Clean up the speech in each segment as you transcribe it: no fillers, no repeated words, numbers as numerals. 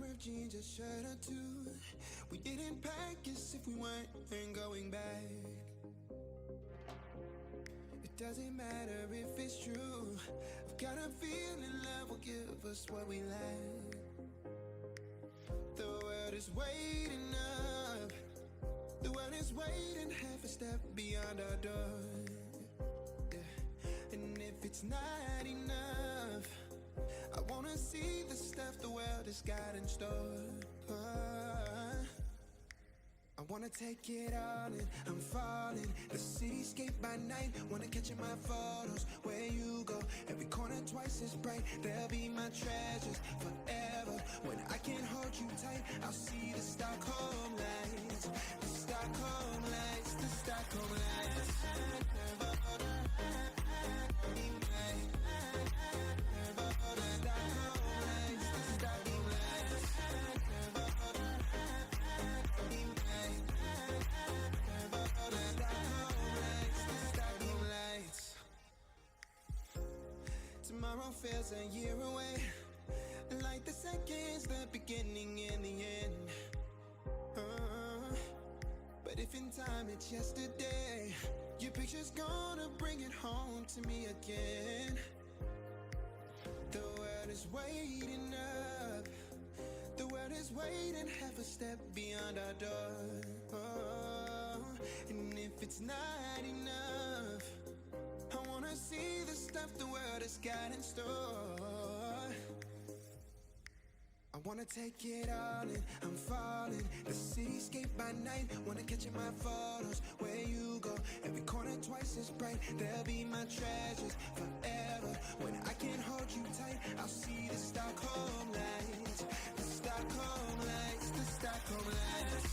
pair of jeans, a shirt or two. We didn't pack as if we weren't going back. It doesn't matter if it's true. I've got a feeling love will give us what we lack. The world is waiting up. The world is waiting half a step beyond our door. Yeah. And if it's not enough, I wanna see the stuff the world has got in store. I wanna take it all in, I'm falling. The cityscape by night, wanna catch in my photos. Where you go, every corner twice as bright. They'll be my treasures forever. When I can't hold you tight, I'll see the Stockholm lights. The Stockholm lights, the Stockholm lights. Tomorrow feels a year away, like the seconds, the beginning and the end. But if in time it's yesterday, your picture's gonna bring it home to me again. The world is waiting up. The world is waiting half a step beyond our door. And if it's not enough, I wanna see the stuff the world has got in store. I wanna take it all in, I'm falling. The cityscape by night, wanna catch in my photos. Where you go, every corner twice as bright. They'll be my treasures forever. When I can't hold you tight, I'll see the Stockholm lights. The Stockholm lights, the Stockholm lights.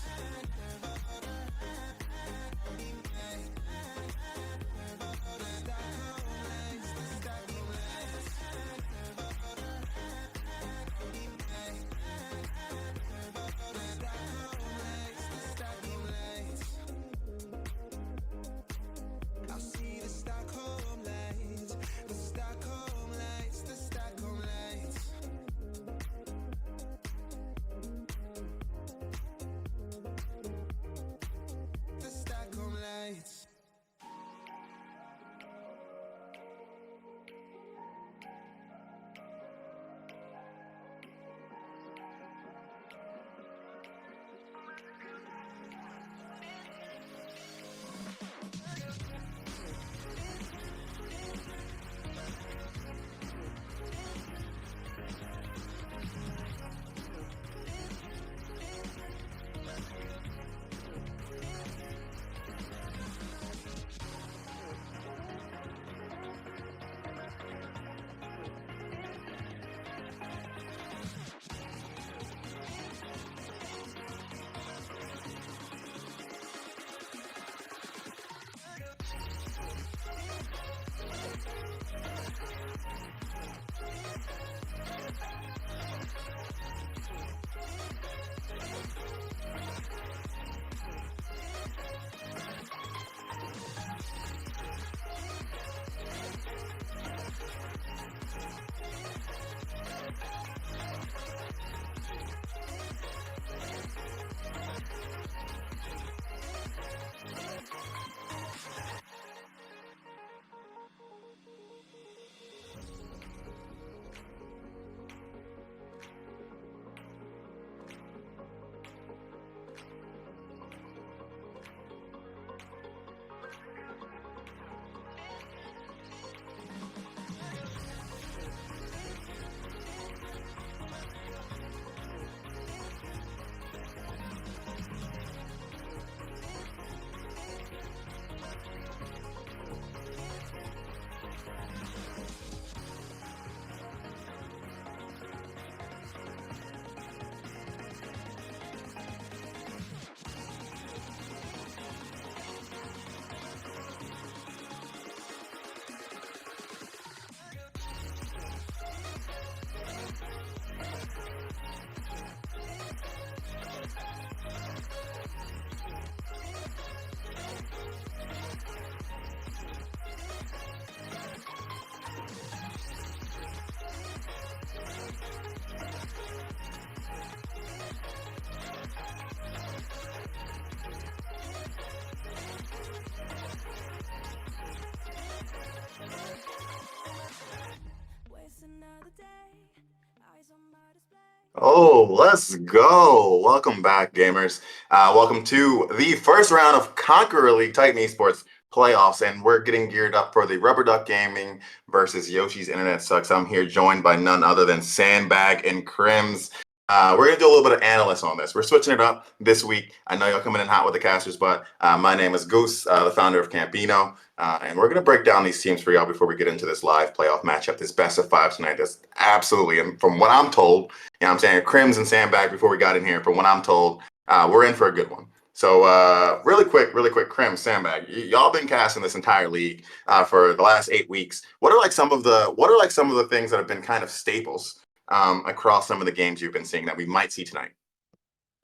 Oh, let's go. Welcome back, gamers. Welcome to the first round of Conqueror League Titan Esports playoffs, and we're getting geared up for the Rubber Duck Gaming versus Yoshi's Internet Sucks. I'm here joined by none other than Sandbag and Crims. We're going to do a little bit of analyst on this. We're switching it up this week. I know you're coming in hot with the casters, but my name is Goose, the founder of Campino. And we're going to break down these teams for y'all before we get into this live playoff matchup, this best of five tonight. That's absolutely, and from what I'm told, you know what I'm saying, Crims and Sandbag before we got in here, from what I'm told, we're in for a good one. So really quick, Crims, Sandbag, y'all been casting this entire league for the last 8 weeks. What are some of the things that have been kind of staples across some of the games you've been seeing that we might see tonight?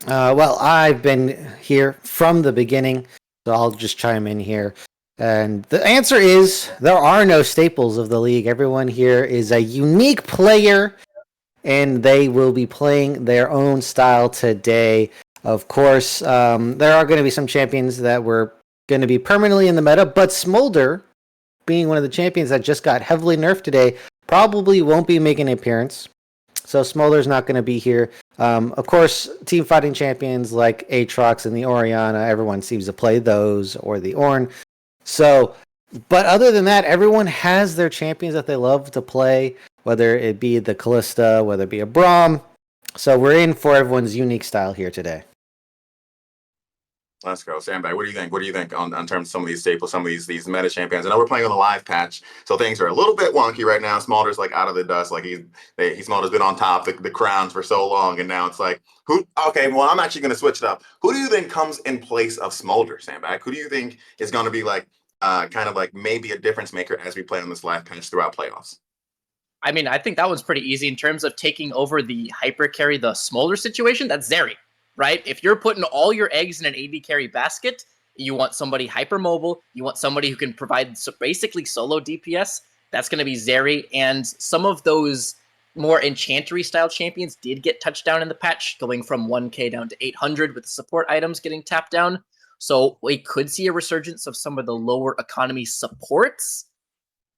Well, I've been here from the beginning, so I'll just chime in here. And the answer is there are no staples of the league. Everyone here is a unique player, and they will be playing their own style today. Of course, there are going to be some champions that were going to be permanently in the meta, but Smolder, being one of the champions that just got heavily nerfed today, probably won't be making an appearance. So Smolder's not going to be here. Of course, team fighting champions like Aatrox and the Orianna, everyone seems to play those, or the Ornn. So, but other than that, everyone has their champions that they love to play, whether it be the Callista, whether it be a Braum. So we're in for everyone's unique style here today. Let's go, Sandbag. What do you think? What do you think on terms of some of these staples, some of these meta champions? I know we're playing on the live patch, so things are a little bit wonky right now. Smolder's like out of the dust, like Smolder's been on top the crowns for so long, and now it's like who? Okay, well I'm actually going to switch it up. Who do you think comes in place of Smolder, Sandbag? Who do you think is going to be like kind of like maybe a difference maker as we play on this live patch throughout playoffs? I mean, I think that one's pretty easy in terms of taking over the hyper carry, the Smolder situation. That's Zeri, right? If you're putting all your eggs in an AD carry basket, you want somebody hyper mobile, you want somebody who can provide basically solo DPS, that's going to be Zeri. And some of those more enchantery style champions did get touched down in the patch, going from 1k down to 800 with the support items getting tapped down. So we could see a resurgence of some of the lower economy supports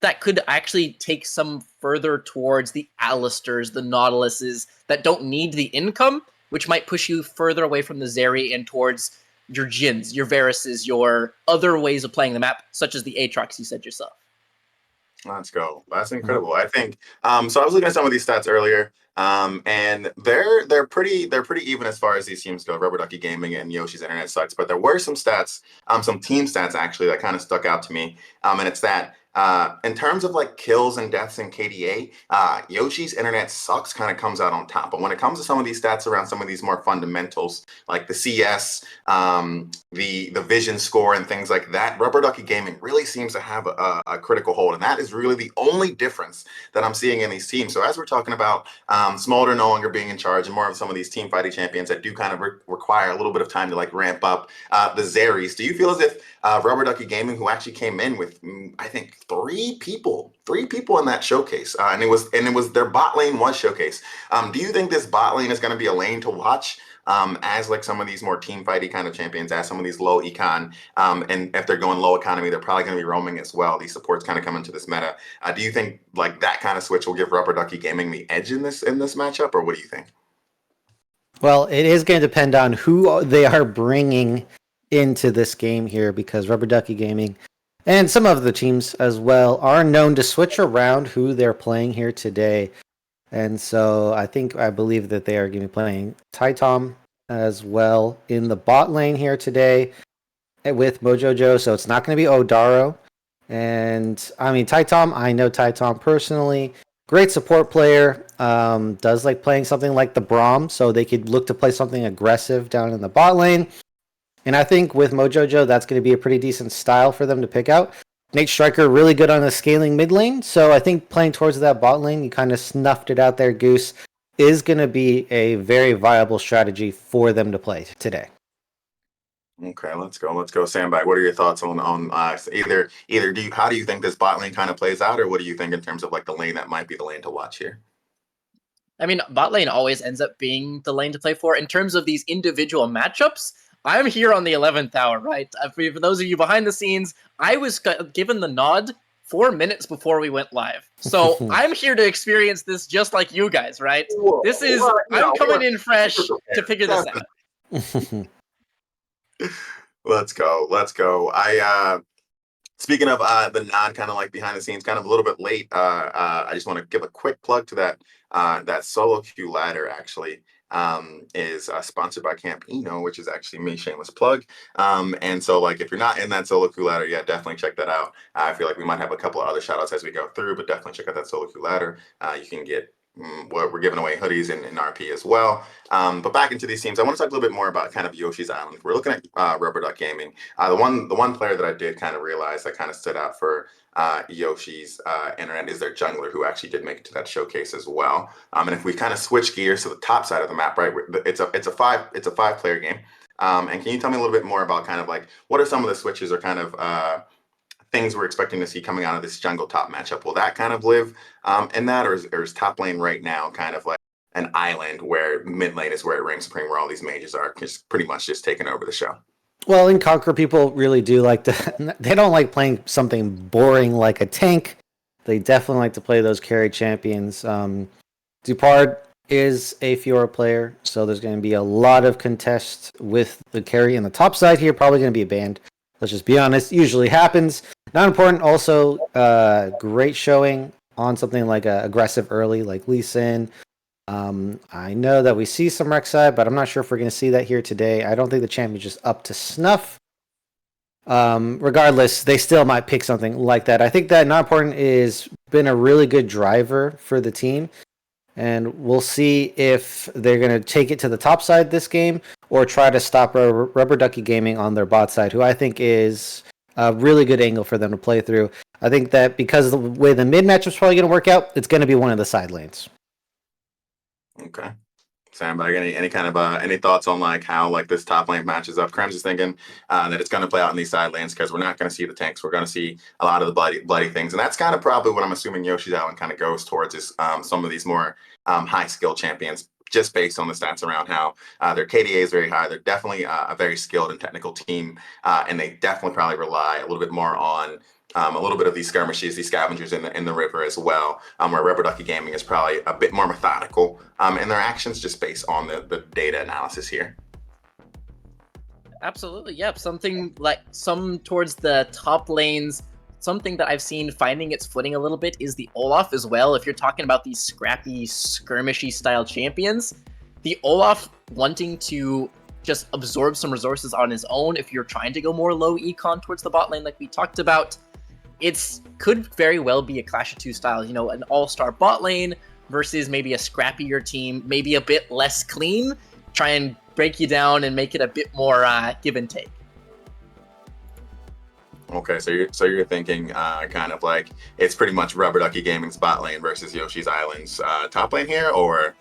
that could actually take some further towards the Alistairs, the Nautiluses that don't need the income, which might push you further away from the Zeri and towards your Jins, your Varuses, your other ways of playing the map, such as the Aatrox you said yourself. Let's go. That's incredible. I think so I was looking at some of these stats earlier. And they're pretty even as far as these teams go. Rubber Ducky Gaming and Yoshi's Internet Sucks, but there were some stats, some team stats actually that kind of stuck out to me. And it's that in terms of like kills and deaths in KDA, Yoshi's Internet Sucks kind of comes out on top. But when it comes to some of these stats around some of these more fundamentals, like the CS, the vision score and things like that, Rubber Ducky Gaming really seems to have a critical hold, and that is really the only difference that I'm seeing in these teams. So as we're talking about Smolder no longer being in charge and more of some of these team fighting champions that do kind of require a little bit of time to like ramp up the Zeris, do you feel as if Rubber Ducky Gaming, who actually came in with I think three people in that showcase, and it was their bot lane was showcase. Do you think this bot lane is going to be a lane to watch as like some of these more team fighty kind of champions, as some of these low econ, and if they're going low economy, they're probably going to be roaming as well. These supports kind of come into this meta. Do you think like that kind of switch will give Rubber Ducky Gaming the edge in this matchup, or what do you think? Well, it is going to depend on who they are bringing into this game here, because Rubber Ducky Gaming and some of the teams as well are known to switch around who they're playing here today. And so I believe that they are going to be playing Taitom as well in the bot lane here today with Mojojo. So it's not going to be Odaro. And I mean, Taitom, I know Taitom personally. Great support player. Does like playing something like the Braum, so they could look to play something aggressive down in the bot lane. And I think with Mojojo, that's going to be a pretty decent style for them to pick out. Nate Striker really good on the scaling mid lane, so I think playing towards that bot lane, you kind of snuffed it out there, Goose, is going to be a very viable strategy for them to play today. Okay, let's go, Sandbag. What are your thoughts on either how do you think this bot lane kind of plays out, or what do you think in terms of like the lane that might be the lane to watch here? I mean, bot lane always ends up being the lane to play for. In terms of these individual matchups, I'm here on the 11th hour, right? For those of you behind the scenes, I was given the nod 4 minutes before we went live. So I'm here to experience this just like you guys, right? Whoa, This is, well, I'm coming in fresh super prepared. to figure this Definitely. out. Let's go. Speaking of the non kind of like behind the scenes, kind of a little bit late. I just want to give a quick plug to that solo queue ladder. Actually, is sponsored by Campino, which is actually me, shameless plug. And so like if you're not in that solo queue ladder yet, definitely check that out. I feel like we might have a couple of other shout outs as we go through, but definitely check out that solo queue ladder. You can get what we're giving away hoodies in RP as well. But back into these teams, I want to talk a little bit more about kind of Yoshi's Island. We're looking at Rubber Duck Gaming. The one player that I did kind of realize that kind of stood out for Yoshi's internet is their jungler, who actually did make it to that showcase as well. And if we kind of switch gears to the top side of the map, right, it's a five player game. And can you tell me a little bit more about kind of like what are some of the switches or kind of things we're expecting to see coming out of this jungle top matchup? Will that kind of live in that, or is top lane right now kind of like an island where mid lane is where it reigns supreme, where all these mages are just pretty much just taking over the show? Well, in Conqueror, people really do like to. They don't like playing something boring like a tank. They definitely like to play those carry champions. Dupard is a Fiora player, so there's going to be a lot of contests with the carry in the top side here. Probably going to be a banned. Let's just be honest. Usually happens. Not important. Also, great showing on something like aggressive early, like Lee Sin. I know that we see some Rek'Sai, but I'm not sure if we're going to see that here today. I don't think the champion's just up to snuff. Regardless, they still might pick something like that. I think that Not Important is been a really good driver for the team, and we'll see if they're going to take it to the top side this game or try to stop Rubber Ducky Gaming on their bot side, who I think is a really good angle for them to play through. I think that because of the way the mid matchup's probably going to work out, it's going to be one of the side lanes. Okay. Sandbag, any kind of any thoughts on like how like this top lane matches up? Krems is thinking that it's going to play out in these side lanes because we're not going to see the tanks. We're going to see a lot of the bloody things, and that's kind of probably what I'm assuming Yoshi's Island kind of goes towards is some of these more high skill champions, just based on the stats around how their KDA is very high. They're definitely a very skilled and technical team, and they definitely probably rely a little bit more on a little bit of these skirmishes, these scavengers in the river as well, where Rubber Ducky Gaming is probably a bit more methodical in their actions, just based on the data analysis here. Absolutely, yep. Something like some towards the top lanes. Something that I've seen finding its footing a little bit is the Olaf as well. If you're talking about these scrappy, skirmishy style champions, the Olaf wanting to just absorb some resources on his own, if you're trying to go more low econ towards the bot lane like we talked about, it's could very well be a Clash of Two style, you know, an all-star bot lane versus maybe a scrappier team, maybe a bit less clean, try and break you down and make it a bit more give and take. Okay, so you're thinking kind of like it's pretty much Rubber Ducky Gaming's bot lane versus Yoshi's Island's top lane here, or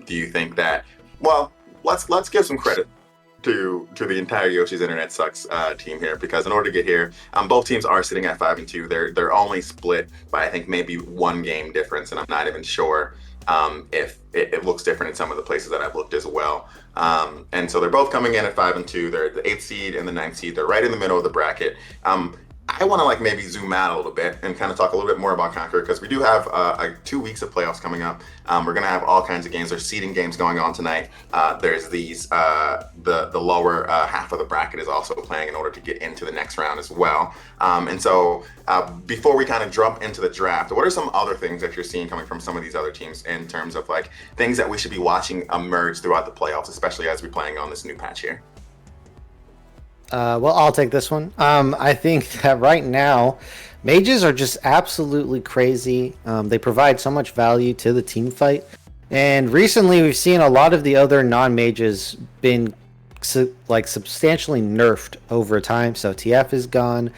do you think that? Well, let's give some credit to the entire Yoshi's Internet Sucks team here, because in order to get here, both teams are sitting at 5-2. They're only split by I think maybe one game difference, and I'm not even sure if it looks different in some of the places that I've looked as well. And so they're both coming in at 5-2. They're the 8th seed and the 9th seed. They're right in the middle of the bracket. I want to like maybe zoom out a little bit and kind of talk a little bit more about Conqueror, because we do have 2 weeks of playoffs coming up. We're going to have all kinds of games. There's seeding games going on tonight. There's these the lower half of the bracket is also playing in order to get into the next round as well. And so before we kind of jump into the draft, what are some other things that you're seeing coming from some of these other teams in terms of like things that we should be watching emerge throughout the playoffs, especially as we're playing on this new patch here? Well, I'll take this one. I think that right now, mages are just absolutely crazy. They provide so much value to the team fight. And recently, we've seen a lot of the other non-mages been substantially nerfed over time. So TF is gone.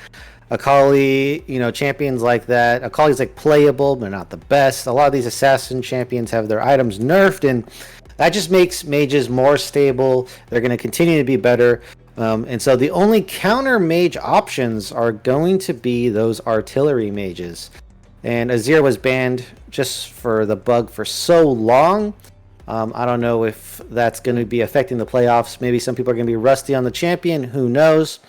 Akali, champions like that. Akali's like playable, but not the best. A lot of these assassin champions have their items nerfed, and that just makes mages more stable. They're going to continue to be better. And so the only counter mage options are going to be those artillery mages. And Azir was banned just for the bug for so long. I don't know if that's going to be affecting the playoffs. Maybe some people are going to be rusty on the champion. Who knows?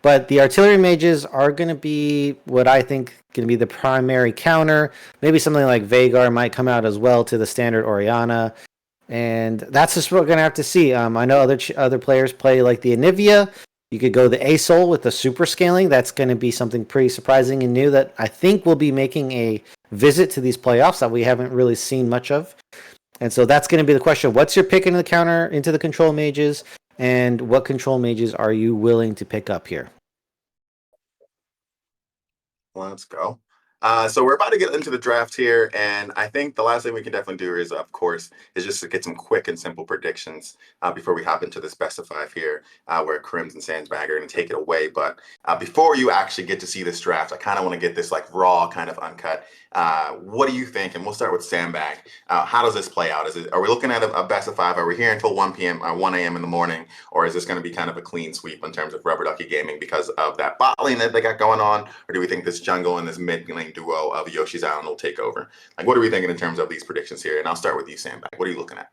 But the artillery mages are going to be what I think going to be the primary counter. Maybe something like Vagar might come out as well to the standard Oriana. And that's just what we're going to have to see. I know other players play like the Anivia. You could go the ASOL with the super scaling. That's going to be something pretty surprising and new that I think will be making a visit to these playoffs that we haven't really seen much of. And so that's going to be the question. What's your pick into the counter, into the control mages? And what control mages are you willing to pick up here? Let's go. So we're about to get into the draft here, and I think the last thing we can definitely do is, of course, is just to get some quick and simple predictions before we hop into this best of five here, where Crims and Sandbag are going to take it away. But before you actually get to see this draft, I kind of want to get this like raw, kind of uncut. What do you think? And we'll start with Sandbag. How does this play out? Are we looking at a best of five? Are we here until 1 p.m. or 1 a.m. in the morning, or is this going to be kind of a clean sweep in terms of Rubber Ducky Gaming because of that bot lane that they got going on, or do we think this jungle and this mid lane duo of Yoshi's Island will take over? Like, what are we thinking in terms of these predictions here? And I'll start with you, Sandbag. What are you looking at?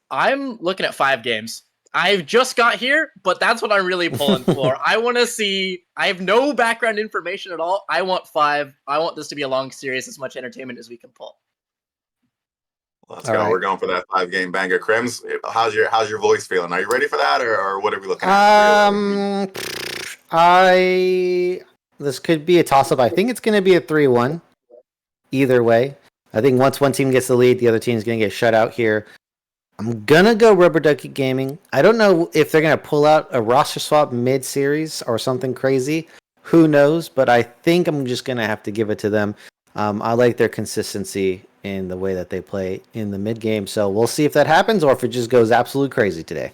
I'm looking at 5 games. I've just got here, but that's what I'm really pulling for. I want to see. I have no background information at all. I want 5. I want this to be a long series, as much entertainment as we can pull. Let's go. Right. We're going for that 5-game banger. Crims, how's your voice feeling? Are you ready for that, or what are we looking at? This could be a toss-up. I think it's going to be a 3-1. Either way. I think once one team gets the lead, the other team is going to get shut out here. I'm going to go Rubber Ducky Gaming. I don't know if they're going to pull out a roster swap mid-series or something crazy. Who knows? But I think I'm just going to have to give it to them. I like their consistency in the way that they play in the mid-game. So we'll see if that happens or if it just goes absolute crazy today.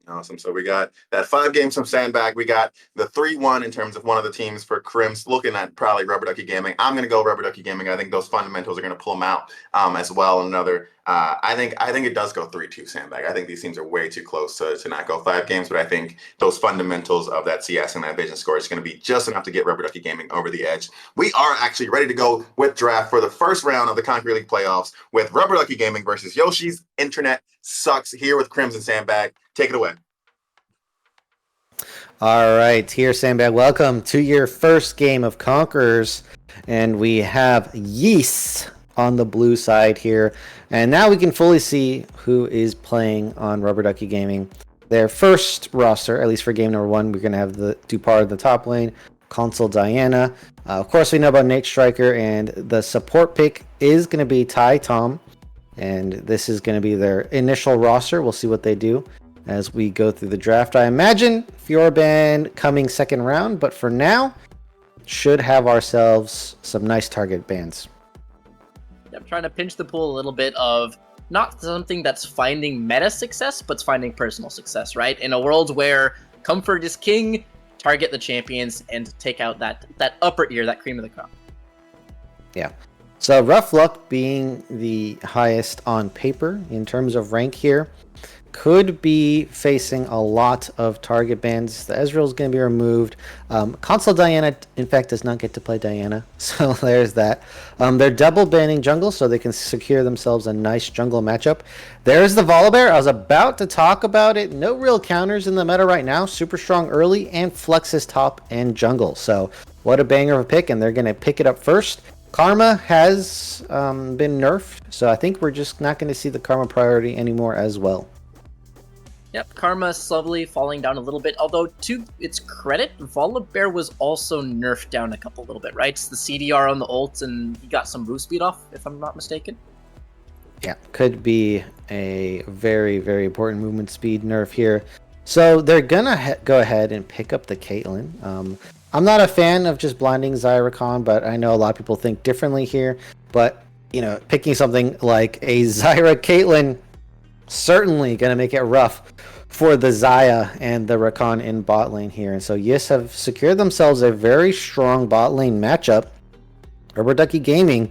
Awesome. So we got that 5 games from Sandbag. We got the 3-1 in terms of one of the teams for Crims, looking at probably Rubber Ducky Gaming. I'm going to go Rubber Ducky Gaming. I think those fundamentals are going to pull them out as well. Another, I think it does go 3-2 Sandbag. I think these teams are way too close to not go 5 games, but I think those fundamentals of that CS and that vision score is going to be just enough to get Rubber Ducky Gaming over the edge. We are actually ready to go with draft for the first round of the Conqueror League playoffs with Rubber Ducky Gaming versus Yoshi's Internet Sucks here with Crims and Sandbag. Take it away. All right, here, Sandbag. Welcome to your first game of Conquerors. And we have Yeast on the blue side here. And now we can fully see who is playing on Rubber Ducky Gaming. Their first roster, at least for game number 1, we're going to have the Dupar in the top lane, Consul Diana. Of course, we know about Nate Striker, and the support pick is going to be Ty Tom. And this is going to be their initial roster. We'll see what they do as we go through the draft. I imagine Fjorban coming second round, but for now, should have ourselves some nice target bans. I'm trying to pinch the pool a little bit of not something that's finding meta success, but finding personal success, right? In a world where comfort is king, target the champions and take out that upper ear, that cream of the crop. Yeah. So Rough Luck being the highest on paper in terms of rank here, could be facing a lot of target bans. The Ezreal is going to be removed. Consul Diana, in fact, does not get to play Diana. So there's that. They're double banning jungle so they can secure themselves a nice jungle matchup. There's the Volibear. I was about to talk about it. No real counters in the meta right now. Super strong early and flexes top and jungle. So what a banger of a pick, and they're going to pick it up first. Karma has been nerfed, so I think we're just not going to see the Karma priority anymore as well. Yep, Karma slowly falling down a little bit, although to its credit, Volibear was also nerfed down a little bit, right? It's the CDR on the ult, and he got some boost speed off, if I'm not mistaken. Yeah, could be a very, very important movement speed nerf here. So they're going to go ahead and pick up the Caitlyn. I'm not a fan of just blinding Zyra, but I know a lot of people think differently here. But, you know, picking something like a Zyra Caitlyn certainly going to make it rough for the Xayah and the Rakan in bot lane here. And so Yis have secured themselves a very strong bot lane matchup. Rubber Ducky Gaming,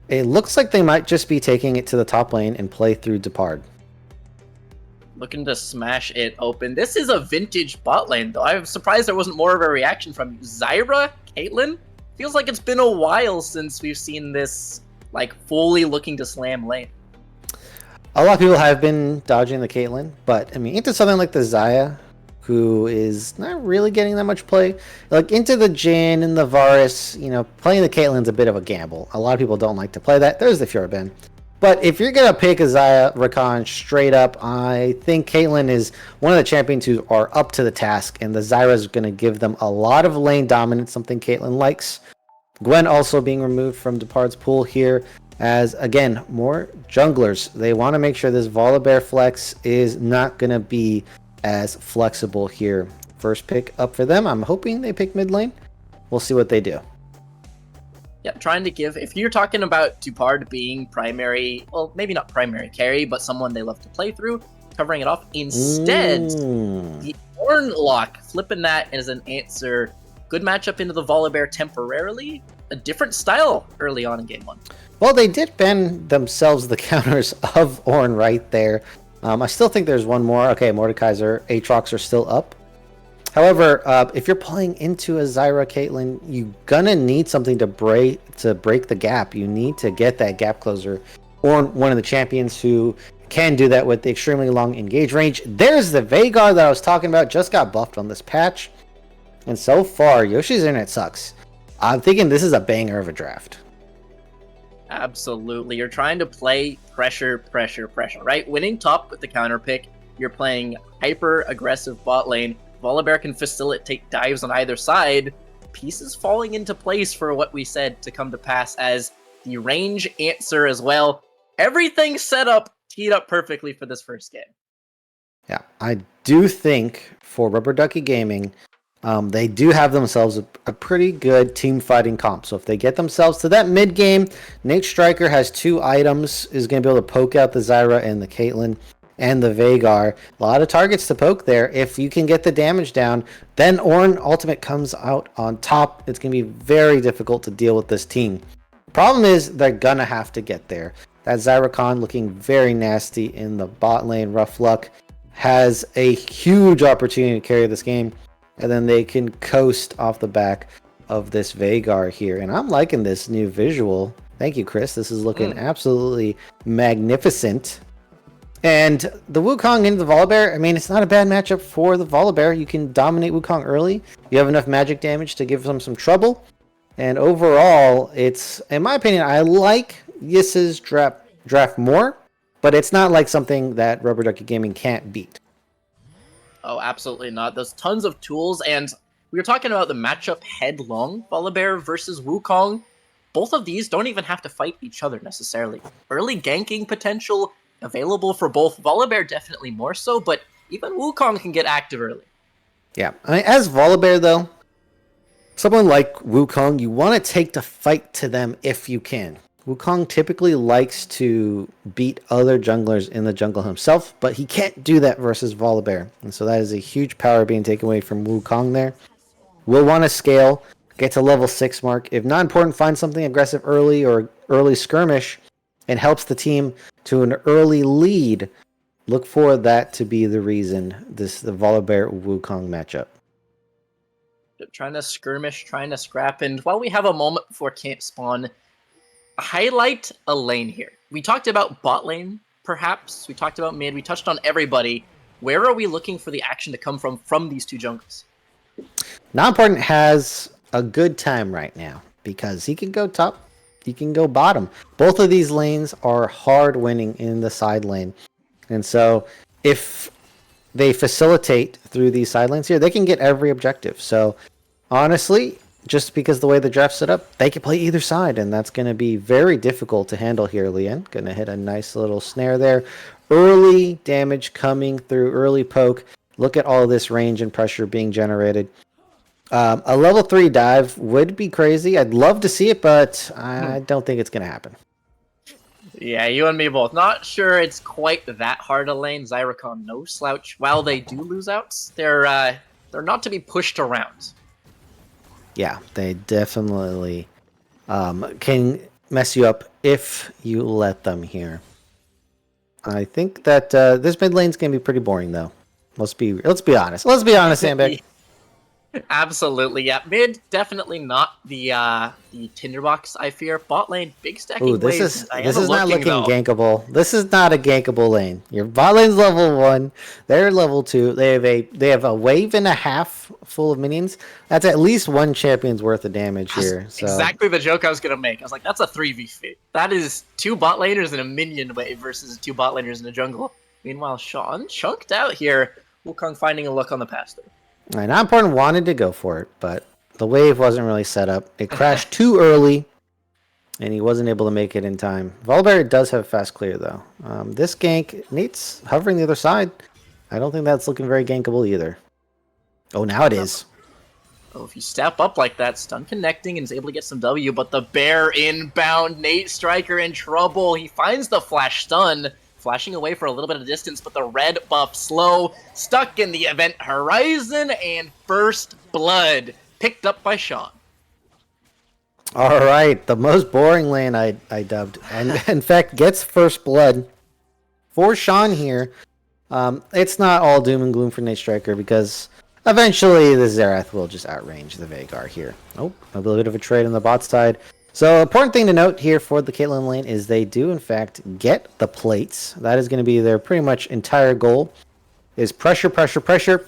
it looks like they might just be taking it to the top lane and play through Depard. Looking to smash it open. This is a vintage bot lane, though. I'm surprised there wasn't more of a reaction from you. Zyra Caitlyn? Feels like it's been a while since we've seen this, like, fully looking to slam lane. A lot of people have been dodging the Caitlyn, but I mean, into something like the Xayah, who is not really getting that much play. Like into the Jin and the Varus, playing the Caitlyn's a bit of a gamble. A lot of people don't like to play that. There's the Fjordben. But if you're going to pick a Xayah Rakan straight up, I think Caitlyn is one of the champions who are up to the task, and the Zyra is going to give them a lot of lane dominance, something Caitlyn likes. Gwen also being removed from Depard's pool here, as, again, more junglers. They want to make sure this Volibear flex is not going to be as flexible here. First pick up for them. I'm hoping they pick mid lane. We'll see what they do. Yeah, trying to give, if you're talking about Dupard being primary, well, maybe not primary carry, but someone they love to play through, covering it off. Instead, the Ornn lock, flipping that as an answer. Good matchup into the Volibear temporarily. A different style early on in game one. Well, they did ban themselves the counters of Ornn right there. I still think there's one more. Okay, Mordekaiser, Aatrox are still up. However, if you're playing into a Zyra Caitlyn, you're gonna need something to break the gap. You need to get that gap closer, or one of the champions who can do that with the extremely long engage range. There's the Veigar that I was talking about. Just got buffed on this patch, and so far, Yoshi's internet sucks. I'm thinking this is a banger of a draft. Absolutely, you're trying to play pressure, right? Winning top with the counter pick. You're playing hyper aggressive bot lane. Volibear can facilitate dives on either side. Pieces falling into place for what we said to come to pass as the range answer as well. Everything set up, teed up perfectly for this first game. Yeah, I do think for Rubber Ducky Gaming, they do have themselves a pretty good team fighting comp. So if they get themselves to that mid game, Nate Striker has 2 items, is going to be able to poke out the Zyra and the Caitlyn and the Veigar. A lot of targets to poke there. If you can get the damage down, then Ornn Ultimate comes out on top. It's going to be very difficult to deal with this team. Problem is, they're going to have to get there. That Zyra Khan looking very nasty in the bot lane. Rough Luck has a huge opportunity to carry this game, and then they can coast off the back of this Veigar here. And I'm liking this new visual. Thank you, Chris. This is looking absolutely magnificent. And the Wukong into the Volibear, I mean, it's not a bad matchup for the Volibear. You can dominate Wukong early. You have enough magic damage to give them some trouble. And overall, it's, in my opinion, I like Yis's draft more, but it's not like something that Rubber Ducky Gaming can't beat. Oh, absolutely not. There's tons of tools, and we were talking about the matchup headlong, Volibear versus Wukong. Both of these don't even have to fight each other necessarily. Early ganking potential available for both. Volibear definitely more so, but even Wukong can get active early. Yeah, I mean, as Volibear though, someone like Wukong, you want to take the fight to them if you can. Wukong typically likes to beat other junglers in the jungle himself, but he can't do that versus Volibear. And so that is a huge power being taken away from Wukong there. We'll want to scale, get to level 6 mark. If not important, find something aggressive early or early skirmish. It helps the team to an early lead. Look for that to be the reason the Volibear Wukong matchup. Trying to skirmish, trying to scrap, and while we have a moment before camp spawn, highlight a lane here. We talked about bot lane, perhaps. We talked about mid. We touched on everybody. Where are we looking for the action to come from these two jungles? Not important has a good time right now because he can go top. He can go bottom. Both of these lanes are hard winning in the side lane. And so if they facilitate through these side lanes here, they can get every objective. So honestly, just because the way the draft's set up, they can play either side. And that's going to be very difficult to handle here, Lian. Going to hit a nice little snare there. Early damage coming through, early poke. Look at all this range and pressure being generated. A level 3 dive would be crazy. I'd love to see it, but I don't think it's going to happen. Yeah, you and me both. Not sure it's quite that hard a lane. Zyracon, no slouch. While they do lose outs, they're not to be pushed around. Yeah, they definitely can mess you up if you let them here. I think that this mid lane's going to be pretty boring, though. Let's be honest. Let's be honest, Sandbag. Absolutely, yeah. Mid, definitely not the tinderbox, I fear. Bot lane, big Ooh, stacking this waves, and is this Diana is not looking, looking though. gankable. This is not a gankable lane. Your bot lane's level 1, they're level 2. They have a wave and a half full of minions. That's at least one champion's worth of damage That's here. So exactly the joke I was going to make. I was like, that's a 3v fit. That is 2 bot laners and a minion wave versus 2 bot laners in a jungle. Meanwhile, Sean chunked out here. Wukong finding a look on the pass through. right, not important wanted to go for it, but the wave wasn't really set up. It crashed too early, and he wasn't able to make it in time. Volibear does have fast clear though. This gank, Nate's hovering the other side. I don't think that's looking very gankable either. Oh, now it is. Oh, if you step up like that, stun connecting and is able to get some W, but the bear inbound, Nate Striker in trouble. He finds the flash stun, flashing away for a little bit of distance, but the red buff slow, stuck in the event horizon, and first blood picked up by Sean. All right, the most boring lane I dubbed, and in fact gets first blood for Sean here. It's not all doom and gloom for Nate Striker because eventually the Xerath will just outrange the Veigar here. Oh, a little bit of a trade on the bot side. So important thing to note here for the Caitlyn lane is they do in fact get the plates. That is going to be their pretty much entire goal is pressure, pressure, pressure.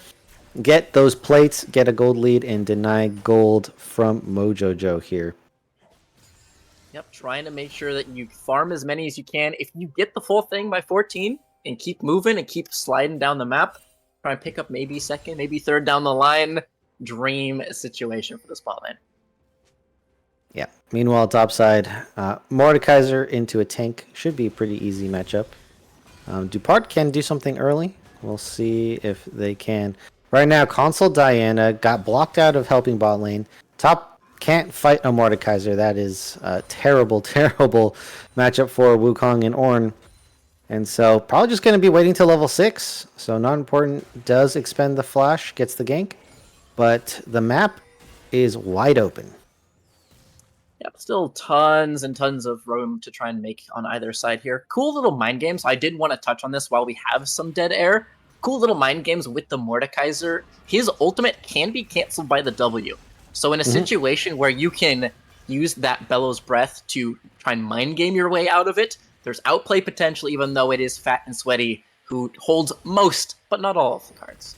Get those plates, get a gold lead, and deny gold from Mojo Joe here. Yep, trying to make sure that you farm as many as you can. If you get the full thing by 14 and keep moving and keep sliding down the map, try and pick up maybe second, maybe third down the line. Dream situation for the spot lane. Yeah. Meanwhile, topside, Mordekaiser into a tank should be a pretty easy matchup. Dupart can do something early. We'll see if they can. Right now, Console Diana got blocked out of helping bot lane. Top can't fight a Mordekaiser. That is a terrible, terrible matchup for Wukong and Ornn. And so probably just going to be waiting till level 6. So not important. Does expend the flash, gets the gank. But the map is wide open. Yep, still tons and tons of room to try and make on either side here. Cool little mind games. I did want to touch on this while we have some dead air. Cool little mind games with the Mordekaiser. His ultimate can be canceled by the W. So in a situation where you can use that Bellows Breath to try and mind game your way out of it, there's outplay potential even though it is Fat and Sweaty, who holds most, but not all of the cards.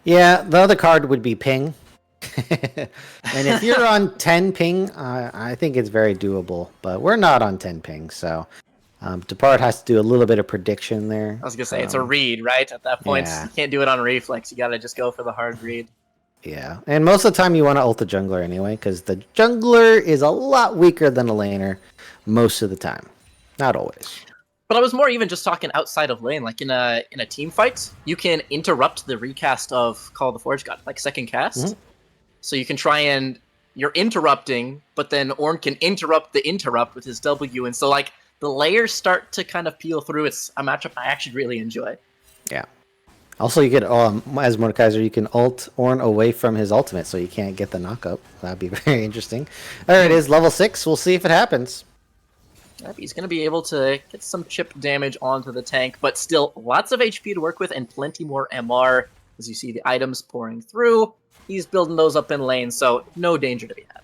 Yeah, the other card would be ping. And if you're on 10 ping, I think it's very doable. But we're not on 10 ping, so Depart has to do a little bit of prediction there. I was going to say, it's a read, right? At that point, yeah. You can't do it on reflex. You got to just go for the hard read. Yeah, and most of the time you want to ult the jungler anyway, because the jungler is a lot weaker than a laner most of the time. Not always. But I was more even just talking outside of lane, like in a team fight, you can interrupt the recast of Call of the Forge God, like second cast. So you can try and you're interrupting, but then Ornn can interrupt the interrupt with his W, and so like the layers start to kind of peel through. It's a matchup I actually really enjoy. Yeah. Also, you could, as Mordekaiser, you can ult Ornn away from his ultimate, so you can't get the knockup. That'd be very interesting. There it is, level 6. We'll see if it happens. Yep, he's going to be able to get some chip damage onto the tank, but still lots of HP to work with and plenty more MR. As you see the items pouring through, he's building those up in lane, so no danger to be had.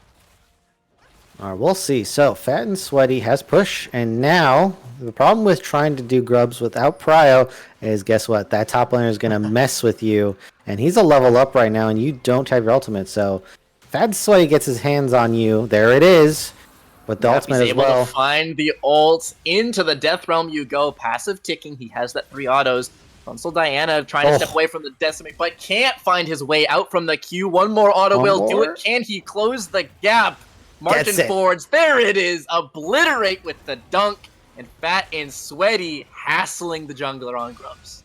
All right, we'll see. So, Fat and Sweaty has push, and now the problem with trying to do grubs without Prio is, guess what? That top laner is going to mess with you, and he's a level up right now, and you don't have your ultimate. So, Fat and Sweaty gets his hands on you. There it is, with the ultimate he's as well. able to find the ult. Into the Death Realm you go. Passive ticking. He has that 3 autos. Console Diana trying to step away from the Decimate, but can't find his way out from the Q. One more auto will do it. Can he close the gap? Marching forwards. There it is. Obliterate with the dunk. And Fat and Sweaty hassling the jungler on grubs.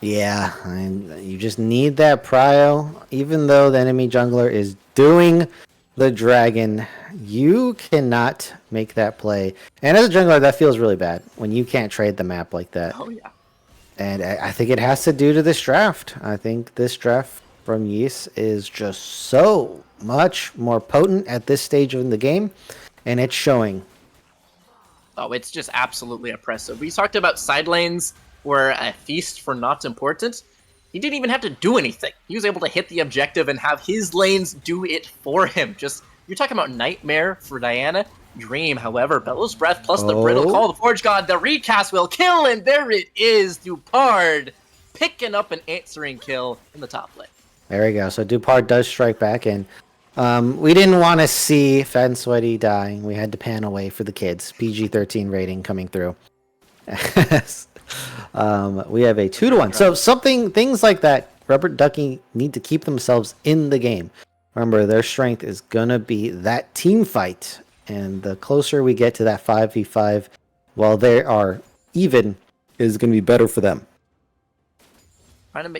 Yeah, and you just need that prio. Even though the enemy jungler is doing the dragon, you cannot make that play. And as a jungler, that feels really bad when you can't trade the map like that. Oh, yeah. And I think it has to do to this draft. I think this draft from Yeast is just so much more potent at this stage in the game, and it's showing. Oh, it's just absolutely oppressive. We talked about side lanes were a feast for not important. he didn't even have to do anything. He was able to hit the objective and have his lanes do it for him. Just, you're talking about nightmare for Diana. Dream, however, Bellows Breath plus the Brittle Call of the Forge God, the recast will kill, and there it is, Dupard picking up an answering kill in the top lane. There we go. So Dupard does strike back in. We didn't want to see Fat and Sweaty die. We had to pan away for the kids. PG-13 rating coming through. We have a 2-1. So things like that, Rubber Ducky need to keep themselves in the game. Remember, their strength is going to be that team fight. And the closer we get to that 5v5, while they are even, is going to be better for them.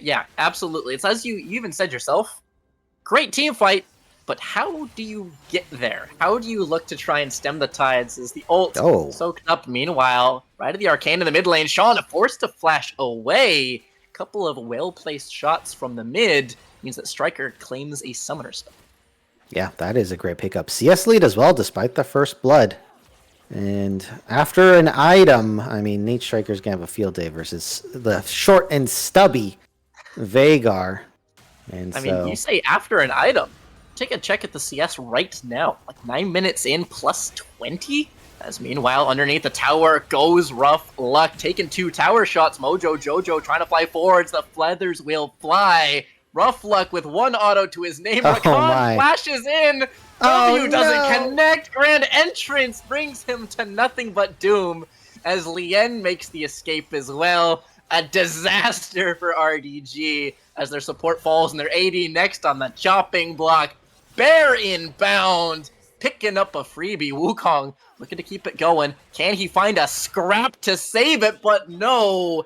Yeah, absolutely. It's as you even said yourself, great team fight, but how do you get there? How do you look to try and stem the tides? Is the ult soaked up? Meanwhile, right at the arcane in the mid lane, Sean forced to flash away. A couple of well-placed shots from the mid means that Striker claims a summoner spell. Yeah, that is a great pickup. CS lead as well, despite the first blood. And after an item, I mean, Nate Striker's going to have a field day versus the short and stubby Veigar. And I mean, you say after an item. Take a check at the CS right now. Like 9 minutes in, plus 20? As meanwhile, underneath the tower goes Rough Luck, taking 2 tower shots. Mojo Jojo trying to fly forwards. The feathers will fly. Rough Luck with 1 auto to his name. Rakan flashes in. W doesn't connect. Grand entrance brings him to nothing but doom as Lien makes the escape as well. A disaster for RDG as their support falls and their AD next on the chopping block. Bear inbound, picking up a freebie. Wukong looking to keep it going. Can he find a scrap to save it? But no.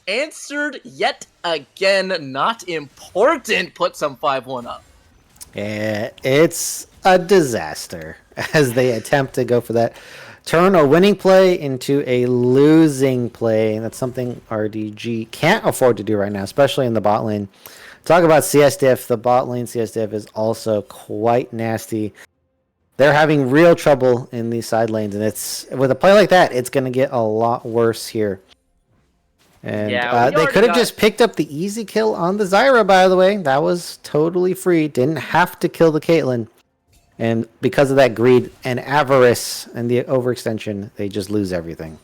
Answered yet again, not important. Put some 5-1 up. Yeah, it's a disaster as they attempt to go for that. Turn a winning play into a losing play. That's something RDG can't afford to do right now, especially in the bot lane. Talk about CS diff. The bot lane CS diff is also quite nasty. They're having real trouble in these side lanes, and it's with a play like that, it's going to get a lot worse here. And they could have just picked up the easy kill on the Zyra, by the way. That was totally free. Didn't have to kill the Caitlyn. And because of that greed and avarice and the overextension, they just lose everything.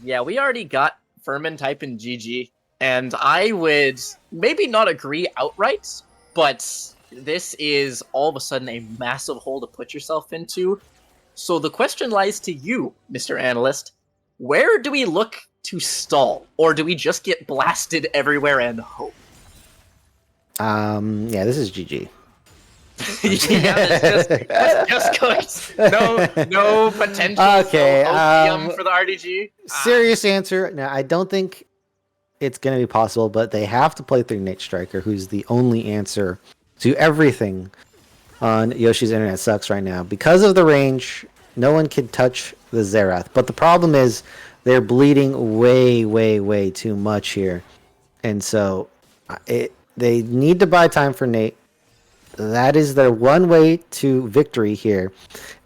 Yeah, we already got Furman type in GG. And I would maybe not agree outright, but this is all of a sudden a massive hole to put yourself into. So the question lies to you, Mr. Analyst. Where do we look to stall? Or do we just get blasted everywhere and hope? Yeah, this is GG. Yeah, that's just cooked. No potential for the RDG. Serious answer. Now, I don't think it's going to be possible, but they have to play through Nate Striker, who's the only answer to everything on Yoshi's Internet Sucks right now. Because of the range, no one can touch the Xerath. But the problem is they're bleeding way, way, way too much here. And so they need to buy time for Nate. That is their one way to victory here.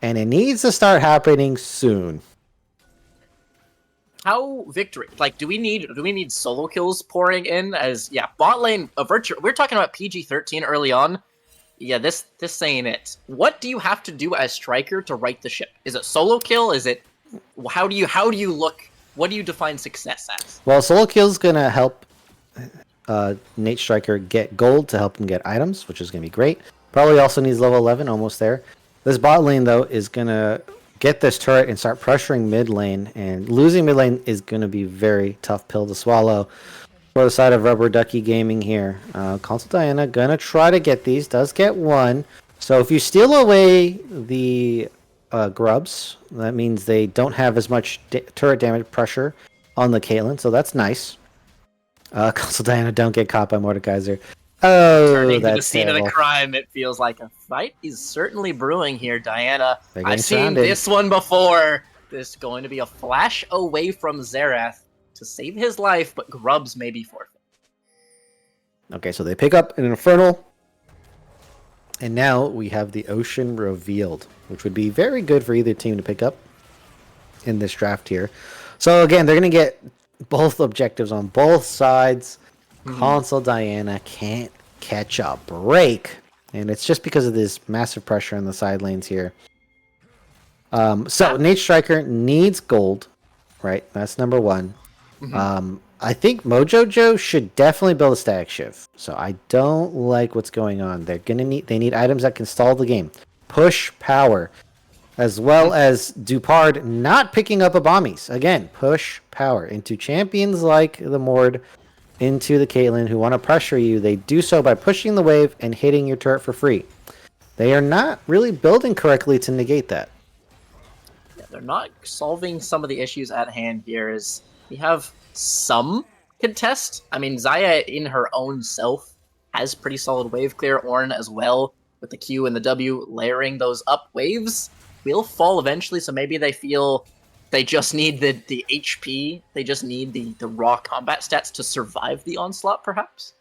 And it needs to start happening soon. How victory? Like, do we need solo kills pouring in? As bot lane we're talking about PG-13 early on. Yeah, this ain't it. What do you have to do as striker to right the ship? Is it solo kill? Is it how do you look? What do you define success as? Well, solo kill's gonna help Nate Striker get gold to help him get items, which is gonna be great. Probably also needs level 11, almost there. This bot lane though is gonna get this turret and start pressuring mid lane, and losing mid lane is going to be very tough pill to swallow for the side of Rubber Ducky Gaming here. Console Diana going to try to get these, does get one. So if you steal away the grubs, that means they don't have as much turret damage pressure on the Caitlyn, so that's nice. Console Diana, don't get caught by Mordekaiser. Oh, turning to the that's scene terrible. of the crime, it feels like a fight is certainly brewing here, Diana. I've seen sounded. this one before. This is going to be a flash away from Xerath to save his life, but grubs may be forfeit. Okay, so they pick up an Infernal. And now we have the Ocean revealed, which would be very good for either team to pick up in this draft here. So again, they're going to get both objectives on both sides. Console Diana can't catch a break. And it's just because of this massive pressure in the side lanes here. So Nate Striker needs gold, right? That's number one. I think Mojo Joe should definitely build a static shift. So I don't like what's going on. They need items that can stall the game. Push power. As well as Dupard not picking up Abomis. Again, push power into champions like the Mord, into the Caitlyn who want to pressure you. They do so by pushing the wave and hitting your turret for free. They are not really building correctly to negate that. Yeah, they're not solving some of the issues at hand here. Is we have some contest. I mean, Xayah in her own self has pretty solid wave clear. Ornn as well, with the Q and the W layering those up waves. Will fall eventually, so maybe they feel they just need the HP, they just need the raw combat stats to survive the onslaught, perhaps?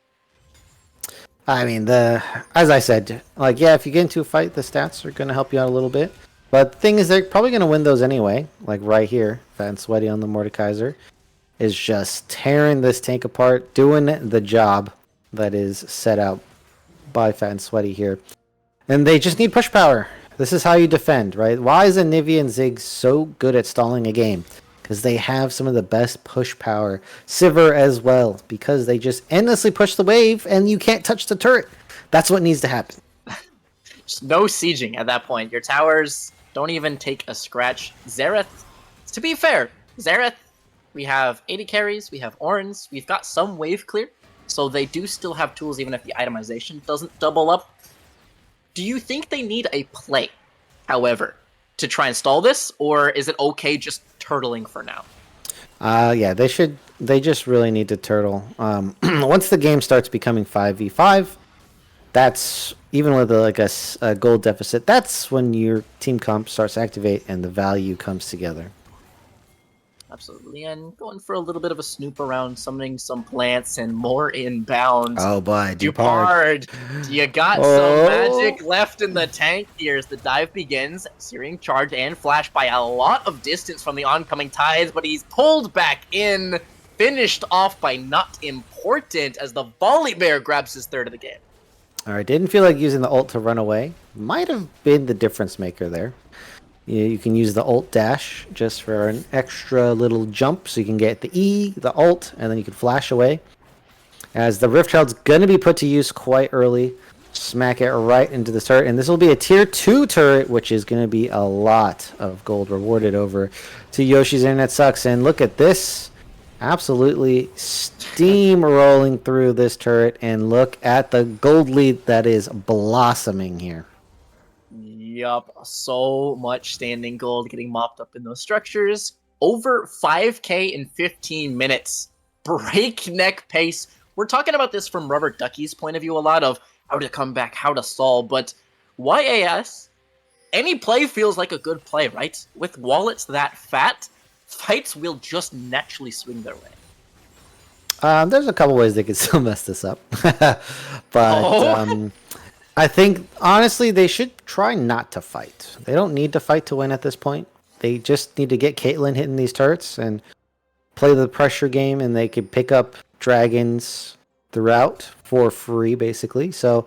I mean, as I said, like, yeah, if you get into a fight, the stats are going to help you out a little bit. But the thing is, they're probably going to win those anyway. Like right here, Fat and Sweaty on the Mordekaiser is just tearing this tank apart, doing the job that is set out by Fat and Sweaty here. And they just need push power. This is how you defend, right? Why is Anivia and Ziggs so good at stalling a game? Because they have some of the best push power. Sivir as well, because they just endlessly push the wave and you can't touch the turret. That's what needs to happen. Just no sieging at that point. Your towers don't even take a scratch. Xerath, to be fair, Xerath, we have 80 carries, we have Ornns, we've got some wave clear, so they do still have tools even if the itemization doesn't double up. Do you think they need a play, however, to try and stall this, or is it okay just turtling for now? Yeah, they should. They just really need to turtle. Once the game starts becoming 5v5, that's even with a gold deficit. That's when your team comp starts to activate and the value comes together. Absolutely, and going for a little bit of a snoop around, summoning some plants and more inbound. Oh boy, Dupard, you got some magic left in the tank here as the dive begins. Searing charge and flash by a lot of distance from the oncoming tides, but he's pulled back in, finished off by not important as the volley bear grabs his third of the game. All right, didn't feel like using the ult to run away. Might have been the difference maker there. You can use the ult dash just for an extra little jump, so you can get the E, the ult, and then you can flash away. As the Rift Child's going to be put to use quite early. Smack it right into the turret, and this will be a tier 2 turret, which is going to be a lot of gold rewarded over to Yoshi's Internet Sucks. And look at this. Absolutely steamrolling through this turret, and look at the gold lead that is blossoming here. Yup, so much standing gold getting mopped up in those structures. Over 5k in 15 minutes. Breakneck pace. We're talking about this from Rubber Ducky's point of view a lot of how to come back, how to stall, but YAS, any play feels like a good play, right? With wallets that fat, fights will just naturally swing their way. There's a couple ways they could still mess this up. But I think, honestly, they should try not to fight. They don't need to fight to win at this point. They just need to get Caitlyn hitting these turrets and play the pressure game, and they could pick up dragons throughout for free, basically. So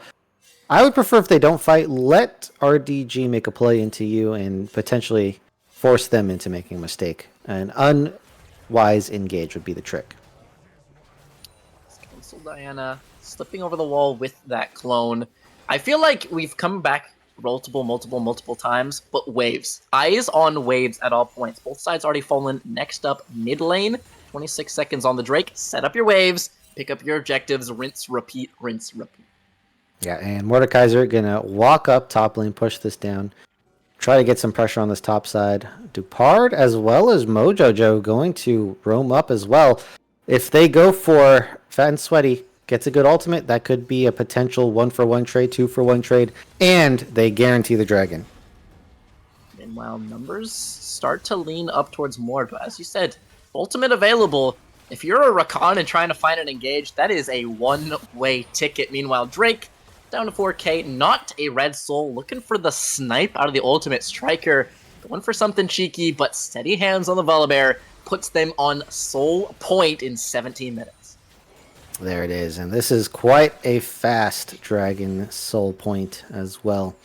I would prefer if they don't fight, let RDG make a play into you and potentially force them into making a mistake. An unwise engage would be the trick. Cancel Diana, slipping over the wall with that clone. I feel like we've come back multiple times, but waves. Eyes on waves at all points. Both sides already fallen. Next up, mid lane. 26 seconds on the Drake. Set up your waves. Pick up your objectives. Rinse, repeat, rinse, repeat. Yeah, and Mordekaiser gonna walk up top lane, push this down. Try to get some pressure on this top side. Dupard as well as Mojo Joe going to roam up as well. If they go for Fat and Sweaty, gets a good ultimate, that could be a potential 1-for-1 trade, 2-for-1 trade, and they guarantee the dragon. Meanwhile, numbers start to lean up towards Mord, but as you said, ultimate available. If you're a Rakan and trying to find an engage, that is a one-way ticket. Meanwhile, Drake down to 4k, not a red soul, looking for the snipe out of the ultimate striker, going for something cheeky, but steady hands on the Volibear puts them on soul point in 17 minutes. There it is. And this is quite a fast Dragon Soul point as well.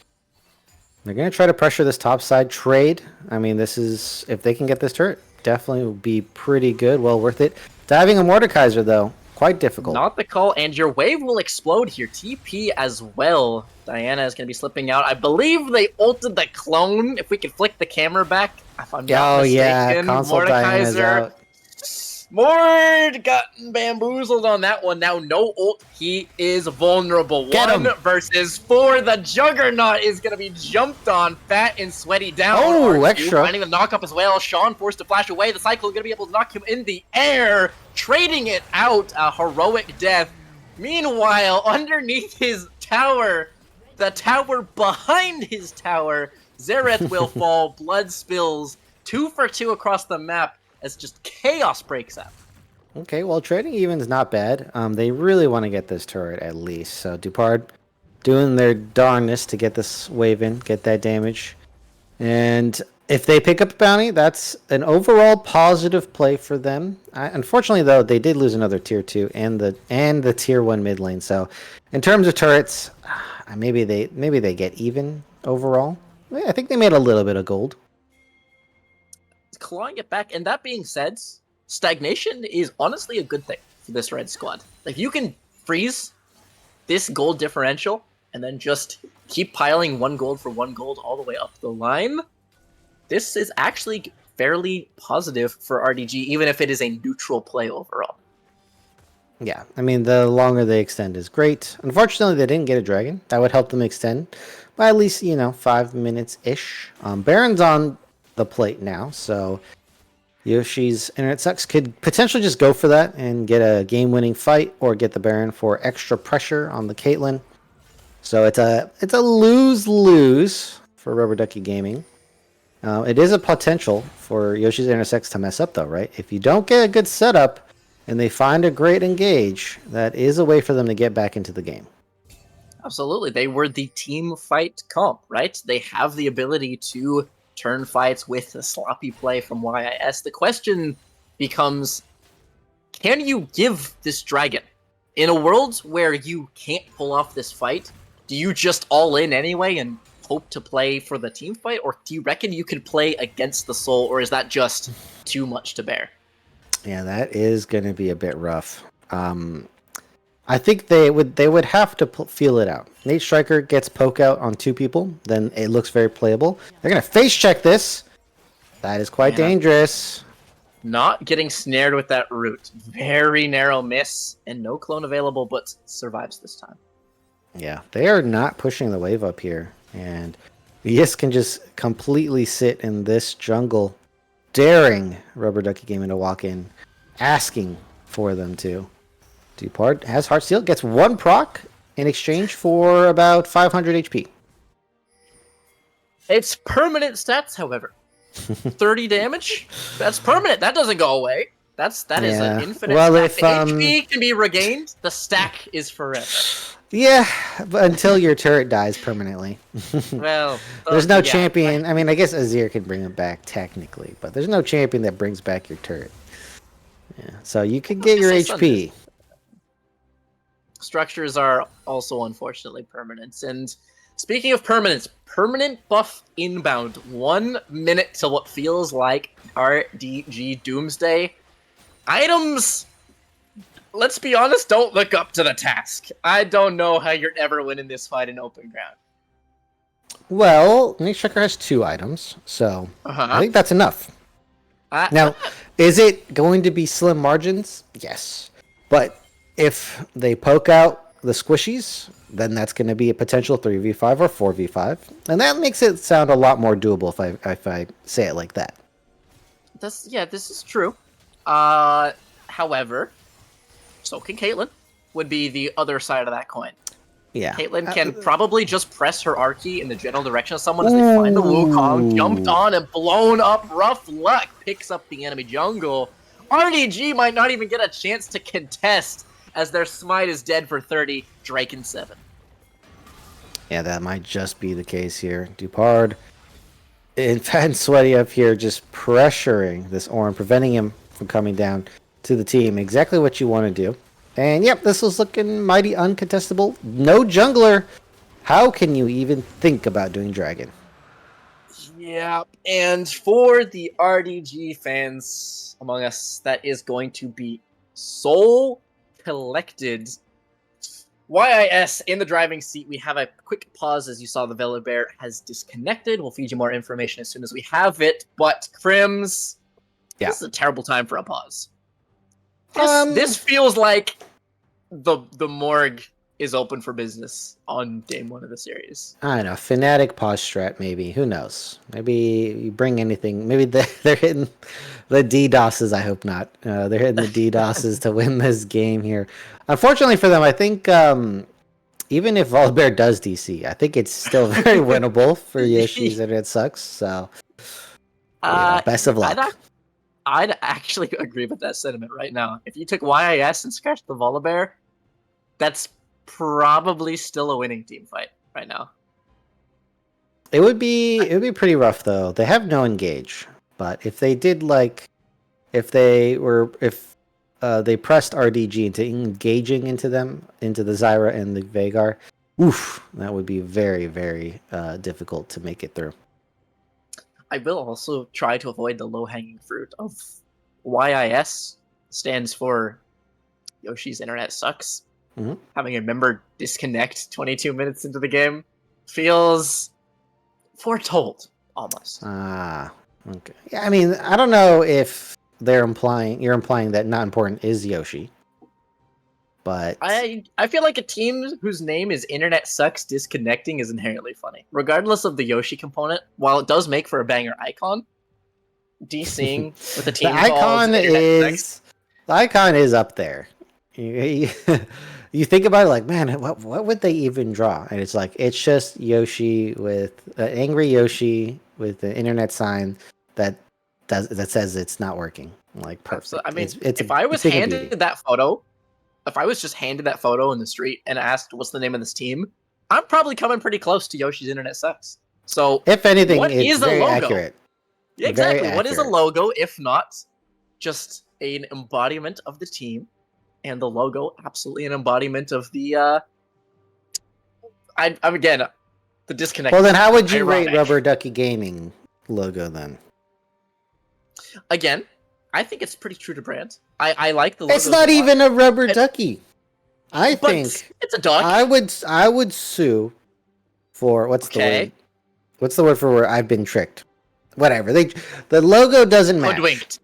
They're going to try to pressure this top side trade. I mean, this is, if they can get this turret, definitely will be pretty good. Well worth it. Diving a Mordekaiser, though, quite difficult. Not the call, and your wave will explode here. TP as well. Diana is going to be slipping out. I believe they ulted the clone. If we could flick the camera back, if I'm not mistaken. Yeah, console Diana's out. Mord gotten bamboozled on that one. Now no ult. He is vulnerable. Get him. 1 versus 4. The Juggernaut is going to be jumped on. Fat and sweaty down. Oh, R2 extra. finding the knock up as well. Sean forced to flash away. The Cycle is going to be able to knock him in the air. Trading it out. A heroic death. Meanwhile, underneath his tower, the tower behind his tower, Zareth will fall. Blood spills. 2 for 2 across the map. As just chaos breaks out. Okay, well, trading even is not bad. They really want to get this turret at least. So Dupard doing their darnest to get this wave in, get that damage. And if they pick up a bounty, that's an overall positive play for them. Unfortunately, though, they did lose another tier 2 and the tier 1 mid lane. So in terms of turrets, maybe they get even overall. I think they made a little bit of gold. Clawing it back, and that being said, stagnation is honestly a good thing for this red squad. Like, you can freeze this gold differential and then just keep piling 1 gold for 1 gold all the way up the line. This is actually fairly positive for RDG, even if it is a neutral play overall. Yeah, I mean, the longer they extend is great. Unfortunately, they didn't get a dragon. That would help them extend by at least, 5 minutes-ish. Baron's on the plate now, so Yoshi's Internet Sucks could potentially just go for that and get a game-winning fight or get the Baron for extra pressure on the Caitlyn. So it's a lose-lose for Rubber Ducky Gaming. It is a potential for Yoshi's Internet Sucks to mess up, though, right? If you don't get a good setup and they find a great engage, that is a way for them to get back into the game. Absolutely. They were the team fight comp, right? They have the ability to turn fights with a sloppy play from YIS. The question becomes, can you give this dragon? In a world where you can't pull off this fight, do you just all in anyway and hope to play for the team fight? Or do you reckon you could play against the soul, or is that just too much to bear? Yeah, that is going to be a bit rough. I think they would have to feel it out. Nate Striker gets poke out on 2 people, then it looks very playable. They're going to face check this. That is quite dangerous. Not getting snared with that root. Very narrow miss, and no clone available, but survives this time. Yeah, they are not pushing the wave up here. And Yis can just completely sit in this jungle, daring Rubber Ducky Gaming to walk in, asking for them to. Dupart has Heartsteel, gets 1 proc in exchange for about 500 HP. It's permanent stats, however. 30 damage? That's permanent. That doesn't go away. That is an infinite stack. If, the HP can be regained. The stack is forever. Yeah, but until your turret dies permanently. Well, there's no champion. I mean, I guess Azir can bring it back technically, but there's no champion that brings back your turret. Yeah, so you could get your HP. Structures are also unfortunately permanent. And speaking of permanence, permanent buff inbound. 1 minute till what feels like RDG Doomsday. Items, let's be honest, don't look up to the task. I don't know how you're ever winning this fight in open ground. Well, Nate Striker has 2 items, so I think that's enough. Now, is it going to be slim margins? Yes. But if they poke out the squishies, then that's going to be a potential 3v5 or 4v5. And that makes it sound a lot more doable if I say it like that. This is true. However, so can Caitlyn, would be the other side of that coin. Yeah. Caitlyn can probably just press her R key in the general direction of someone as they find the Wukong, jumped on and blown up. Rough luck picks up the enemy jungle. RDG might not even get a chance to contest as their smite is dead for 30, Draken 7. Yeah, that might just be the case here. Dupard and Fat and Sweaty up here just pressuring this Ornn, preventing him from coming down to the team. Exactly what you want to do. And yep, this was looking mighty uncontestable. No jungler. How can you even think about doing dragon? Yeah, and for the RDG fans among us, that is going to be Soul Collected. YIS in the driving seat. We have a quick pause as you saw the Velabear has disconnected. We'll feed you more information as soon as we have it. But Crims, this is a terrible time for a pause. This feels like the morgue is open for business on day 1 of the series. I don't know. Fnatic pause strat, maybe. Who knows? Maybe you bring anything. Maybe they're hitting the DDoSes. I hope not. They're hitting the DDoSes to win this game here. Unfortunately for them, I think even if Volibear does DC, I think it's still very winnable for Yoshi's internet sucks. So, best of luck. I'd actually agree with that sentiment right now. If you took YIS and scratched the Volibear, that's probably still a winning team fight right now. It would be pretty rough though. They have no engage, but if they did if they pressed RDG into engaging into the Zyra and the Veigar, oof, that would be very, very difficult to make it through. I will also try to avoid the low-hanging fruit of YIS stands for Yoshi's internet sucks. Mm-hmm. Having a member disconnect 22 minutes into the game feels foretold, almost. Okay. Yeah, I mean, I don't know if you're implying that not important is Yoshi, but I feel like a team whose name is Internet Sucks disconnecting is inherently funny, regardless of the Yoshi component. While it does make for a banger icon, DCing with a team the icon is up there. You think about it like, man, what would they even draw? And it's like, it's just Yoshi with angry Yoshi with the internet sign that says it's not working. Like, perfect. So, I mean, if I was handed that photo, if I was just handed that photo in the street and asked what's the name of this team, I'm probably coming pretty close to Yoshi's internet sucks. So, if anything, what it's is very a logo? accurate. Yeah, exactly. What is a logo if not just an embodiment of the team? And the logo, absolutely an embodiment of the. I'm again the disconnect. Well, then how would you rate Rubber Ducky Gaming logo then? Again, I think it's pretty true to brand. I like the logo. It's not even a rubber ducky. I think it's a duck. I would sue for what's the word? What's the word for where I've been tricked? Whatever. The logo doesn't match. Hoodwinked.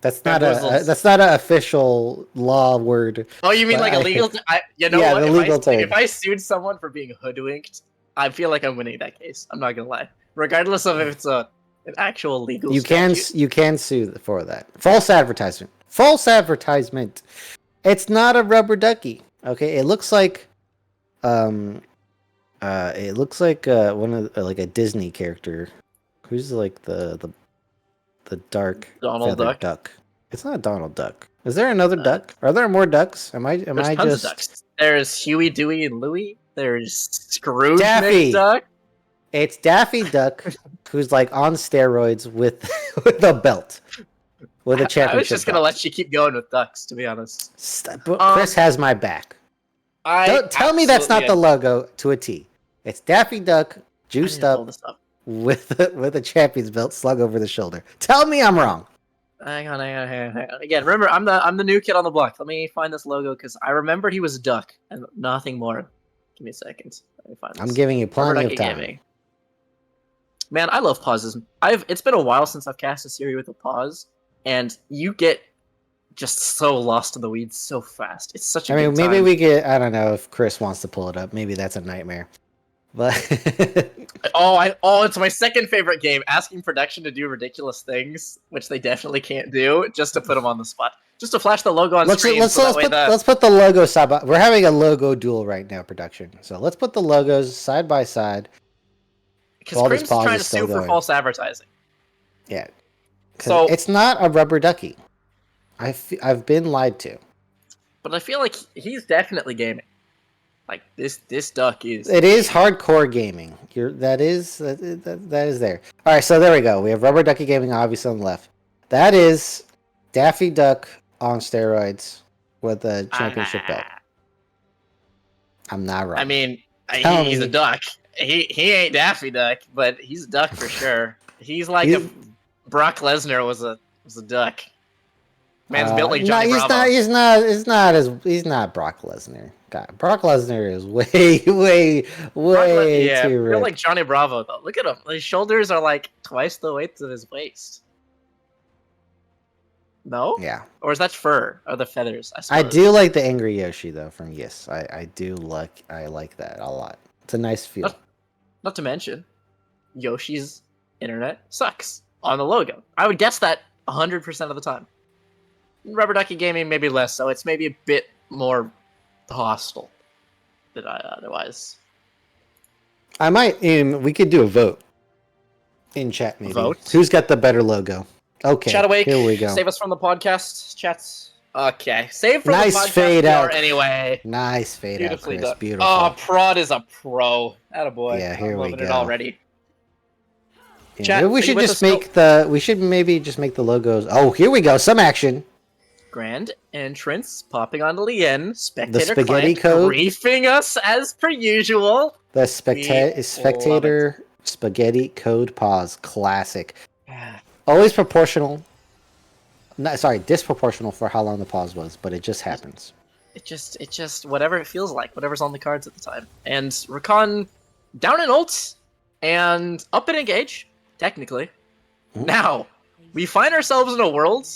That's not an official law word. Oh, you mean like a legal? You know yeah, what? The legal term. If I sued someone for being hoodwinked, I feel like I'm winning that case. I'm not gonna lie. Regardless of if it's an actual legal. You can sue for that. False advertisement. False advertisement. It's not a rubber ducky. Okay, it looks like one of like a Disney character. Who's like the dark Donald Duck. It's not Donald Duck. Is there another duck? Are there more ducks? Am I tons just? Of ducks. There's Huey, Dewey, and Louie. There's Scrooge Daffy. McDuck. It's Daffy Duck, who's like on steroids with a belt, with a championship. I was just gonna let you keep going with ducks, to be honest. Chris has my back. Don't tell me that's not the logo to a T. It's Daffy Duck juiced up with a champion's belt slung over the shoulder. Tell me I'm wrong. Hang on. Again, remember, I'm the new kid on the block. Let me find this logo because I remembered he was a duck and nothing more. Give me a second. Let me find this. I'm giving you plenty of time. Gaming. Man, I love pauses. It's been a while since I've cast a series with a pause, and you get just so lost in the weeds so fast. It's such a good maybe time. we get. I don't know if Chris wants to pull it up. Maybe that's a nightmare. But it's my second favorite game. Asking production to do ridiculous things, which they definitely can't do, just to put them on the spot, just to flash the logo on screen. Let's put the logo side by. We're having a logo duel right now, production. So let's put the logos side by side. Because Cream's trying to sue for false advertising. Yeah. So it's not a rubber ducky. I've been lied to. But I feel like he's definitely gaming. Like this duck is. It is hardcore gaming. That is there. All right, so there we go. We have Rubber Ducky Gaming obviously on the left. That is Daffy Duck on steroids with a championship belt. I'm not wrong. I mean, Tell he's me. a duck. He ain't Daffy Duck, but he's a duck for sure. He's like He's- if Brock Lesnar was a duck. Man's built like Johnny he's Bravo. not. He's not Brock Lesnar. God, Brock Lesnar is way Yeah, too built ripped. like Johnny Bravo though. Look at him. His shoulders are like twice the width of his waist. No? Yeah, Or is that fur? Or the feathers? I I suppose. do like the angry Yoshi though from Yes. I like that a lot. It's a nice feel. Not to mention, Yoshi's internet sucks on the logo. I would guess that 100% of the time. Rubber Ducky Gaming maybe less, so it's maybe a bit more hostile than I otherwise. I might. We could do a vote in chat. Maybe Vote? Who's got the better logo? Okay, Chat awake. here we go. Save us from the podcast. Chats. Okay. Save from Nice the podcast fade we are out. anyway. Nice fade out, Beautifully Chris. done. Beautiful. Oh, Prod is a pro. Attaboy. Yeah, here I'm we loving it go. already. Yeah, Chat, maybe we are you should with just us make the. We should maybe just make the logos. Oh, here we go. Some action. Grand entrance popping on Lien. Spectator spaghetti client code. briefing us as per usual. The We spectator spaghetti code pause. Classic. Always proportional. No, sorry, disproportional for how long the pause was, but it just happens. It just whatever it feels like, whatever's on the cards at the time. And Rakan down in ult and up in engage, technically. Mhm. Now, we find ourselves in a world.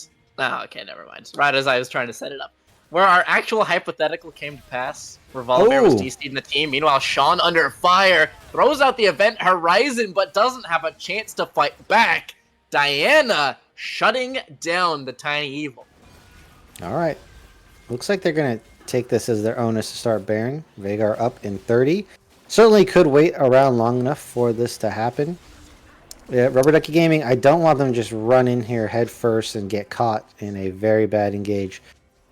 Oh, okay, never mind. Right as I was trying to set it up. Where our actual hypothetical came to pass, where Volibear was Oh. DC'd in the team. Meanwhile, Sean under fire throws out the event horizon, but doesn't have a chance to fight back. Diana shutting down the Tiny Evil. All right. Looks like they're going to take this as their onus to start bearing. Veigar up in 30. Certainly could wait around long enough for this to happen. Yeah, Rubber Ducky Gaming, I don't want them to just run in here head first and get caught in a very bad engage.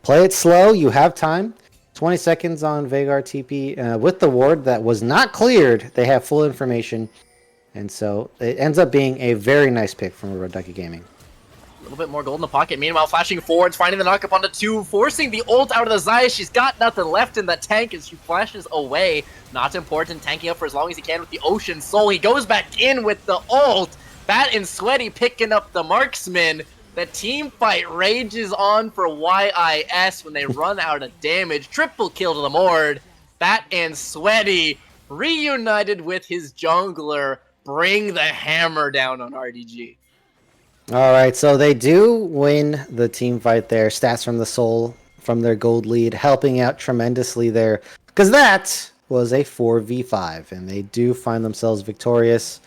Play it slow. You have time. 20 seconds on Veigar TP. With the ward that was not cleared, they have full information. And so it ends up being a very nice pick from Rubber Ducky Gaming. A little bit more gold in the pocket. Meanwhile, flashing forwards, finding the knockup on the 2, forcing the ult out of the Zaya. She's got nothing left in the tank as she flashes away. Not important, tanking up for as long as he can with the Ocean Soul. He goes back in with the ult. Bat and Sweaty picking up the marksman. The team fight rages on for YIS when they run out of damage. Triple kill to the Mord. Bat and Sweaty reunited with his jungler. Bring the hammer down on RDG. All right, so they do win the team fight there. Stats from the Soul from their gold lead, helping out tremendously there. Because that was a 4v5, and they do find themselves victorious.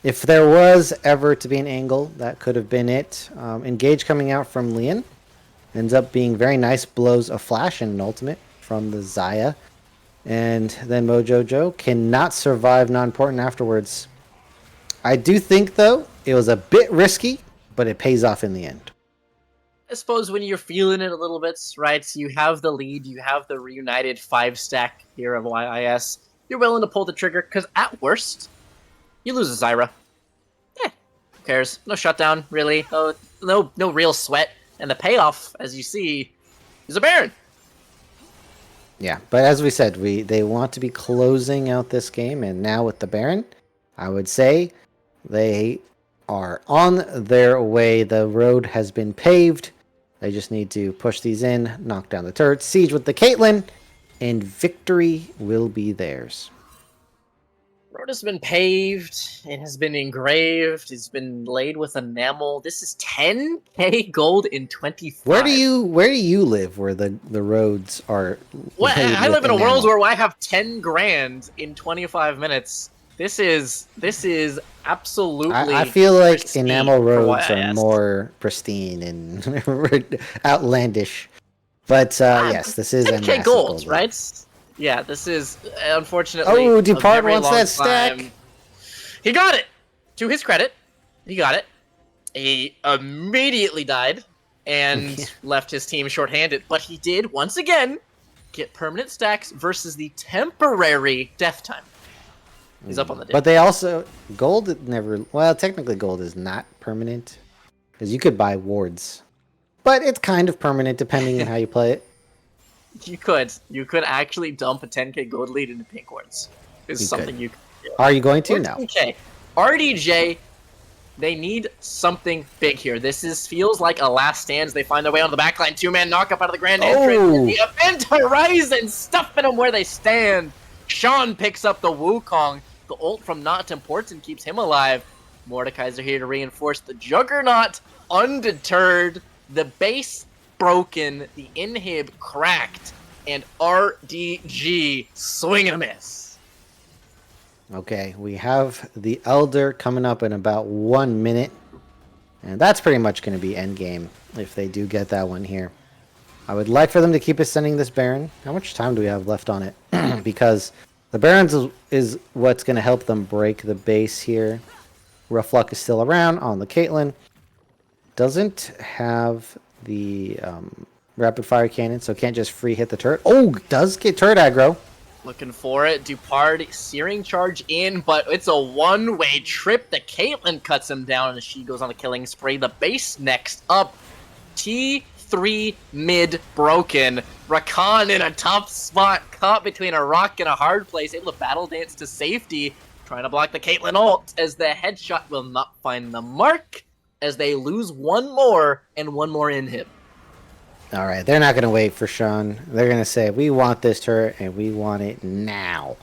If there was ever to be an angle, that could have been it. Engage coming out from Lien. Ends up being very nice blows of flash and an ultimate from the Zaya. And then Mojo Joe cannot survive non-important afterwards. I do think, though, it was a bit risky, but it pays off in the end. I suppose when you're feeling it a little bit, right? So you have the lead, you have the reunited 5-stack here of YIS. You're willing to pull the trigger, because at worst, you lose a Zyra. Who cares? No shutdown, really. No real sweat. And the payoff, as you see, is a Baron. Yeah, but as we said, they want to be closing out this game, and now with the Baron, I would say they are on their way. The road has been paved. They just need to push these in, knock down the turret, siege with the Caitlyn, and victory will be theirs. Road has been paved, it has been engraved, it's been laid with enamel. This is 10k gold in 25. Where do you live where the roads are Well, laid I with live in a world enamel? where I have 10 grand in 25 minutes. This is absolutely. I feel like pristine enamel for roads what I are asked. more pristine and outlandish. But yes, this is a 10k massive gold, gold right? Yeah, this is unfortunately. Oh, a Depart very wants long that stack. time. He got it. To his credit, he got it. He immediately died and left his team shorthanded, but he did once again get permanent stacks versus the temporary death time. He's up on the But they also gold never. Well, technically, gold is not permanent because you could buy wards, but it's kind of permanent depending on how you play it. You could actually dump a 10k gold lead into pink wards. Is You something could. you could do. Are you going to? No. 14k. RDJ, they need something big here. Feels like a last stand. They find their way onto the backline. 2-man knock up out of the grand entrance. Oh! The Event Horizon stuffing them where they stand. Sean picks up the Wukong. The ult from Not Important keeps him alive. Mordekaiser here to reinforce the Juggernaut. Undeterred. The base broken. The inhib cracked. And RDG swing and a miss. Okay, we have the Elder coming up in about 1 minute. And that's pretty much going to be endgame if they do get that one here. I would like for them to keep ascending this Baron. How much time do we have left on it? Because the Barons is what's going to help them break the base here. Rough Luck is still around on the Caitlyn. Doesn't have the rapid fire cannon, so can't just free hit the turret. Oh, does get turret aggro. Looking for it. Dupard searing charge in, but it's a one-way trip. The Caitlyn cuts him down as she goes on a killing spree. The base next up. T3 mid broken. Rakan in a tough spot, caught between a rock and a hard place, able to battle dance to safety, trying to block the Caitlyn ult as the headshot will not find the mark as they lose one more and one more inhib. All right, they're not going to wait for Sean. They're going to say, we want this turret, and we want it now.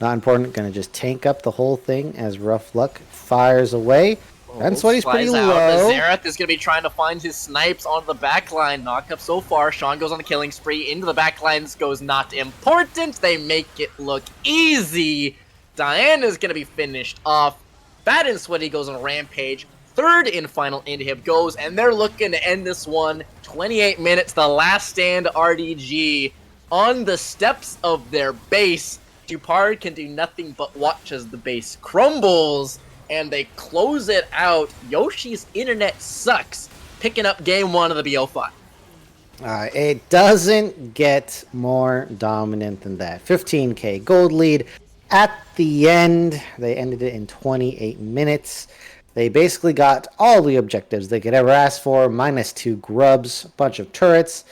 Not important. Going to just tank up the whole thing as Rough Luck fires away. And Sweaty's pretty low. Xerath is going to be trying to find his snipes on the backline. Knock up so far. Sean goes on the killing spree. Into the backlines goes Not Important. They make it look easy. Diana's going to be finished off. Fat and Sweaty goes on a rampage. Third and final inhib goes, and they're looking to end this one. 28 minutes, the last stand RDG on the steps of their base. Dupard can do nothing but watch as the base crumbles, and they close it out. Yoshi's internet sucks, picking up game one of the BO5. It doesn't get more dominant than that. 15k gold lead. At the end, they ended it in 28 minutes. They basically got all the objectives they could ever ask for, -2 grubs, a bunch of turrets.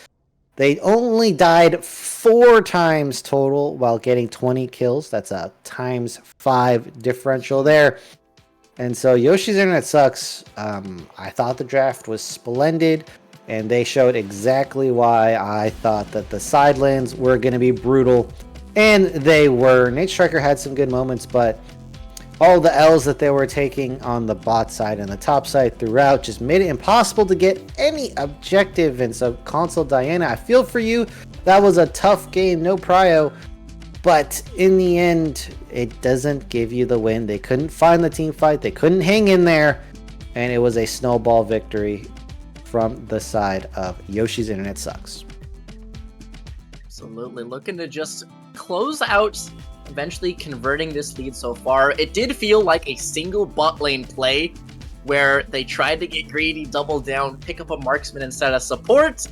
They only died 4 times total while getting 20 kills. That's a ×5 differential there. And so Yoshi's internet sucks. I thought the draft was splendid, and they showed exactly why I thought that the side lanes were going to be brutal. And they were. Nate Striker had some good moments, but all the L's that they were taking on the bot side and the top side throughout just made it impossible to get any objective. And so Console Diana, I feel for you. That was a tough game, no prio. But in the end, it doesn't give you the win. They couldn't find the team fight. They couldn't hang in there. And it was a snowball victory from the side of Yoshi's internet sucks. Absolutely. Looking to just close out, eventually converting this lead so far. It did feel like a single bot lane play where they tried to get greedy, double down, pick up a marksman instead of support.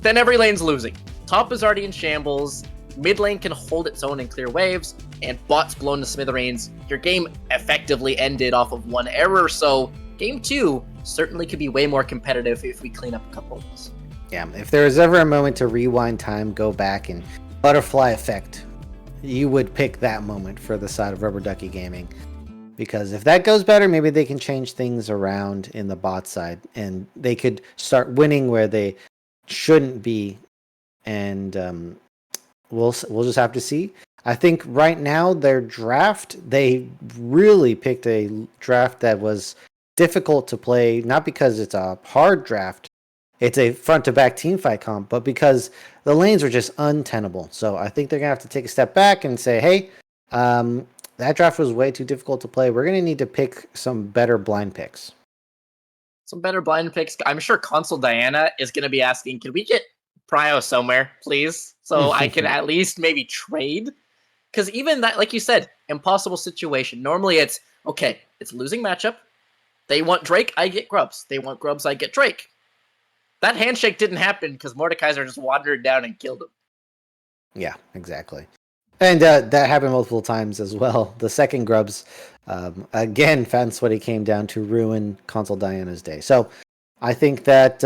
Then every lane's losing. Top is already in shambles. Mid lane can hold its own and clear waves, and bots blown to smithereens. Your game effectively ended off of one error, so game 2 certainly could be way more competitive if we clean up a couple of those. Yeah, if there was ever a moment to rewind time, go back and butterfly effect, you would pick that moment for the side of Rubber Ducky Gaming. Because if that goes better, maybe they can change things around in the bot side, and they could start winning where they shouldn't be, and we'll just have to see. I think right now their draft, they really picked a draft that was difficult to play, not because it's a hard draft, it's a front-to-back teamfight comp, but because the lanes were just untenable. So I think they're going to have to take a step back and say, hey, that draft was way too difficult to play. We're going to need to pick some better blind picks. Some better blind picks. I'm sure Console Diana is going to be asking, can we get Prio somewhere, please? So I can at least maybe trade? Because even that, like you said, impossible situation. Normally it's, okay, it's losing matchup. They want Drake, I get Grubs. They want Grubs, I get Drake. That handshake didn't happen because Mordekaiser just wandered down and killed him. Yeah, exactly. And that happened multiple times as well. The second Grubs, again, Fat and Sweaty came down to ruin Console Diana's day. So I think that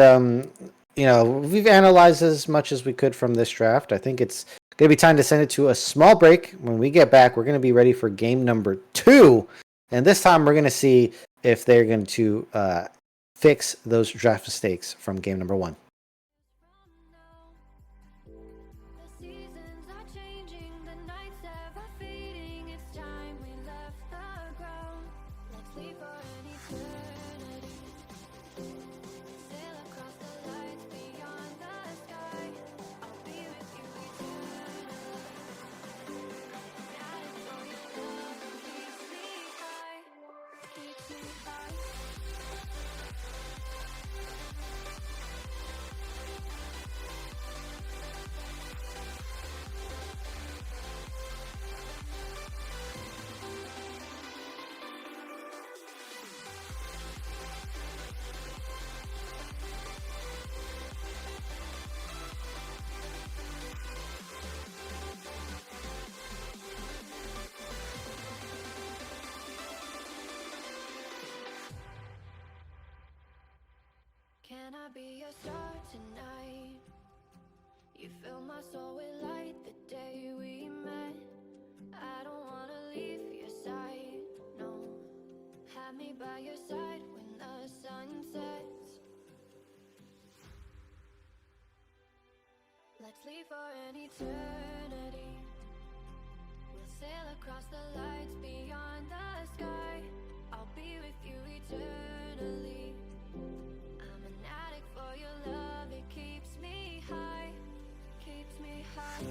we've analyzed as much as we could from this draft. I think it's going to be time to send it to a small break. When we get back, we're going to be ready for game number 2. And this time we're going to see if they're going to fix those draft mistakes from game number 1. Can I be your star tonight? You fill my soul with light the day we met. I don't wanna leave your side, no. Have me by your side when the sun sets. Let's leave for an eternity. We'll sail across the lights beyond the sky. I'll be with you eternally. I'm an addict for your love, it keeps me high, keeps me high.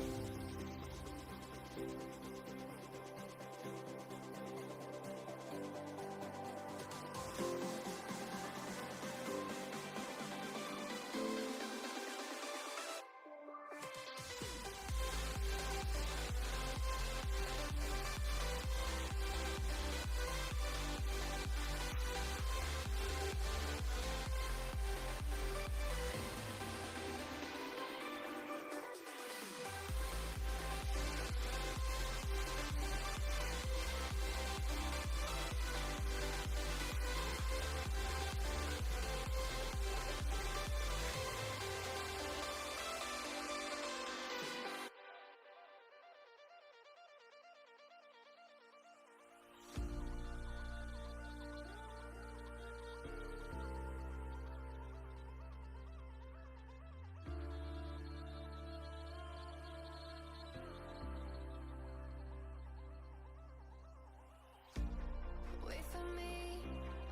Wait for me,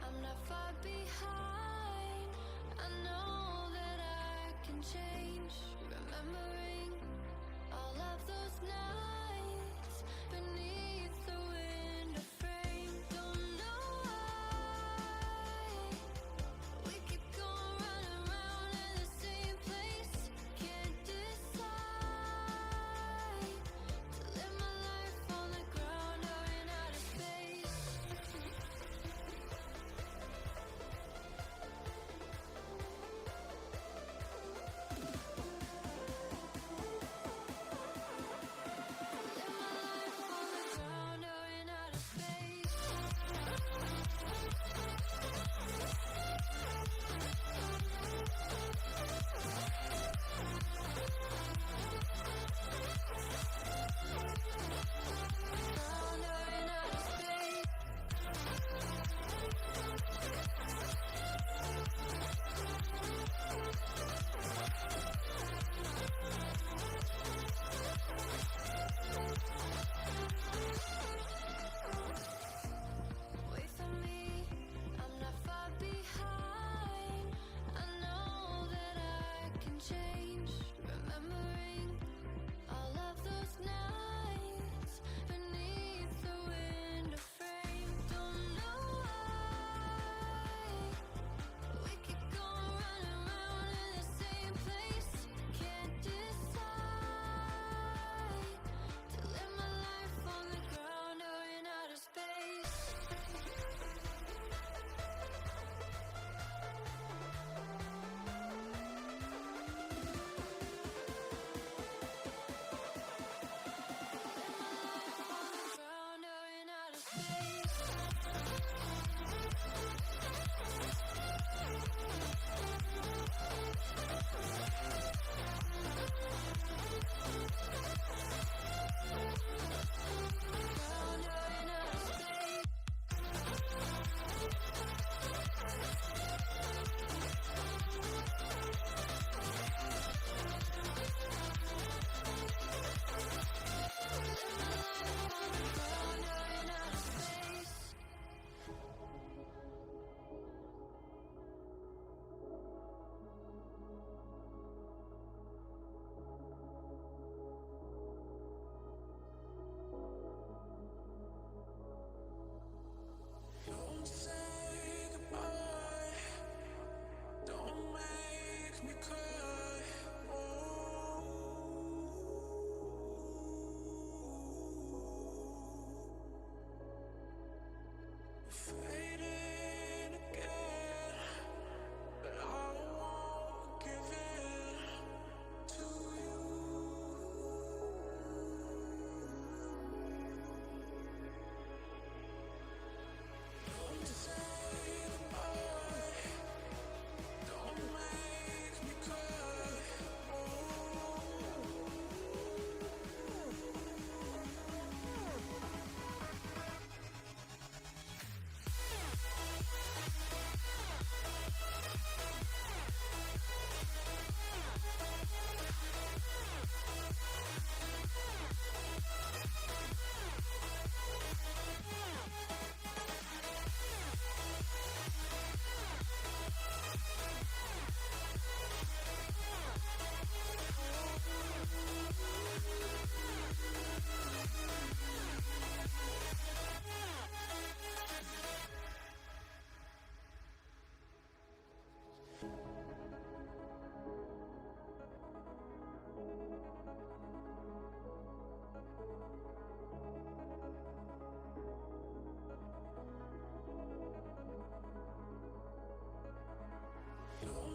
I'm not far behind. I know that I can change. Remembering all of those nights beneath the window frame. Don't know why we keep going round in the same place. Can't decide to live my life on the ground or in outer space.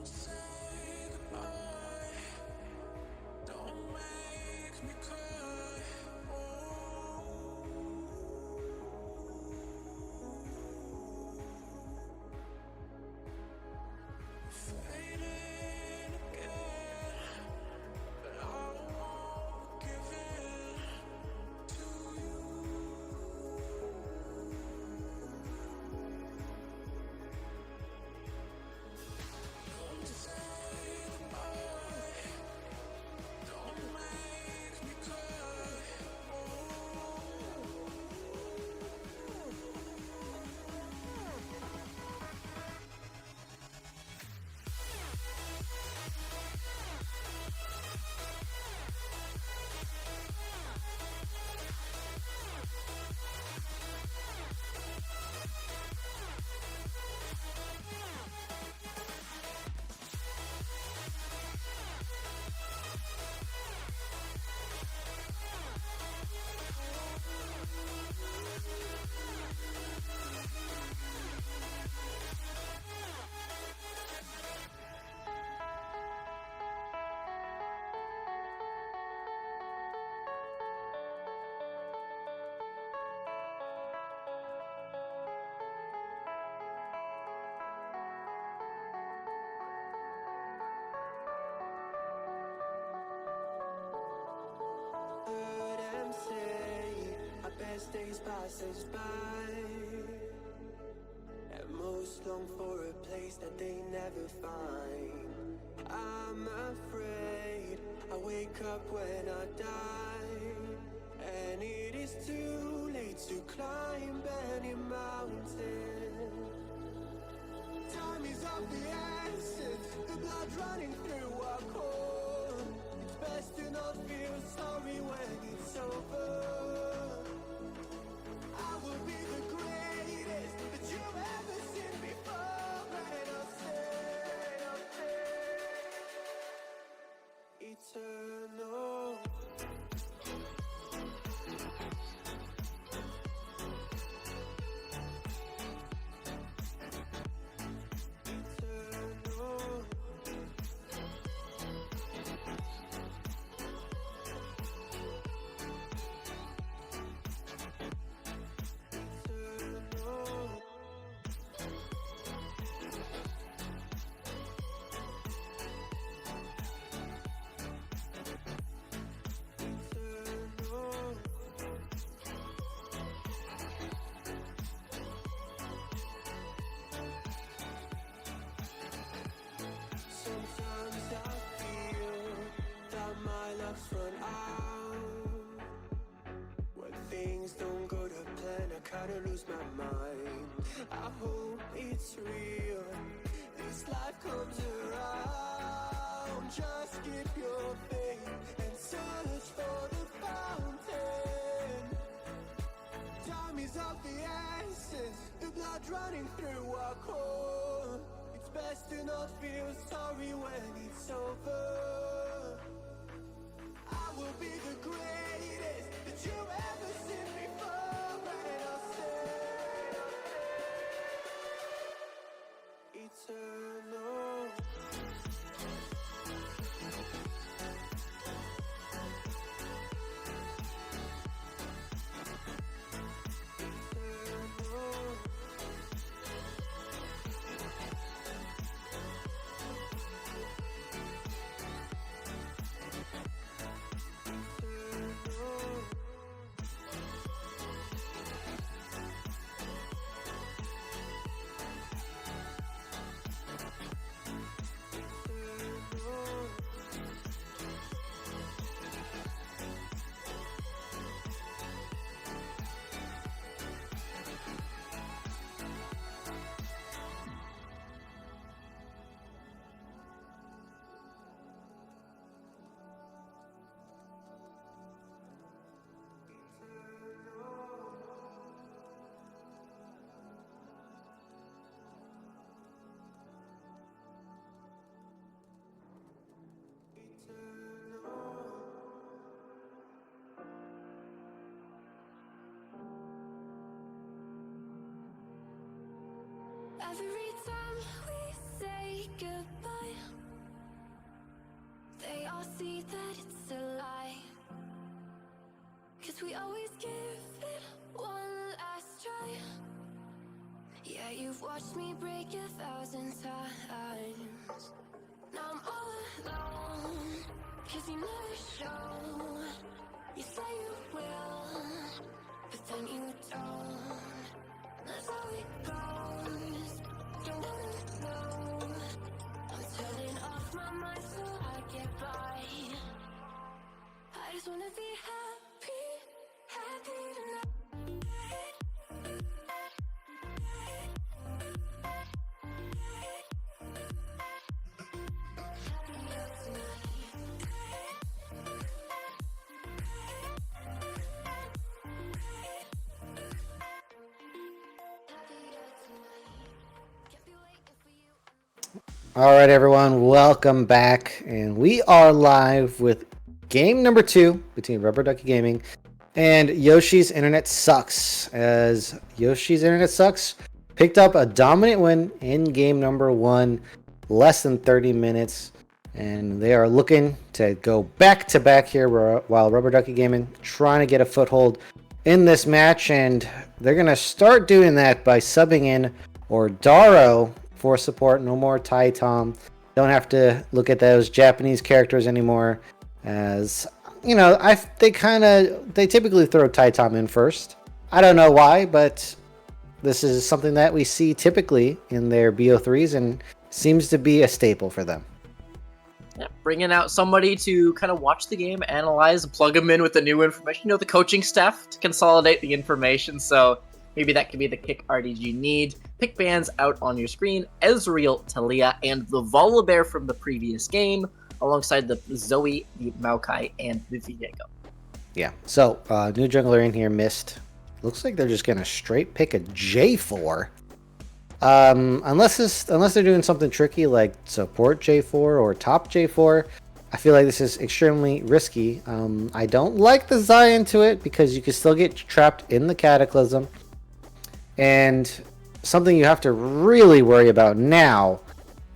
say goodbye. Don't make me cry. Fading again, but I won't give in to you. Don't say goodbye. Don't make me cry. Heard them say our best days pass us by, and most long for a place that they never find. I'm afraid I wake up when I die, and it is too late to climb any mountain. Time is of the essence, the blood running through our core. It's best to not feel sorry when it's over. I will be the greatest that you've ever seen before, and I'll stay eternal. Sometimes I feel that my luck's run out. When things don't go to plan, I kinda lose my mind. I hope it's real, this life comes around. Just keep your faith and search for the fountain. Time is of the essence, the blood running through our core. It's best to not feel sorry when it's over. I will be the greatest that you've ever seen before, and I'll stay eternal. Eternal. Every time we say goodbye, they all see that it's a lie. 'Cause we always give it one last try. Yeah, you've watched me break 1,000 times. Now I'm all alone, 'cause you never show. You say you will, but then you don't. That's how it goes. Don't wanna know. I'm turning off my mind so I get by. I just wanna be happy, happy tonight. All right, everyone, welcome back, and we are live with game number 2 between Rubber Ducky Gaming and Yoshi's Internet Sucks. As Yoshi's Internet Sucks picked up a dominant win in game number 1, less than 30 minutes, and they are looking to go back to back here while Rubber Ducky Gaming trying to get a foothold in this match, and they're gonna start doing that by subbing in Ordaro for support. No more Tai Tom. Don't have to look at those Japanese characters anymore. As you know, they typically throw Tai Tom in first. I don't know why, but this is something that we see typically in their BO3s and seems to be a staple for them. Yeah, bringing out somebody to kind of watch the game, analyze, plug them in with the new information. You know, the coaching staff to consolidate the information. So maybe that could be the kick RDG need. Pick bands out on your screen: Ezreal, Talia, and the Volibear from the previous game, alongside the Zoe, the Maokai, and the Viego. Yeah, so new jungler in here, Mist. Looks like they're just gonna straight pick a J4. Unless they're doing something tricky like support J4 or top J4, I feel like this is extremely risky. I don't like the Xayah into it because you can still get trapped in the Cataclysm. And something you have to really worry about now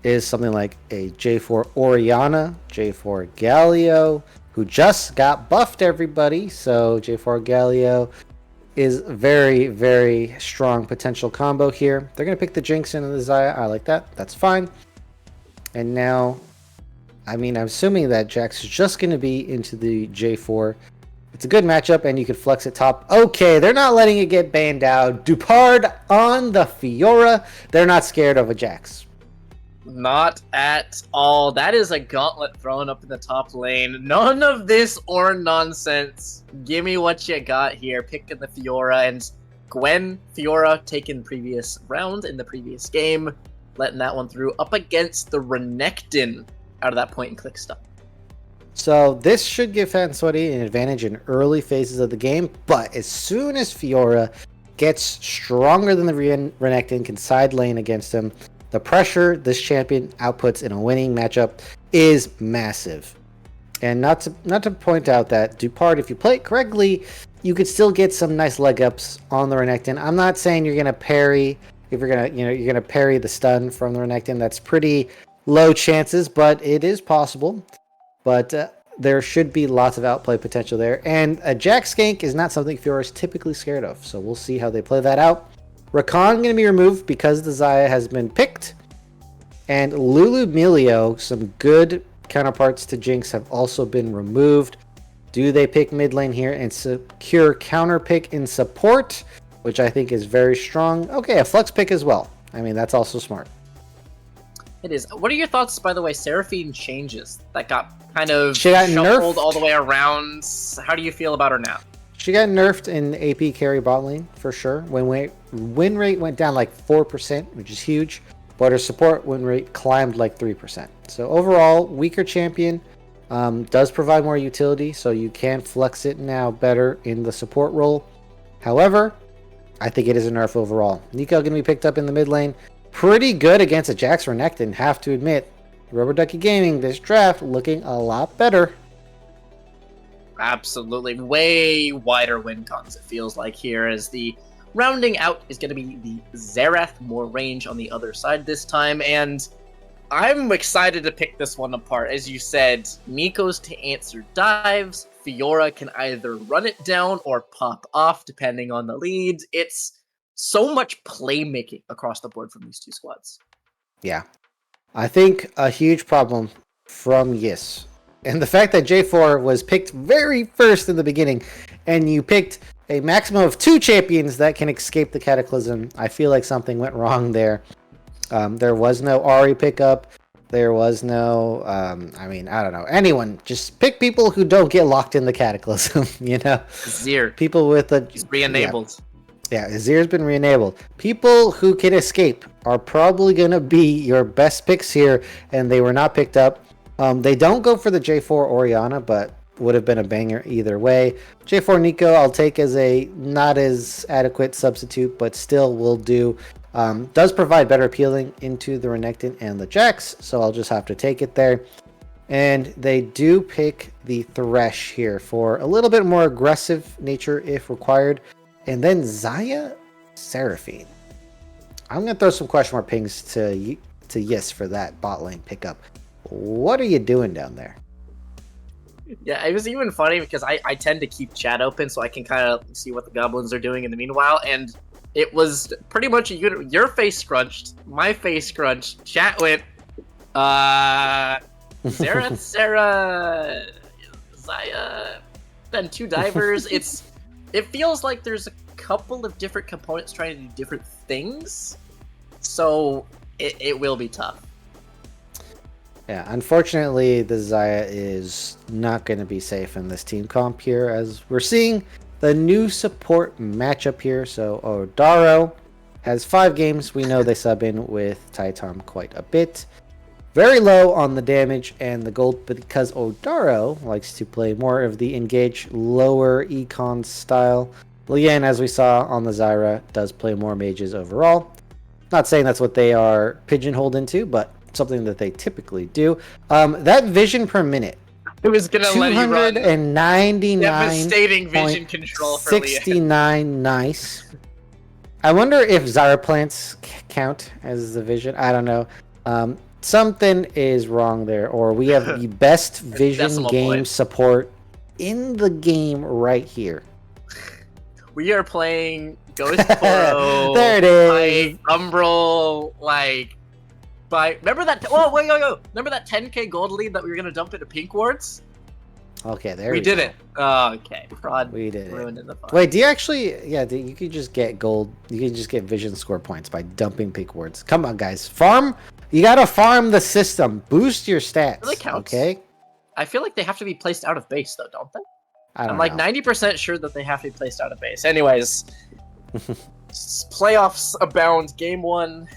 is something like a J4 Orianna, J4 Galio, who just got buffed, everybody. So J4 Galio is very, very strong potential combo here. They're going to pick the Jinx into the Xayah. I like that. That's fine. And now, I'm assuming that Jax is just going to be into the J4. It's a good matchup, and you could flex it top. Okay, they're not letting it get banned out. Dupard on the Fiora. They're not scared of a Jax. Not at all. That is a gauntlet thrown up in the top lane. None of this or nonsense. Give me what you got here. Picking the Fiora, and Gwen Fiora taken previous round in the previous game. Letting that one through up against the Renekton out of that point and click stuff. So this should give Fat and Sweaty an advantage in early phases of the game, but as soon as Fiora gets stronger than the Renekton, can side lane against him, the pressure this champion outputs in a winning matchup is massive. And not to point out that Dupard, if you play it correctly, you could still get some nice leg ups on the Renekton. I'm not saying you're gonna parry you're gonna parry the stun from the Renekton. That's pretty low chances, but it is possible. But there should be lots of outplay potential there. And a Jax gank is not something Fiora is typically scared of. So we'll see how they play that out. Rakan going to be removed because the Xayah has been picked. And Lulu Milio, some good counterparts to Jinx, have also been removed. Do they pick mid lane here and secure counter pick in support, which I think is very strong? Okay, a flex pick as well. That's also smart. It is. What are your thoughts, by the way, Seraphine changes that got kind of She got shuffled nerfed all the way around? How do you feel about her now? She got nerfed in AP carry bot lane for sure. When win rate went down like 4%, which is huge, but her support win rate climbed like 3%. So overall, weaker champion, does provide more utility, so you can flex it now better in the support role. However, I think it is a nerf overall. Nico going to be picked up in the mid lane. Pretty good against a Jax Renekton, have to admit. Rubber Ducky Gaming, this draft looking a lot better. Absolutely. Way wider win cons, it feels like, here, as the Rounding out is going to be the Xerath, more range on the other side this time, and I'm excited to pick this one apart. As you said, Nico's to answer dives, Fiora can either run it down or pop off, depending on the lead. It's so much playmaking across the board from these two squads. Yeah. I think a huge problem from Yis, and the fact that J4 was picked very first in the beginning, and you picked a maximum of 2 champions that can escape the Cataclysm, I feel like something went wrong there. There was no Ahri pickup. There was no, I don't know. Anyone. Just pick people who don't get locked in the Cataclysm, you know? Azir. People with a... He's re-enabled. Yeah, Azir's been re-enabled. People who can escape are probably going to be your best picks here, and they were not picked up. They don't go for the J4 Orianna, but would have been a banger either way. J4 Nico I'll take as a not as adequate substitute, but still will do. Does provide better appealing into the Renekton and the Jax, so I'll just have to take it there. And they do pick the Thresh here for a little bit more aggressive nature if required. And then Xayah Seraphine. I'm going to throw some question mark pings to Yes for that bot lane pickup. What are you doing down there? Yeah, it was even funny because I tend to keep chat open so I can kind of see what the goblins are doing in the meanwhile, and it was pretty much your face scrunched, my face scrunched, chat went, Sarah, Xayah, then 2 divers. It feels like there's a couple of different components trying to do different things, so it will be tough. Yeah, unfortunately, the Xayah is not going to be safe in this team comp here, as we're seeing the new support matchup here. So Odaro has 5 games. We know they sub in with Titan quite a bit. Very low on the damage and the gold, but because Odaro likes to play more of the engage lower econ style. Lian, as we saw on the Zyra, does play more mages overall. Not saying that's what they are pigeonholed into, but something that they typically do. That vision per minute. It was gonna let you run 299. devastating vision control for 69. Nice. I wonder if Zyra plants count as the vision. I don't know. Something is wrong there, or we have the best vision game support in the game right here. We are playing Ghost Toro. There it is. Umbral, remember that? Remember that 10k gold lead that we were gonna dump into Pink Wards? Okay, there we we did go. it. Oh, okay, fraud. We did ruined it. In the fun. Wait, do you actually? Yeah, you could just get gold. You can just get vision score points by dumping Pink Wards. Come on, guys, farm. You gotta farm the system. Boost your stats. Really counts. Okay. I feel like they have to be placed out of base, though, don't they? I'm like 90% sure that they have to be placed out of base. Anyways, playoffs abound. Game 1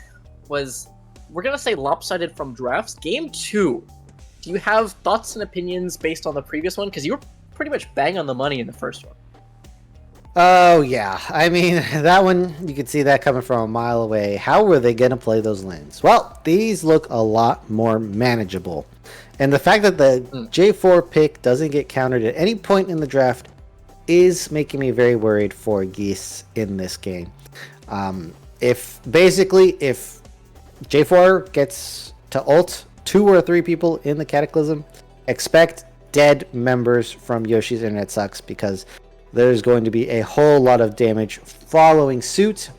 was, we're gonna say, lopsided from drafts. Game 2, do you have thoughts and opinions based on the previous one? Because you were pretty much bang on the money in the first one. Oh yeah, I mean that one you could see that coming from a mile away. How were they gonna play those lanes? Well, these look a lot more manageable, and the fact that the J4 pick doesn't get countered at any point in the draft is making me very worried for Geese in this game. If J4 gets to ult 2 or 3 people in the Cataclysm, expect dead members from Yoshi's Internet Sucks, because there's going to be a whole lot of damage following suit.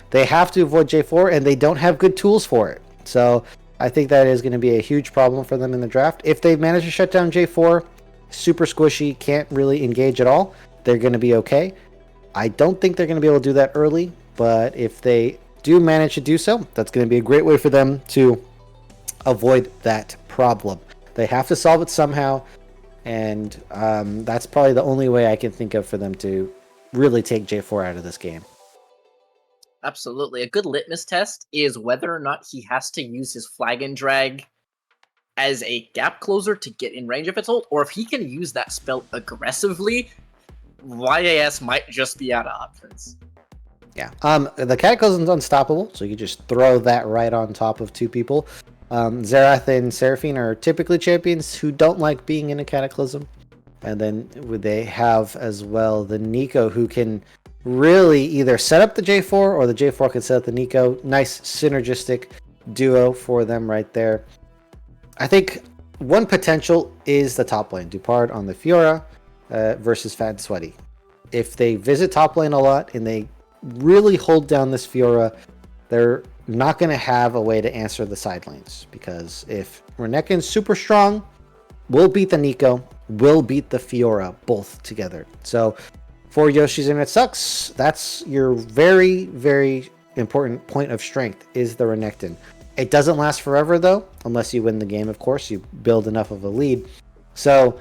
They have to avoid J4, and they don't have good tools for it. So I think that is going to be a huge problem for them in the draft. If they manage to shut down J4, super squishy, can't really engage at all, they're going to be okay. I don't think they're going to be able to do that early, but if they do manage to do so, that's going to be a great way for them to avoid that problem. They have to solve it somehow. And that's probably the only way I can think of for them to really take J4 out of this game. Absolutely. A good litmus test is whether or not he has to use his flag and drag as a gap closer to get in range of its ult, or if he can use that spell aggressively, YAS might just be out of options. Yeah. The Cataclysm's unstoppable, so you just throw that right on top of 2 people. Xerath and Seraphine are typically champions who don't like being in a Cataclysm. And then they have as well the Nico, who can really either set up the J4 or the J4 can set up the Nico. Nice synergistic duo for them right there. I think one potential is the top lane. Dupard on the Fiora versus Fat and Sweaty. If they visit top lane a lot and they really hold down this Fiora, they're not going to have a way to answer the side lanes. Because if Renekton's super strong, we'll beat the Nico, we'll beat the Fiora both together. So for Yoshi's Internet Sucks, that's your very, very important point of strength is the Renekton. It doesn't last forever though, unless you win the game, of course. You build enough of a lead. So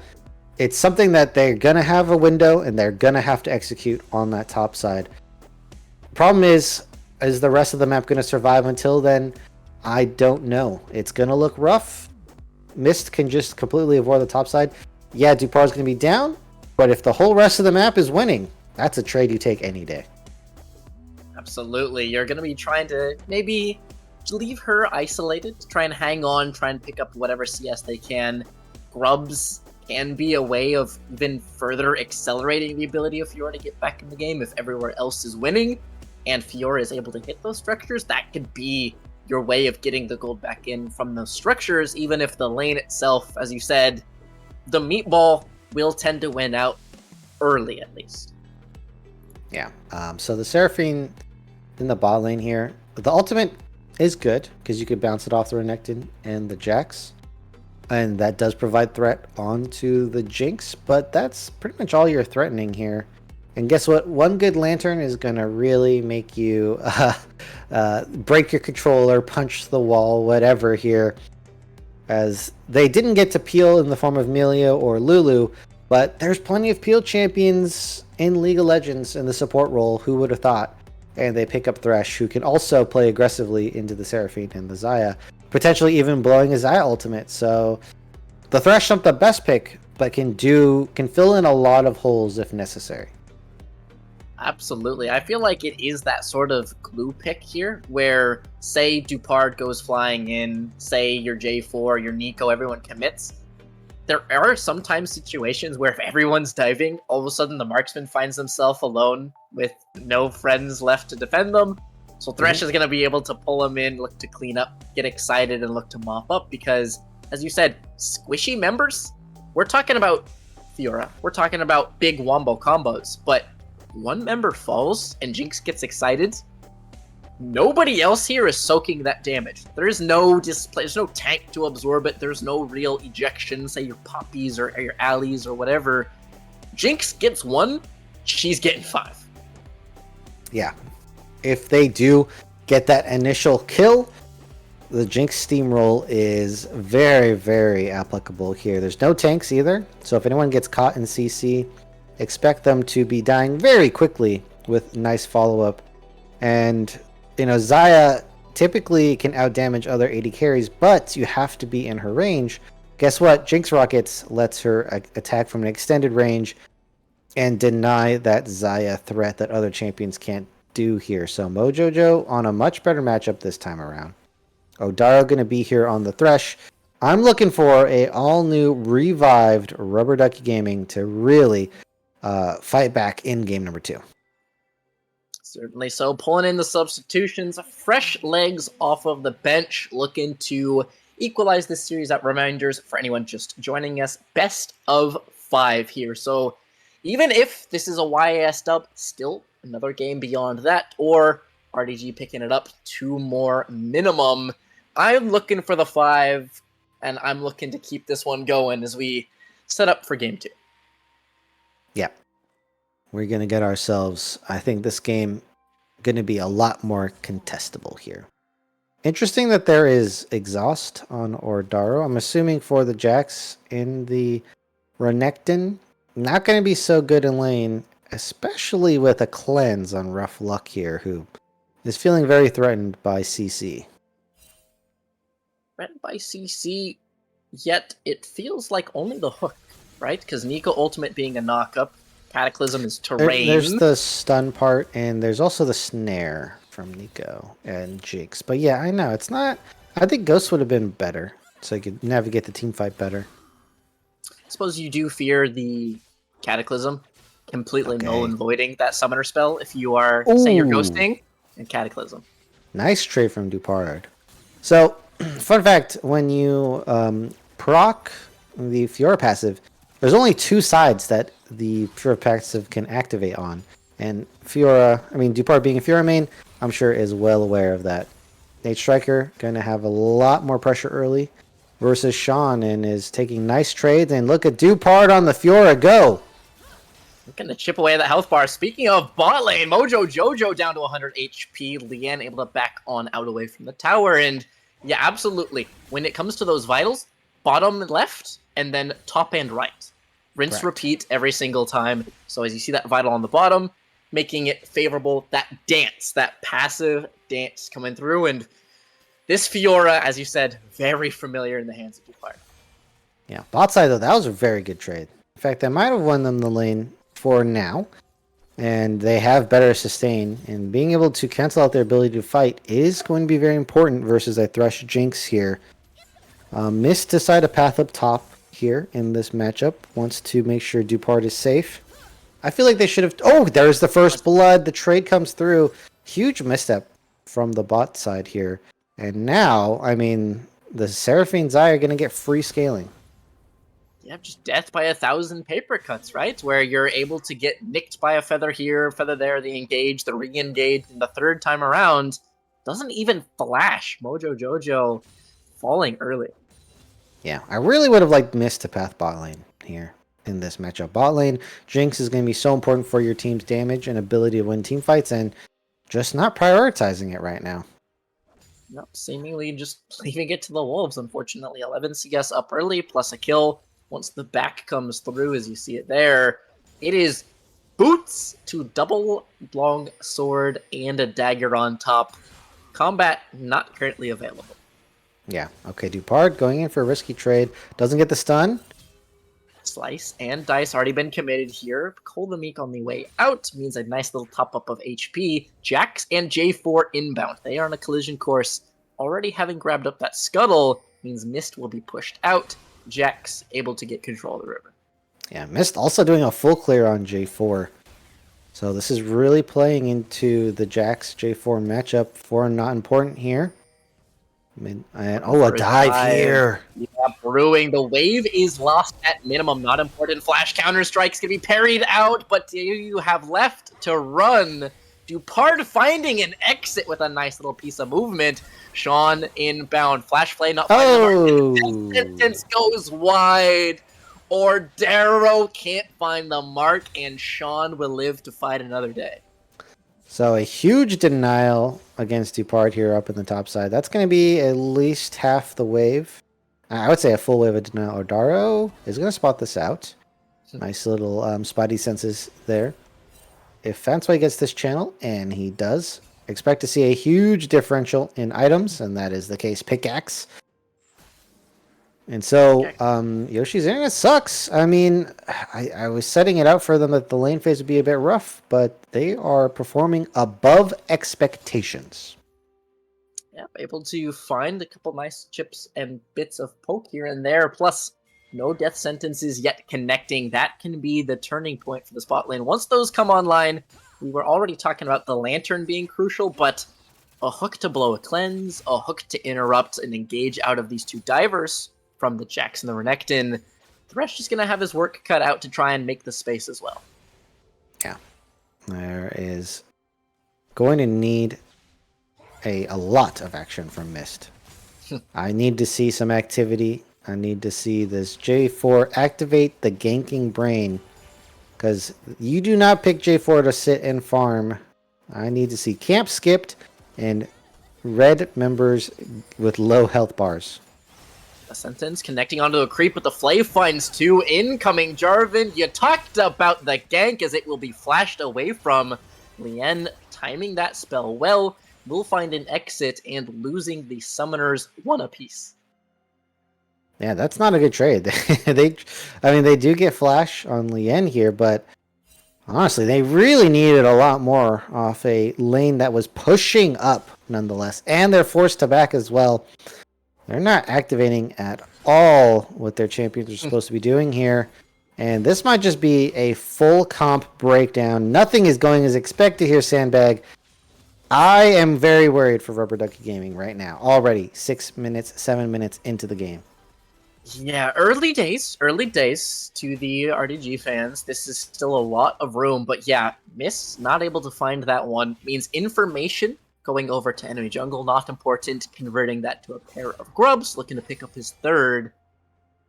it's something that they're going to have a window and they're going to have to execute on that top side. Problem is the rest of the map going to survive until then? I don't know. It's going to look rough. Mist can just completely avoid the top side. Yeah, Dupard's going to be down, but if the whole rest of the map is winning, that's a trade you take any day. Absolutely. You're going to be trying to maybe leave her isolated, try and hang on, try and pick up whatever CS they can. Grubs can be a way of even further accelerating the ability of Fiora to get back in the game if everywhere else is winning, and Fiora is able to hit those structures. That could be your way of getting the gold back in from those structures, even if the lane itself, as you said, the meatball will tend to win out early at least. Yeah, so the Seraphine in the bot lane here, the ultimate is good because you could bounce it off the Renekton and the Jax, and that does provide threat onto the Jinx, but that's pretty much all you're threatening here. And guess what? One good Lantern is going to really make you break your controller, punch the wall, whatever here, as they didn't get to peel in the form of Milio or Lulu, but there's plenty of peel champions in League of Legends in the support role. Who would have thought? And they pick up Thresh, who can also play aggressively into the Seraphine and the Xayah, potentially even blowing a Xayah ultimate. So the Thresh not the best pick, but can fill in a lot of holes if necessary. Absolutely. I feel like it is that sort of glue pick here, where say Dupard goes flying in, say your J4, your Nico, everyone commits. There are sometimes situations where if everyone's diving, all of a sudden the marksman finds himself alone with no friends left to defend them. So Thresh is going to be able to pull him in, look to clean up, get excited, and look to mop up because, as you said, squishy members? We're talking about Fiora. We're talking about big wombo combos, but one member falls and Jinx gets excited. Nobody else here is soaking that damage. There's no display, there's no tank to absorb it, there's no real ejection, say your poppies or your alleys or whatever. Jinx gets one, she's getting five. Yeah. If they do get that initial kill, the Jinx steamroll is very, very applicable here. There's no tanks either, so if anyone gets caught in CC, expect them to be dying very quickly with nice follow-up. And Xayah typically can outdamage other AD carries, but you have to be in her range. Guess what? Jinx Rockets lets her attack from an extended range and deny that Xayah threat that other champions can't do here. So Mojojo on a much better matchup this time around. Odaro going to be here on the Thresh. I'm looking for a all-new, revived Rubber Ducky Gaming to really fight back in game number 2. Certainly so. Pulling in the substitutions, fresh legs off of the bench, looking to equalize this series at reminders for anyone just joining us. Best of 5 here. So even if this is a YAS dub, still another game beyond that, or RDG picking it up 2 more minimum. I'm looking for the 5, and I'm looking to keep this one going as we set up for game 2. Yeah. We're going to get ourselves, I think this game going to be a lot more contestable here. Interesting that there is exhaust on Ordaro. I'm assuming for the Jax in the Renekton. Not going to be so good in lane, especially with a cleanse on Rough Luck here, who is feeling very threatened by CC. Threatened by CC, yet it feels like only the hook, right? Because Nico ultimate being a knock-up, Cataclysm is terrain. There's the stun part, and there's also the snare from Nico and Jinx. But yeah, I know, it's not... I think Ghost would have been better, so you could navigate the team fight better. I suppose you do fear the Cataclysm, completely Okay. null and voiding that summoner spell if you are, say, you're Ooh. ghosting, and Cataclysm. Nice trade from Dupard. So, fun fact, when you proc the Fiora passive, there's only 2 sides that the Fiora passive can activate on. And Dupard being a Fiora main, I'm sure is well aware of that. Nate Striker going to have a lot more pressure early versus Sean, and is taking nice trades. And look at Dupard on the Fiora go. Looking to chip away at that health bar. Speaking of bot lane, Mojo Jojo down to 100 HP. Leanne able to back on out away from the tower. And yeah, absolutely. When it comes to those vitals, bottom left and then top and right. Rinse, Correct. repeat every single time. So as you see that vital on the bottom, making it favorable, that dance, that passive dance coming through. And this Fiora, as you said, very familiar in the hands of Dupart. Yeah, bot side though, that was a very good trade. In fact, I might have won them the lane for now, and they have better sustain, and being able to cancel out their ability to fight is going to be very important versus a Thresh Jinx here. Mist decide a path up top here in this matchup, wants to make sure Dupart is safe. I feel like they should have... Oh, there's the first blood. The trade comes through. Huge misstep from the bot side here. And now, I mean, the Seraphine Zai are going to get free scaling. Yeah, just death by 1,000 paper cuts, right? Where you're able to get nicked by a feather here, feather there, the engage, the re-engage, and the third time around doesn't even flash. Mojo Jojo falling early. Yeah, I really would have liked Mist to path bot lane here in this matchup. Bot lane, Jinx is going to be so important for your team's damage and ability to win team fights, and just not prioritizing it right now. Nope, seemingly just leaving it to the Wolves, unfortunately. 11 CS up early, plus a kill. Once the back comes through, as you see it there, it is boots to double long sword and a dagger on top. Combat not currently available. Yeah, okay, Dupart going in for a risky trade. Doesn't get the stun. Slice and Dice already been committed here. Cole the Meek on the way out means a nice little top up of HP. Jax and J4 inbound. They are on a collision course. Already having grabbed up that scuttle means Mist will be pushed out. Jax able to get control of the river. Yeah, Mist also doing a full clear on J4. So this is really playing into the Jax J4 matchup for not important here. And a dive here. Yeah, brewing. The wave is lost at minimum. Not important. Flash counter strikes can be parried out, but do you have left to run? Dupart finding an exit with a nice little piece of movement. Sean inbound. Flash play not finding the mark. Sentence goes wide. Or Darrow can't find the mark, and Sean will live to fight another day. So a huge denial against Dupart here up in the top side. That's going to be at least half the wave. I would say a full wave of denial. Darrow is going to spot this out. Nice little spidey senses there. If Fansway gets this channel, and he does, expect to see a huge differential in items, and that is the case pickaxe. And so, Yoshi's internet sucks. I mean, I was setting it out for them that the lane phase would be a bit rough, but they are performing above expectations. Yeah, able to find a couple nice chips and bits of poke here and there, plus no death sentences yet connecting. That can be the turning point for the spot lane. Once those come online, we were already talking about the lantern being crucial, but a hook to blow a cleanse, a hook to interrupt and engage out of these two divers from the Jax and the Renekton, Thresh is going to have his work cut out to try and make the space as well. Yeah. There is going to need a lot of action from Mist. I need to see some activity. I need to see this J4 activate the ganking brain. Because you do not pick J4 to sit and farm. I need to see camp skipped and red members with low health bars. A sentence connecting onto a creep, but the Flay finds two. Incoming Jarvan. You talked about the gank as it will be flashed away from Lien. Timing that spell well. Will find an exit and losing the summoners one apiece. Yeah, that's not a good trade. They do get flash on Lien here, but honestly, they really needed a lot more off a lane that was pushing up nonetheless. And they're forced to back as well. They're not activating at all what their champions are supposed to be doing here. And this might just be a full comp breakdown. Nothing is going as expected here, Sandbag. I am very worried for Rubber Ducky Gaming right now. Already 6 minutes, 7 minutes into the game. Yeah, early days to the RDG fans. This is still a lot of room, but yeah, Miss not able to find that one means information going over to enemy jungle, not important, converting that to a pair of grubs, looking to pick up his third.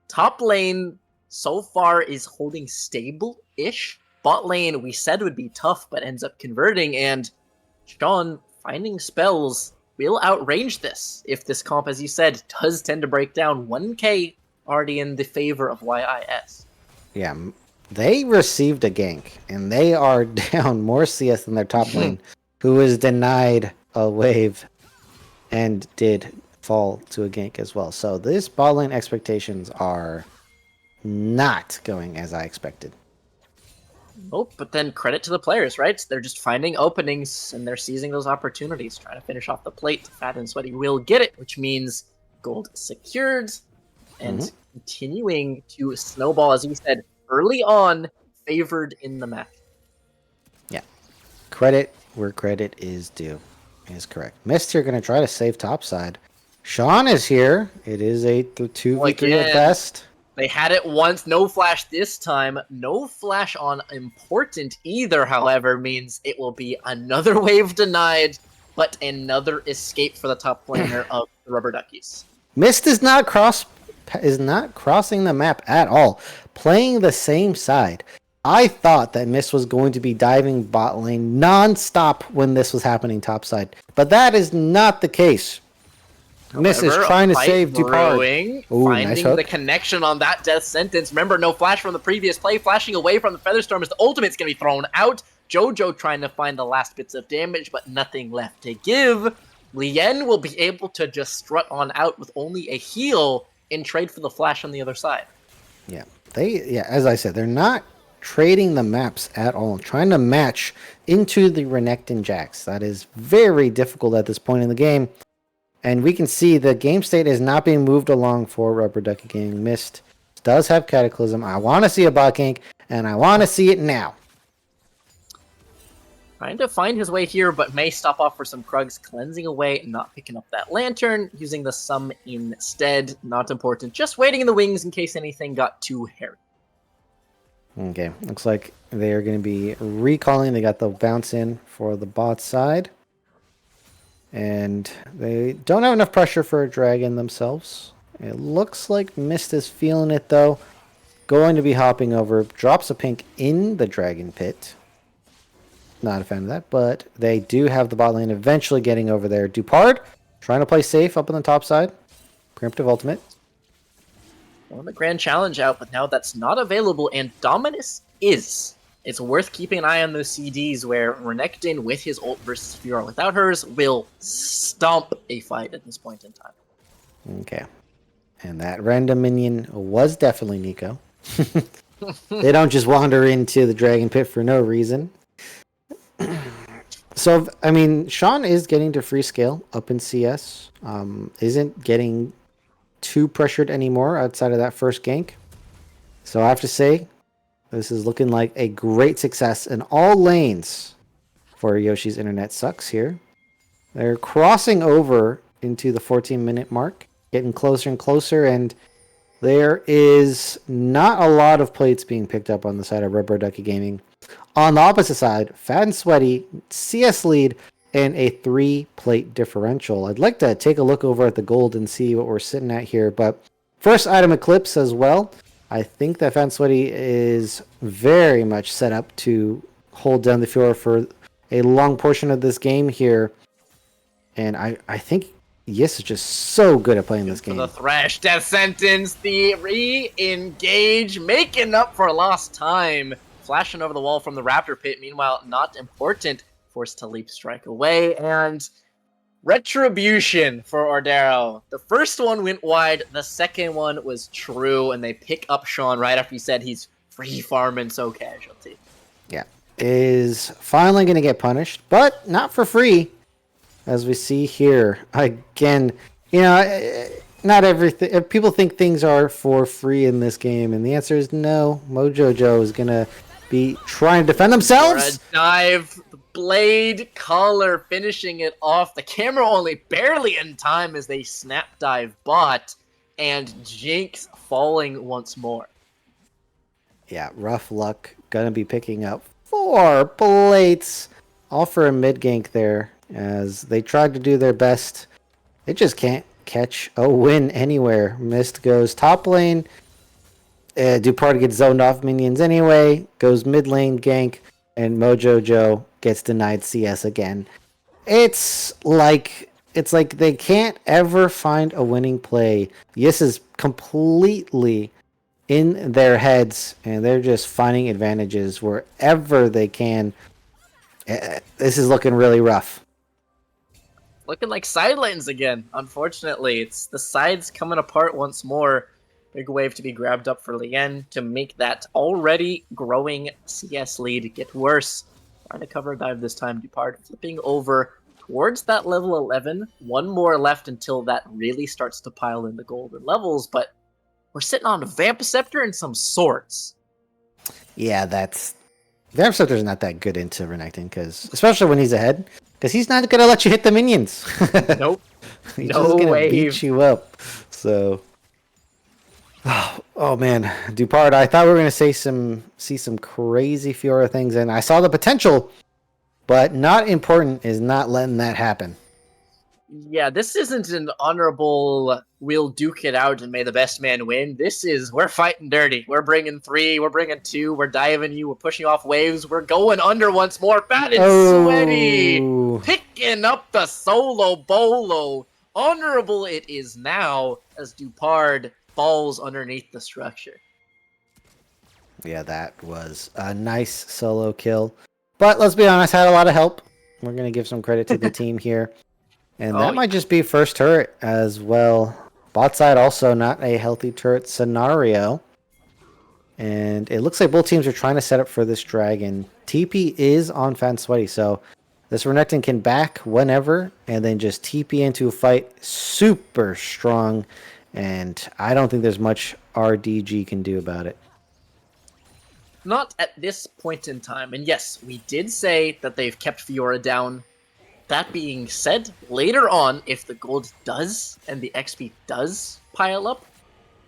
Top lane so far is holding stable-ish. Bot lane we said would be tough, but ends up converting, and Sean finding spells will outrange this if this comp, as you said, does tend to break down. 1k already in the favor of YIS. Yeah, they received a gank, and they are down more CS than their top lane, who was denied a wave and did fall to a gank as well. So this bot lane expectations are not going as I expected. Oh, but then credit to the players, right? They're just finding openings and they're seizing those opportunities, trying to finish off the plate. Fat and Sweaty will get it, which means gold secured and continuing to snowball, as you said, early on, favored in the match. Yeah. Credit where credit is due is correct. Mist here going to try to save topside. Sean is here. It is a 2v3 at best. They had it once, no flash this time. No flash on important either, however, means it will be another wave denied, but another escape for the top laner of the Rubber Duckies. Mist is not crossing the map at all, playing the same side. I thought that Mist was going to be diving bot lane non-stop when this was happening topside, but that is not the case. Mist is trying to save Dupard. Finding the connection on that death sentence. Remember, no flash from the previous play. Flashing away from the Featherstorm as the ultimate's going to be thrown out. Jojo trying to find the last bits of damage, but nothing left to give. Lien will be able to just strut on out with only a heal in trade for the flash on the other side. Yeah, as I said, they're not trading the maps at all. Trying to match into the Renekton Jax. That is very difficult at this point in the game. And we can see the game state is not being moved along for Rubber Ducky Gaming. Mist does have Cataclysm. I want to see a bot gank, and I want to see it now. Trying to find his way here, but may stop off for some Krugs, cleansing away, not picking up that lantern, using the sum instead. Not important. Just waiting in the wings in case anything got too hairy. Okay, looks like they are going to be recalling. They got the bounce in for the bot side. And they don't have enough pressure for a dragon themselves. It looks like Mist is feeling it, though. Going to be hopping over. Drops a pink in the dragon pit. Not a fan of that, but they do have the bot lane eventually getting over there. Dupard trying to play safe up on the top side. Preemptive ultimate. Well, the Grand Challenge out, but now that's not available, and Dominus is. It's worth keeping an eye on those CDs where Renekton with his ult versus Fiora without hers will stomp a fight at this point in time. Okay. And that random minion was definitely Nico. They don't just wander into the dragon pit for no reason. So, I mean, Sean is getting to free scale up in CS. Isn't getting too pressured anymore outside of that first gank. So I have to say, this is looking like a great success in all lanes for Yoshi's Internet Sucks here. They're crossing over into the 14-minute mark, getting closer and closer, and there is not a lot of plates being picked up on the side of Rubber Ducky Gaming. On the opposite side, Fat and Sweaty, CS lead, and a 3-plate differential. I'd like to take a look over at the gold and see what we're sitting at here, but first item Eclipse as well. I think that Fat and Sweaty is very much set up to hold down the Fiora for a long portion of this game here. And I think Yes is just so good at playing this game. The Thresh, Death Sentence, the re-engage, making up for lost time. Flashing over the wall from the Raptor Pit, meanwhile, not important. Forced to leap strike away, and Retribution for Ordero. The first one went wide, the second one was true, and they pick up Sean right after he said he's free farming so casualty. Yeah. Is finally going to get punished, but not for free. As we see here, again, you know, not everything. If people think things are for free in this game, and the answer is no. Mojojo is gonna be trying to defend For a themselves. dive, the blade color finishing it off. The camera only barely in time as they snap dive bot, and Jinx falling once more. Yeah, rough luck. Gonna be picking up 4 plates. All for a mid gank there, as they tried to do their best. They just can't catch a win anywhere. Mist goes top lane. Dupart gets zoned off minions anyway. Goes mid lane gank, and Mojojo gets denied CS again. It's like they can't ever find a winning play. Yes is completely in their heads, and they're just finding advantages wherever they can. This is looking really rough. Looking like side lanes again, unfortunately. It's the sides coming apart once more. Big wave to be grabbed up for Lien to make that already growing CS lead get worse. Trying to cover a dive this time. Dupart flipping over towards that level 11. One more left until that really starts to pile in the golden levels, but we're sitting on a Vampiceptor and some swords. Yeah, that's Vampiceptor's not that good into Renekton, because especially when he's ahead, because he's not gonna let you hit the minions. Nope. He's No just gonna wave. beat you up. So, oh man, Dupart. I thought we were gonna see some crazy Fiora things, and I saw the potential, but not important is not letting that happen. Yeah, this isn't an honorable we'll duke it out and may the best man win. This is we're fighting dirty. We're bringing 3, we're bringing 2, we're diving you, we're pushing off waves, we're going under once more. Fat and sweaty, picking up the solo bolo. Honorable it is now as Dupart falls underneath the structure. Yeah, that was a nice solo kill. But let's be honest, had a lot of help. We're going to give some credit to the team here. And that might just be first turret as well. Bot side also not a healthy turret scenario. And it looks like both teams are trying to set up for this dragon. TP is on Fan Sweaty, so this Renekton can back whenever and then just TP into a fight super strong. And I don't think there's much RDG can do about it. Not at this point in time. And yes, we did say that they've kept Fiora down. That being said, later on, if the gold does and the XP does pile up,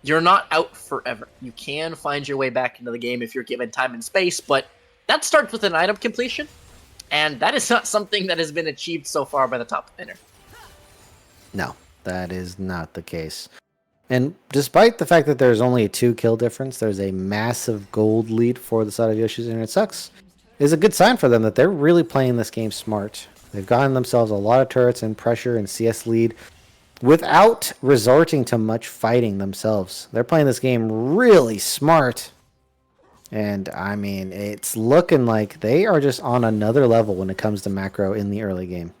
you're not out forever. You can find your way back into the game if you're given time and space, but that starts with an item completion, and that is not something that has been achieved so far by the top laner. No, that is not the case. And despite the fact that there's only a 2 kill difference, there's a massive gold lead for the side of Yoshi's Internet Sucks. Is a good sign for them that they're really playing this game smart. They've gotten themselves a lot of turrets and pressure and CS lead without resorting to much fighting themselves. They're playing this game really smart. And, I mean, it's looking like they are just on another level when it comes to macro in the early game.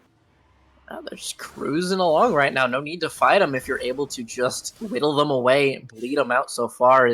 They're just cruising along right now. No need to fight them if you're able to just whittle them away and bleed them out so far.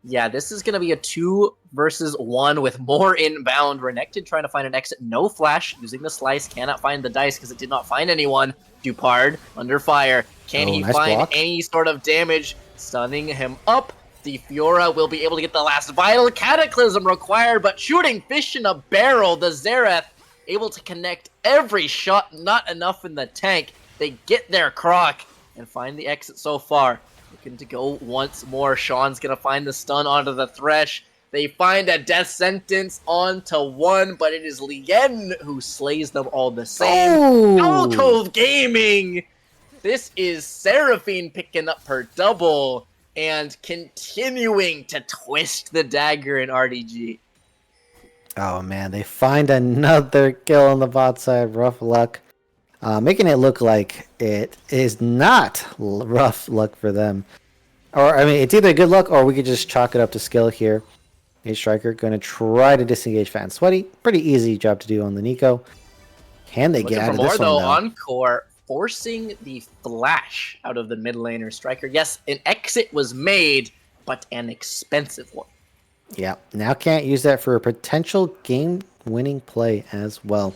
Yeah, this is going to be a 2 versus 1 with more inbound. Renekton trying to find an exit. No flash. Using the slice. Cannot find the dice because it did not find anyone. Dupart under fire. Can he nice find block. any sort of damage? Stunning him up. The Fiora will be able to get the last vital cataclysm required, but shooting fish in a barrel. The Xerath able to connect every shot. Not enough in the tank. They get their Croc and find the exit so far. Looking to go once more. Sean's going to find the stun onto the Thresh. They find a death sentence onto 1, but it is Lien who slays them all the same. Alcove Gaming! This is Seraphine picking up her double and continuing to twist the dagger in RDG. Oh man, they find another kill on the bot side. Rough luck. Making it look like it is not rough luck for them. Or, I mean, it's either good luck or we could just chalk it up to skill here. A Striker going to try to disengage Fat and Sweaty. Pretty easy job to do on the Nico. Can they get out of this one, though? Encore forcing the flash out of the mid laner Striker. Yes, an exit was made, but an expensive one. Yeah, now can't use that for a potential game-winning play as well.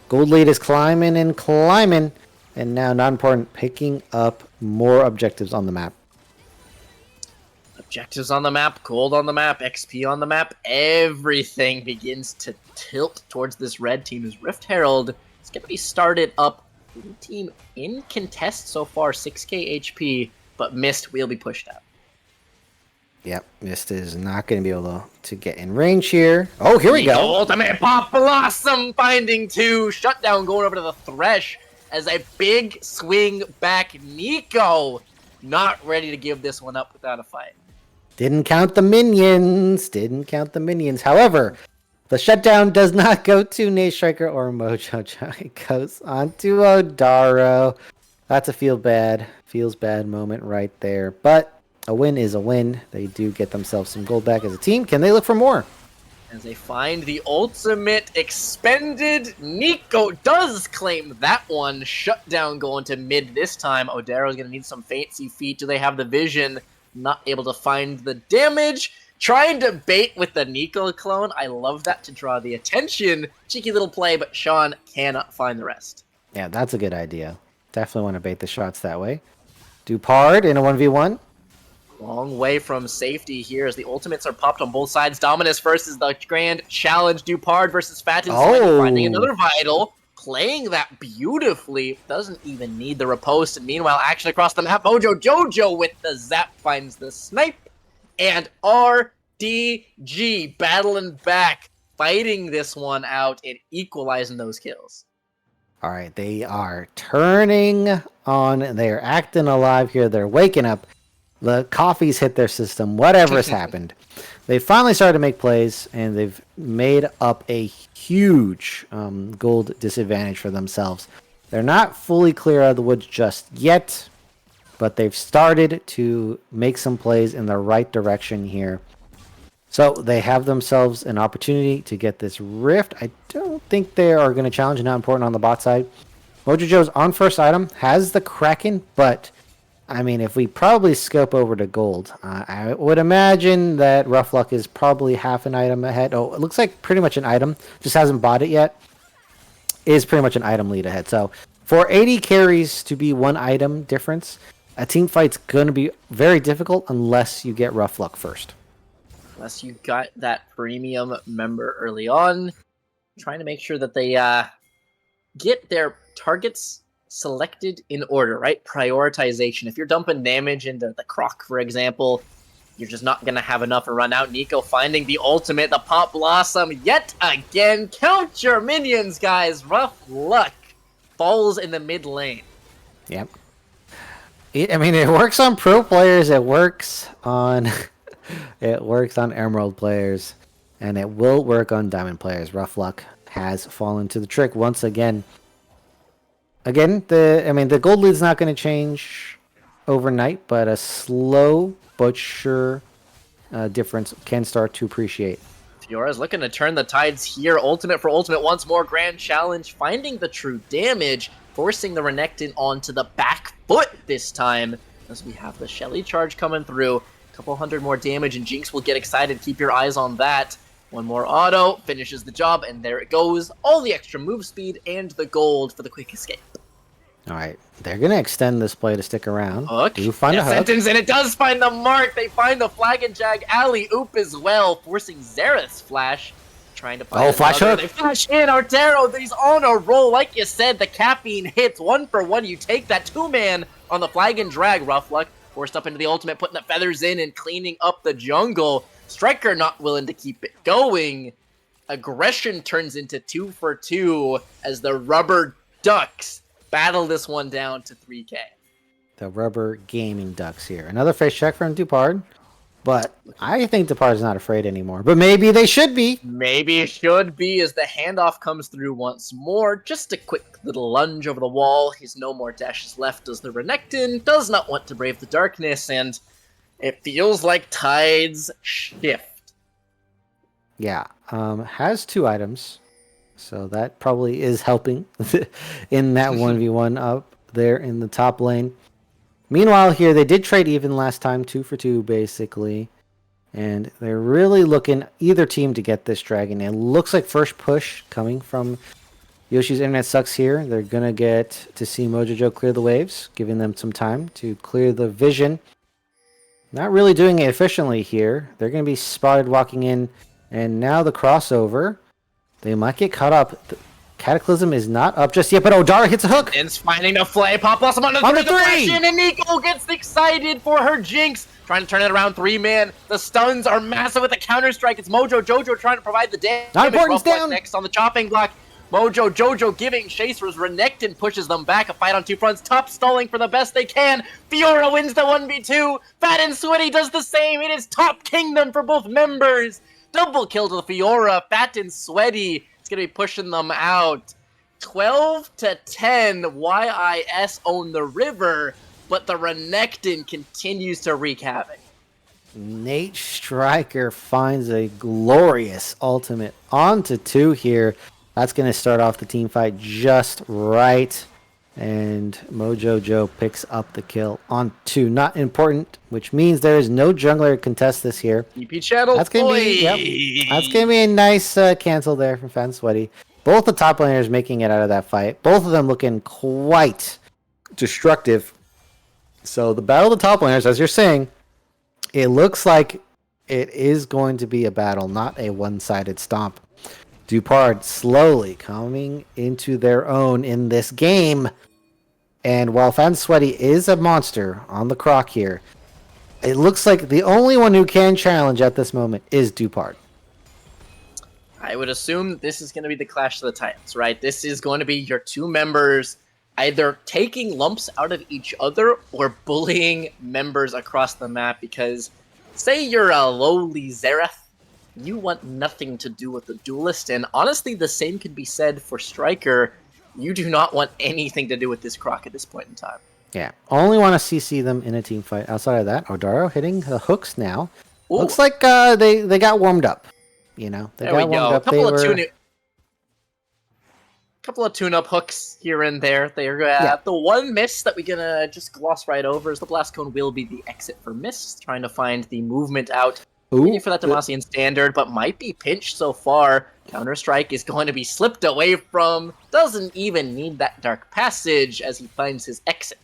Gold lead is climbing and climbing. And now, not important, picking up more objectives on the map. Objectives on the map, gold on the map, XP on the map, everything begins to tilt towards this red team as Rift Herald is going to be started up. Blue team in contest so far, 6k HP, but Mist will be pushed out. Yep, Mist is not going to be able to get in range here. Oh, here we Nico go. Ultimate Pop Blossom finding 2. Shutdown going over to the Thresh as a big swing back. Nico not ready to give this one up without a fight. Didn't count the minions. However, the shutdown does not go to Nate Striker or Mojo. It goes on to Odaro. That's a feels bad moment right there. But a win is a win. They do get themselves some gold back as a team. Can they look for more? As they find the ultimate expended, Nico does claim that one. Shutdown going to mid this time. Odaro's going to need some fancy feet. Do they have the vision? Not able to find the damage. Trying to bait with the Nico clone. I love that to draw the attention. Cheeky little play, but Sean cannot find the rest. Yeah, that's a good idea. Definitely want to bait the shots that way. Dupard in a 1v1. Long way from safety here as the ultimates are popped on both sides. Dominus versus the grand challenge. Dupard versus Fatten. Finding another vital. Playing that beautifully. Doesn't even need the riposte. And meanwhile, action across the map. Mojo Jojo with the zap finds the snipe. And RDG battling back. Fighting this one out and equalizing those kills. All right, they are turning on. They're acting alive here. They're waking up. The coffee's hit their system. Whatever has happened. They finally started to make plays, and they've made up a huge gold disadvantage for themselves. They're not fully clear out of the woods just yet, but they've started to make some plays in the right direction here. So they have themselves an opportunity to get this rift. I don't think they are going to challenge. Not important on the bot side. Mojo Joe's on first item has the Kraken, but I mean, if we probably scope over to gold, I would imagine that Rough Luck is probably half an item ahead. Oh, it looks like pretty much an item. Just hasn't bought it yet. Is pretty much an item lead ahead. So for 80 carries to be one item difference, a team fight's going to be very difficult unless you get Rough Luck first. Unless you got that premium member early on. Trying to make sure that they get their targets selected in order, right? Prioritization. If you're dumping damage into the Croc, for example, you're just not going to have enough to run out. Nico finding the ultimate, the Pop Blossom, yet again. Count your minions, guys. Rough Luck falls in the mid lane. Yep. I mean, it works on pro players. It works on Emerald players, and it will work on Diamond players. Rough Luck has fallen to the trick once again. Again, the gold lead's not going to change overnight, but a slow but sure difference can start to appreciate. Fiora's looking to turn the tides here. Ultimate for ultimate once more. Grand challenge, finding the true damage, forcing the Renekton onto the back foot this time, as we have the Shelly charge coming through. A couple hundred more damage, and Jinx will get excited. Keep your eyes on that. One more auto, finishes the job, and there it goes. All the extra move speed and the gold for the quick escape. All right, they're going to extend this play to stick around. Hook. Do find a hook. Sentence, and it does find the mark. They find the Flag and Jag alley-oop as well, forcing Xerath's flash. Trying to find flash another. hook. They flash in. Artero, he's on a roll. Like you said, the caffeine hits. 1 for 1. You take that 2-man on the Flag and Drag. Rough Luck forced up into the ultimate, putting the feathers in and cleaning up the jungle. Striker not willing to keep it going. Aggression turns into 2 for 2 as the Rubber Ducks battle this one down to 3k. The Rubber Gaming Ducks here. Another face check from Dupard, but I think Dupard's not afraid anymore. But maybe they should be. Maybe it should be as the handoff comes through once more. Just a quick little lunge over the wall. He's no more dashes left as the Renekton does not want to brave the darkness, and it feels like tides shift. Yeah, has 2 items, so that probably is helping in that 1v1 up there in the top lane. Meanwhile, here they did trade even last time, 2 for 2 basically, and they're really looking either team to get this dragon. It looks like first push coming from Yoshi's internet sucks here. They're going to get to see Mojojo clear the waves, giving them some time to clear the vision. Not really doing it efficiently here. They're going to be spotted walking in, and now the crossover. They might get caught up. Cataclysm is not up just yet, but Odara hits a hook. It's finding the flay. Pop Blossom on the On the flash three! in, and Nico gets excited for her Jinx. Trying to turn it around, 3-man. The stuns are massive with the counter-strike. It's Mojo Jojo trying to provide the damage. Not important, Rough Luck down. next on the chopping block. Mojo Jojo giving chasers. Renekton pushes them back. A fight on two fronts. Top stalling for the best they can. Fiora wins the 1v2. Fat and Sweaty does the same. It is top kingdom for both members. Double kill to the Fiora. Fat and Sweaty. It's going to be pushing them out. 12-10. YIS own the river, but the Renekton continues to wreak havoc. Nate Stryker finds a glorious ultimate onto 2 here. That's going to start off the team fight just right. And Mojo Joe picks up the kill on 2. Not important, which means there is no jungler to contest this here. EP channel. That's going to be that's going to be a nice cancel there from Fan Sweaty. Both the top laners making it out of that fight. Both of them looking quite destructive. So the battle of the top laners, as you're saying, it looks like it is going to be a battle, not a one-sided stomp. Dupard slowly coming into their own in this game. And while Fan Sweaty is a monster on the croc here, it looks like the only one who can challenge at this moment is Dupard. I would assume this is going to be the Clash of the Titans, right? This is going to be your two members either taking lumps out of each other or bullying members across the map, because say you're a lowly Xerath, you want nothing to do with the duelist, and honestly the same could be said for Stryker. You do not want anything to do with this croc at this point in time. Yeah, only want to CC them in a team fight. Outside of that, Odaro hitting the hooks now. Ooh. Looks like they got warmed up. You know, they There got we warmed go. up. Couple of tune-up hooks here and there. They're the one miss that we're gonna just gloss right over is the blast cone will be the exit for miss, trying to find the movement out. Waiting for that Demacian standard, but might be pinched so far. Counter-Strike is going to be slipped away from. Doesn't even need that dark passage as he finds his exit.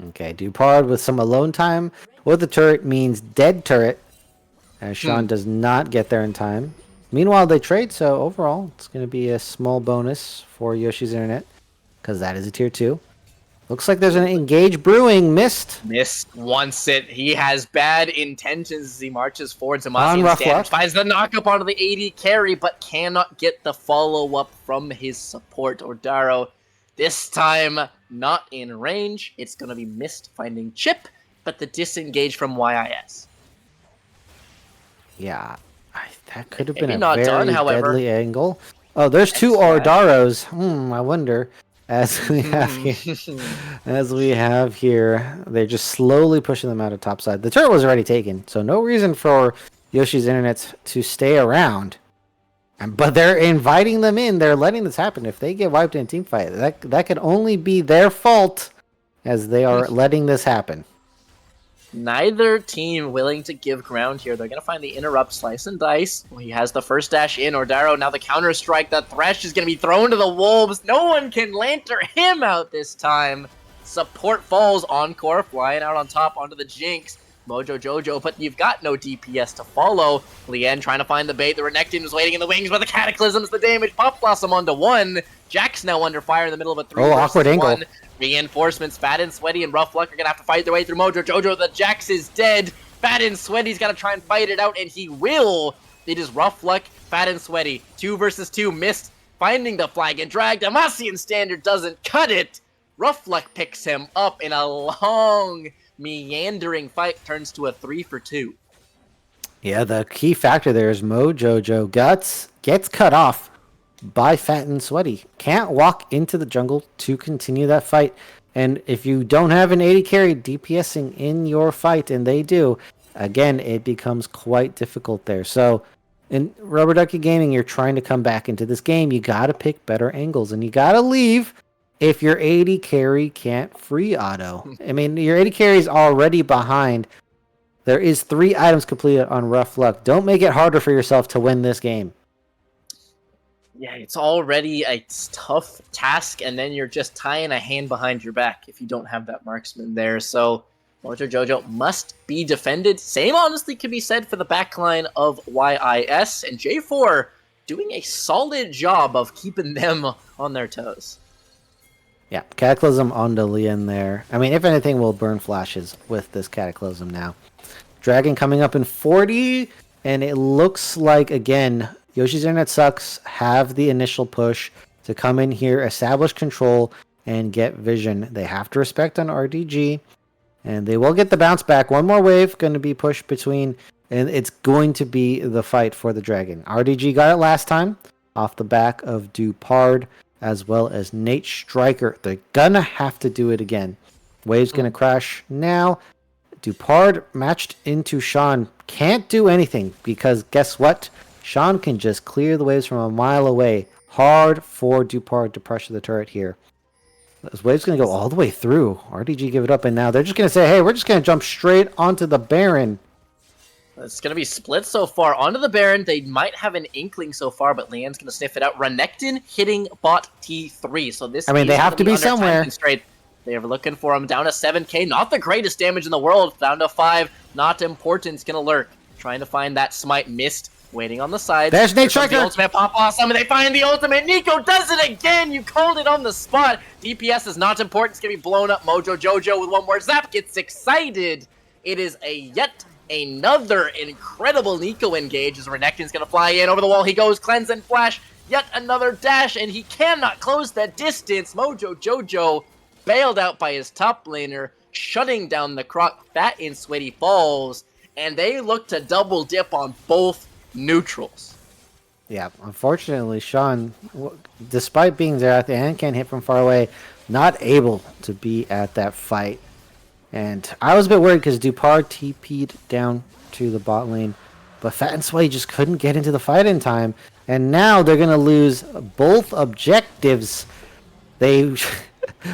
Okay, Dupard with some alone time with the turret means dead turret, as Sean does not get there in time. Meanwhile, they trade, so overall, it's going to be a small bonus for Yoshi's Internet, because that is a tier 2. Looks like there's an engage brewing. Missed Wants it. He has bad intentions as he marches forward. On Demacian rough standard luck. finds the knockup onto the AD carry, but cannot get the follow-up from his support, Odaro. This time, not in range. It's going to be missed finding Chip, but the disengage from YIS. Yeah, that could have been Maybe a not very done, however. deadly angle. Oh, there's 2 Ordaros. I wonder. As we have here, they're just slowly pushing them out of topside. The turret was already taken, so no reason for Yoshi's Internet to stay around. But they're inviting them in. They're letting this happen. If they get wiped in a team fight, that could only be their fault, as they are letting this happen. Neither team willing to give ground here. They're going to find the interrupt, slice and dice. He has the first dash in. Ordaro, now the counter strike. The Thresh is going to be thrown to the wolves. No one can lantern him out this time. Support falls. Encore flying out on top onto the Jinx. Mojo Jojo, but you've got no DPS to follow. Lien trying to find the bait. The Renekton is waiting in the wings, but the Cataclysm's the damage. Pop Blossom onto 1. Jack's now under fire in the middle of a 3 versus awkward 1. angle. Reinforcements, Fat and Sweaty and Rough Luck are going to have to fight their way through Mojo Jojo. The Jax is dead. Fat and Sweaty's got to try and fight it out, and he will. It is Rough Luck, Fat and Sweaty. 2 versus 2, missed. Finding the flag and drag. Demacian standard doesn't cut it. Rough Luck picks him up in a long, meandering fight. Turns to a 3 for 2. Yeah, the key factor there is Mojo Joe gets cut off by Fat and Sweaty. Can't walk into the jungle to continue that fight. And if you don't have an 80 carry DPSing in your fight, and they do, again, it becomes quite difficult there. So in Rubber Ducky Gaming, you're trying to come back into this game. You got to pick better angles, and you got to leave if your 80 carry can't free auto. I mean, your 80 carry is already behind. There is 3 items completed on Rough Luck. Don't make it harder for yourself to win this game. Yeah, it's already a tough task, and then you're just tying a hand behind your back if you don't have that marksman there. So Mojo Jojo must be defended. Same honestly can be said for the backline of YIS, and J4 doing a solid job of keeping them on their toes. Yeah, Cataclysm on the Lian there. I mean, if anything, we'll burn flashes with this Cataclysm now. Dragon coming up in 40, and it looks like, again, Yoshi's Internet Sucks have the initial push to come in here, establish control, and get vision. They have to respect on RDG, and they will get the bounce back. One more wave going to be pushed between, and it's going to be the fight for the Dragon. RDG got it last time off the back of Dupard, as well as Nate Striker. They're gonna have to do it again. Wave's gonna crash now. Dupard matched into Sean. Can't do anything because guess what? Sean can just clear the waves from a mile away. Hard for Dupard to pressure the turret here. This wave's gonna go all the way through. RDG give it up, and now they're just gonna say, hey, we're just gonna jump straight onto the Baron. It's going to be split so far. Onto the Baron, they might have an inkling so far, but Leanne's going to sniff it out. Renekton hitting bot T3. So this I mean, they have to be under time somewhere. constraint. They're looking for him. Down to 7k. Not the greatest damage in the world. Down to 5. Not important. It's going to lurk. Trying to find that smite. Missed. Waiting on the side. There's Nate Here comes Striker. the ultimate pop awesome, and they find the ultimate. Nico does it again. You called it on the spot. DPS is not important. It's going to be blown up. Mojo Jojo with one more zap gets excited. It is a yet another incredible Nico engage as Renekton's going to fly in. Over the wall he goes. Cleanse and flash. Yet another dash, and he cannot close that distance. Mojo Jojo bailed out by his top laner, shutting down the Croc. Fat and Sweaty falls, and they look to double dip on both neutrals. Yeah, unfortunately, Sean, despite being there at the end, can't hit from far away, not able to be at that fight. And I was a bit worried because Dupard TP'd down to the bot lane, but Fat and Sweaty just couldn't get into the fight in time. And now they're going to lose both objectives. They...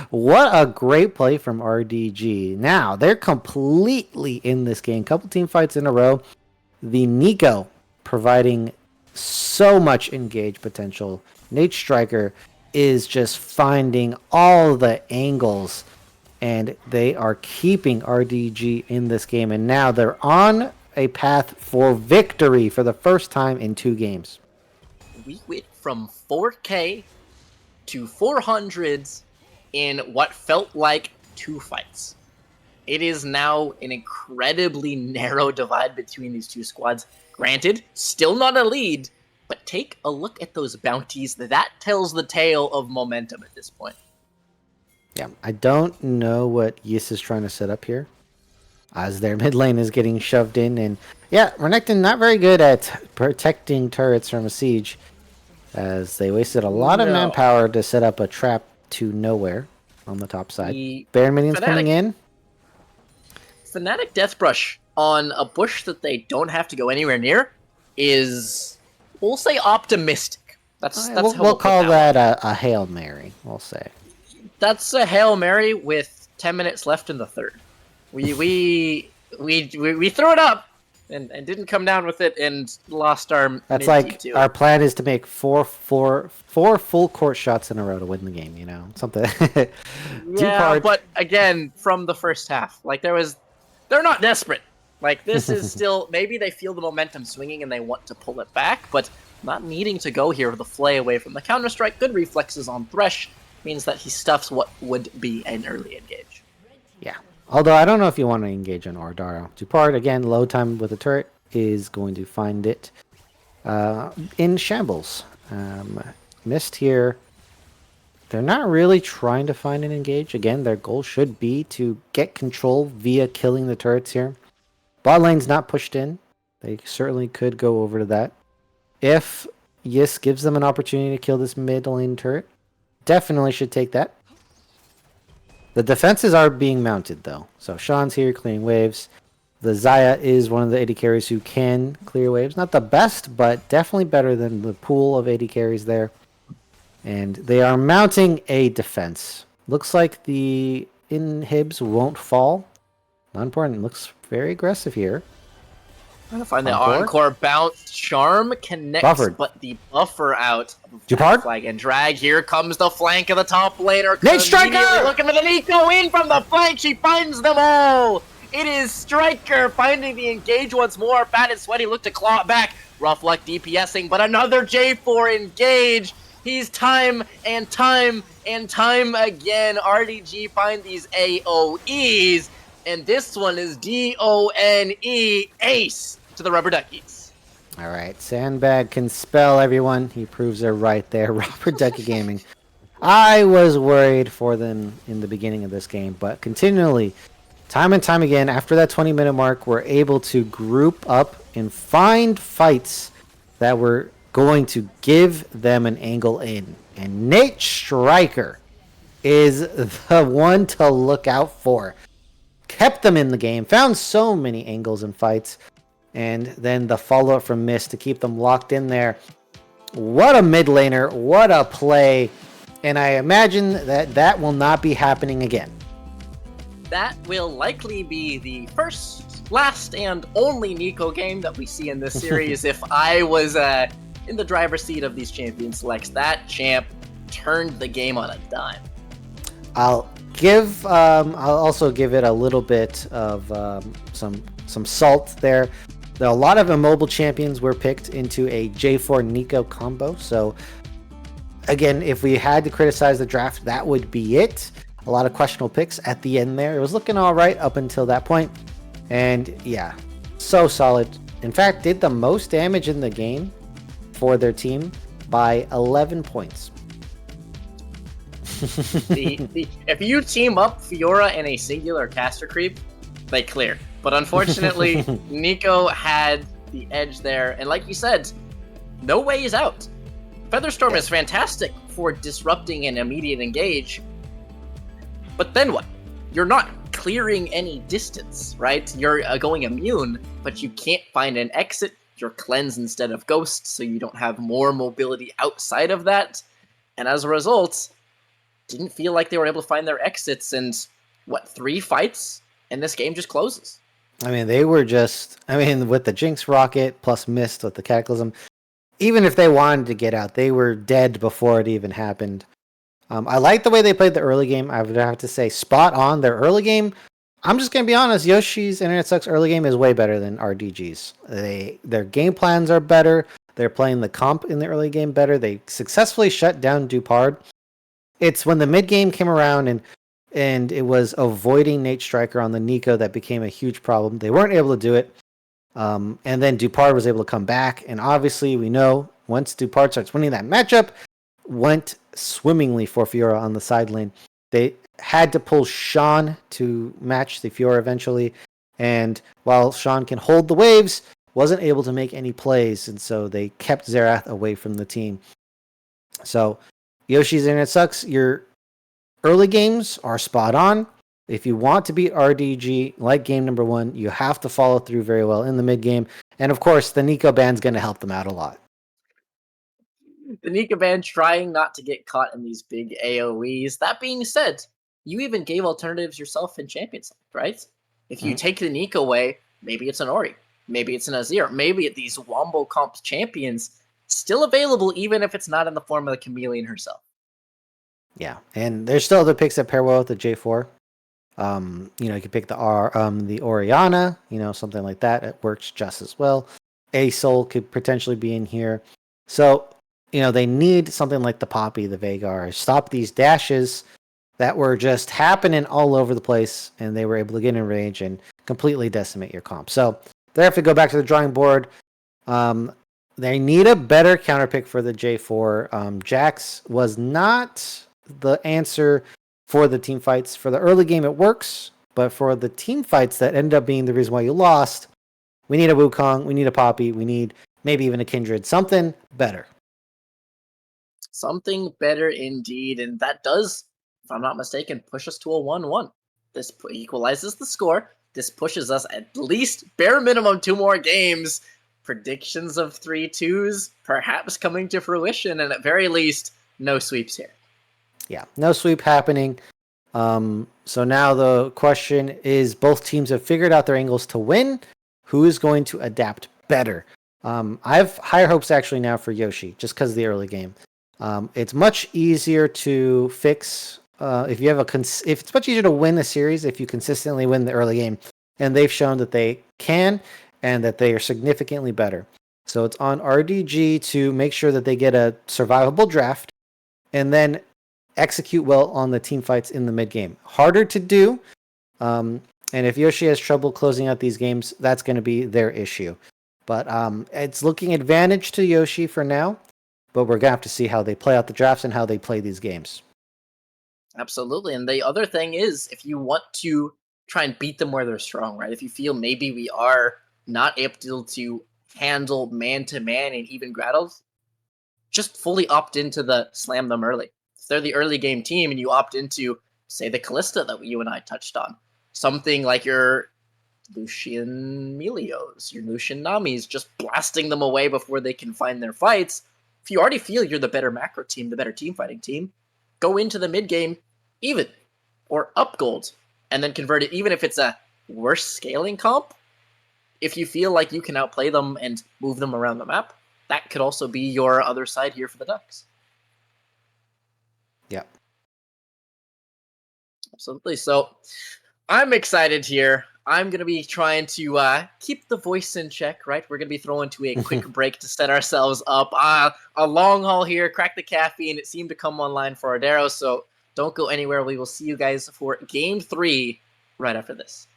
What a great play from RDG. Now, they're completely in this game. Couple team fights in a row. The Nico providing so much engage potential. Nate Striker is just finding all the angles, and they are keeping RDG in this game. And now they're on a path for victory for the first time in 2 games. We went from 4k to 400s in what felt like 2 fights. It is now an incredibly narrow divide between these 2 squads. Granted, still not a lead, but take a look at those bounties. That tells the tale of momentum at this point. Yeah, I don't know what Yis is trying to set up here, as their mid lane is getting shoved in. And yeah, Renekton not very good at protecting turrets from a siege, as they wasted a lot of manpower to set up a trap to nowhere on the top side. Baron minions coming in. Fnatic Deathbrush on a bush that they don't have to go anywhere near is, we'll say, optimistic. That's how we'll call that a Hail Mary, we'll say. That's a Hail Mary with 10 minutes left in the third. We threw it up and didn't come down with it and lost our That's like too. Our plan is to make four full court shots in a row to win the game, you know? Something. Yeah, but again, from the first half, like they're not desperate. Like this is still, maybe they feel the momentum swinging and they want to pull it back, but not needing to go here with the flay away from the Counter-Strike. Good reflexes on Thresh means that he stuffs what would be an early engage. Yeah. Although I don't know if you want to engage on Ordaro. Dupard, again, low time with the turret, is going to find it in shambles. Missed here. They're not really trying to find an engage. Again, their goal should be to get control via killing the turrets here. Bot lane's not pushed in. They certainly could go over to that. If Yis gives them an opportunity to kill this mid lane turret, definitely should take that. The defenses are being mounted, though. So Sean's here clearing waves. The Xayah is one of the AD carries who can clear waves. Not the best, but definitely better than the pool of AD carries there. And they are mounting a defense. Looks like the inhibs won't fall. Not important. Looks very aggressive here. Trying to find the Encore? encore bounce. Charm connects, Buffered. but the buffer out. Dupart? Flag and drag. Here comes the flank of the top laner. Nate Striker! Immediately looking for the Nico in from the flank. She finds them all. It is Striker finding the engage once more. Fat and Sweaty look to claw it back. Rough luck DPSing, but another J4 engage. He's time and time and time again. RDG find these AoEs. And this one is DONE ace to the Rubber Duckies. All right, Sandbag can spell, everyone. He proves it right there. Rubber Ducky Gaming. I was worried for them in the beginning of this game, but continually, time and time again, after that 20-minute mark, we're able to group up and find fights that were going to give them an angle in. And Nate Striker is the one to look out for. Kept them in the game, found so many angles and fights, and then the follow-up from Mist to keep them locked in there. What a mid laner, what a play, and I imagine that will not be happening again. That will likely be the first, last, and only Nico game that we see in this series. If I was in the driver's seat of these champion selects, that champ turned the game on a dime. I'll also give it a little bit of some salt there. There are a lot of immobile champions were picked into a J4 Nico combo. So again, if we had to criticize the draft, that would be it. A lot of questionable picks at the end there. It was looking all right up until that point. And yeah, so solid. In fact, did the most damage in the game for their team by 11 points. If you team up Fiora and a singular caster creep, they clear. But unfortunately, Nico had the edge there. And like you said, no way is out. Featherstorm is fantastic for disrupting an immediate engage. But then what? You're not clearing any distance, right? You're going immune, but you can't find an exit. You're cleanse instead of ghost, so you don't have more mobility outside of that. And as a result, didn't feel like they were able to find their exits, and 3 fights, and this game just closes. I mean, they were just, with the Jinx Rocket plus Mist with the Cataclysm, even if they wanted to get out, they were dead before it even happened. I like the way they played the early game. I would have to say spot on. Their early game, I'm just going to be honest, Yoshi's Internet Sucks early game is way better than RDG's. Their game plans are better. They're playing the comp in the early game better. They successfully shut down Dupart. It's when the mid game came around and it was avoiding Nate Striker on the Nico that became a huge problem. They weren't able to do it. And then Dupart was able to come back. And obviously we know once Dupart starts winning that matchup, went swimmingly for Fiora on the side lane. They had to pull Sean to match the Fiora eventually. And while Sean can hold the waves, wasn't able to make any plays. And so they kept Xerath away from the team. So Yoshi's Internet Sucks. Your early games are spot on. If you want to beat RDG like game number 1, you have to follow through very well in the mid game. And of course, the Nico ban's going to help them out a lot. The Nico ban trying not to get caught in these big AoEs. That being said, you even gave alternatives yourself in Champions, right? If you take the Nico away, maybe it's an Ori, maybe it's an Azir, maybe these Wombo comp champions still available, even if it's not in the form of the Chameleon herself. Yeah, and there's still other picks that pair well with the J4. You could pick the Oriana, something like that. It works just as well. A Soul could potentially be in here. So, they need something like the Poppy, the Veigar. Stop these dashes that were just happening all over the place, and they were able to get in range and completely decimate your comp. So they have to go back to the drawing board. They need a better counter pick for the J4. Jax was not the answer for the team fights. For the early game, it works, but for the team fights that ended up being the reason why you lost, we need a Wukong, we need a Poppy, we need maybe even a Kindred, something better. Something better indeed, and that does, if I'm not mistaken, push us to a 1-1. This equalizes the score. This pushes us at least bare minimum 2 more games. Predictions of 3-2s perhaps coming to fruition, and at very least, no sweeps here. Yeah, no sweep happening. So now the question is, both teams have figured out their angles to win. who is going to adapt better. I have higher hopes actually now for Yoshi, just because of the early game. It's much easier to fix if you have if it's much easier to win a series if you consistently win the early game, and they've shown that they can and that they are significantly better. So it's on RDG to make sure that they get a survivable draft and then execute well on the team fights in the mid game. Harder to do, and if Yoshi has trouble closing out these games, that's going to be their issue. But it's looking advantage to Yoshi for now, but we're going to have to see how they play out the drafts and how they play these games. Absolutely. And the other thing is, if you want to try and beat them where they're strong, right? If you feel maybe we are not able to handle man-to-man and even grattles, just fully opt into the slam them early. If they're the early game team and you opt into, say, the Callista that you and I touched on, something like your Lucian Melios, your Lucian Namis, just blasting them away before they can find their fights. If you already feel you're the better macro team, the better team fighting team, go into the mid game even or up gold and then convert it, even if it's a worse scaling comp. If you feel like you can outplay them and move them around the map, that could also be your other side here for the Ducks. Yeah. Absolutely. So I'm excited here. I'm going to be trying to keep the voice in check, right? We're going to be throwing to a quick break to set ourselves up. A long haul here, crack the caffeine. It seemed to come online for Ardero, so don't go anywhere. We will see you guys for Game 3 right after this.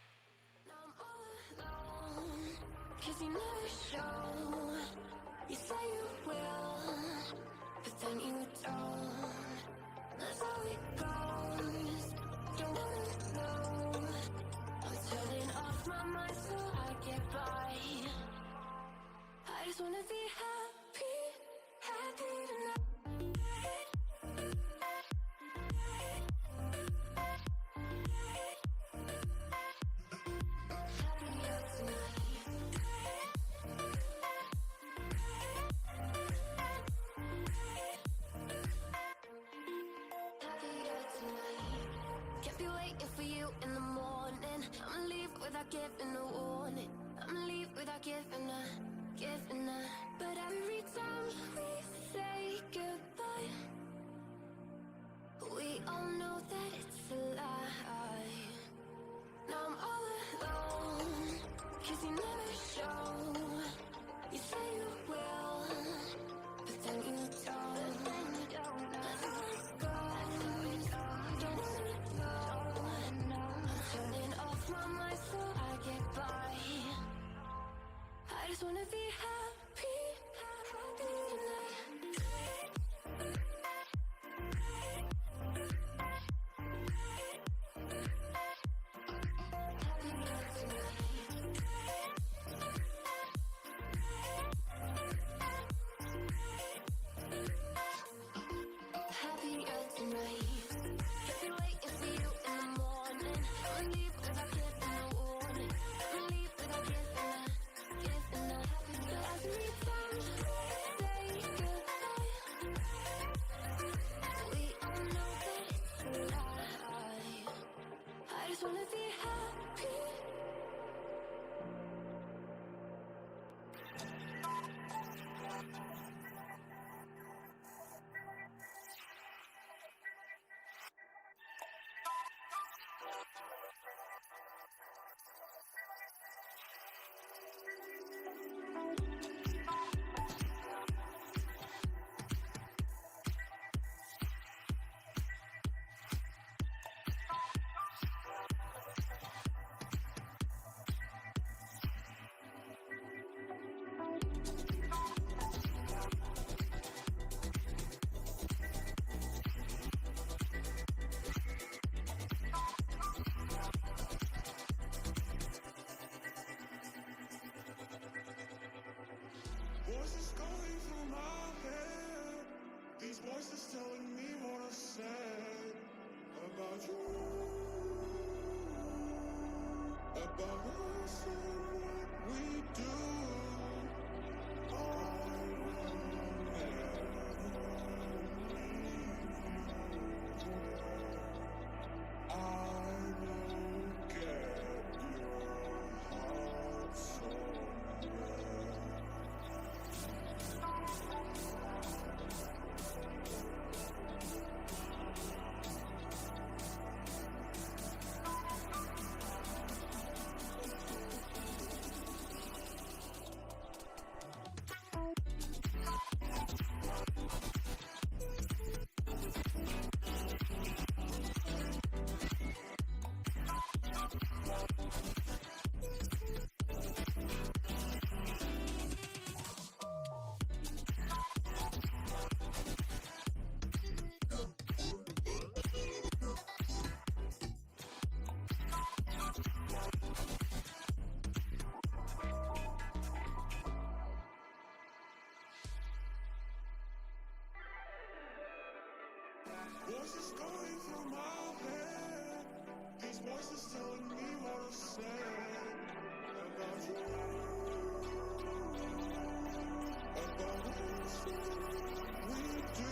Wanna be happy, happy tonight. Can't be waiting for you in the morning. I'ma leave without giving a warning. I'ma leave without giving a. But every time we say goodbye, we all know that it's a lie. Now I'm all alone, 'cause you never show. You say you will, but then you don't. Let's go. Don't wanna know. I'm turning off my mind so I get by. I just wanna be happy, happy tonight. Happier tonight. Can't be waiting for you in the morning. I'ma leave without giving a warning. I'ma leave without giving a. But every time we say goodbye, we all know that it's a lie. I just wanna be happy. Voices going through my head. These voices telling me what I said about you, about us and what we do. I will get your heart so Voices going through my head. These voices telling me what to say about you, about us, we do.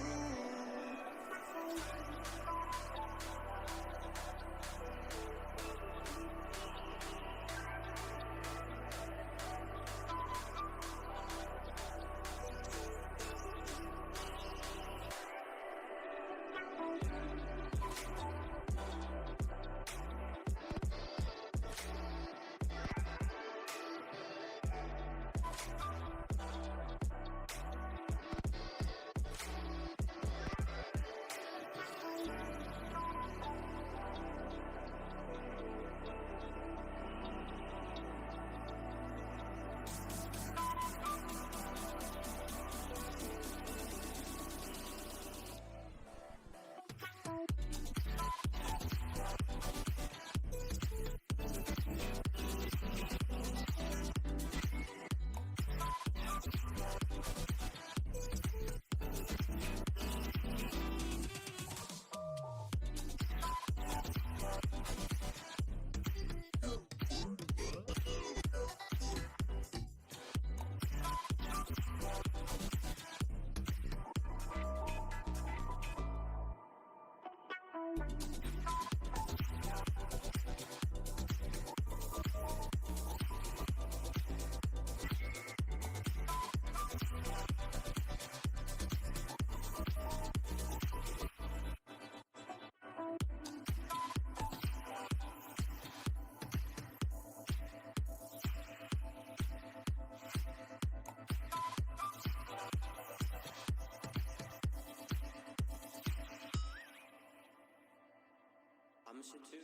I'm shit too.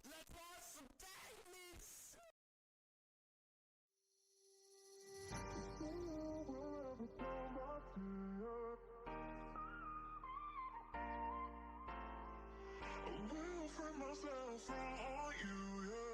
Let's watch some techniques. I will free myself from you, yeah.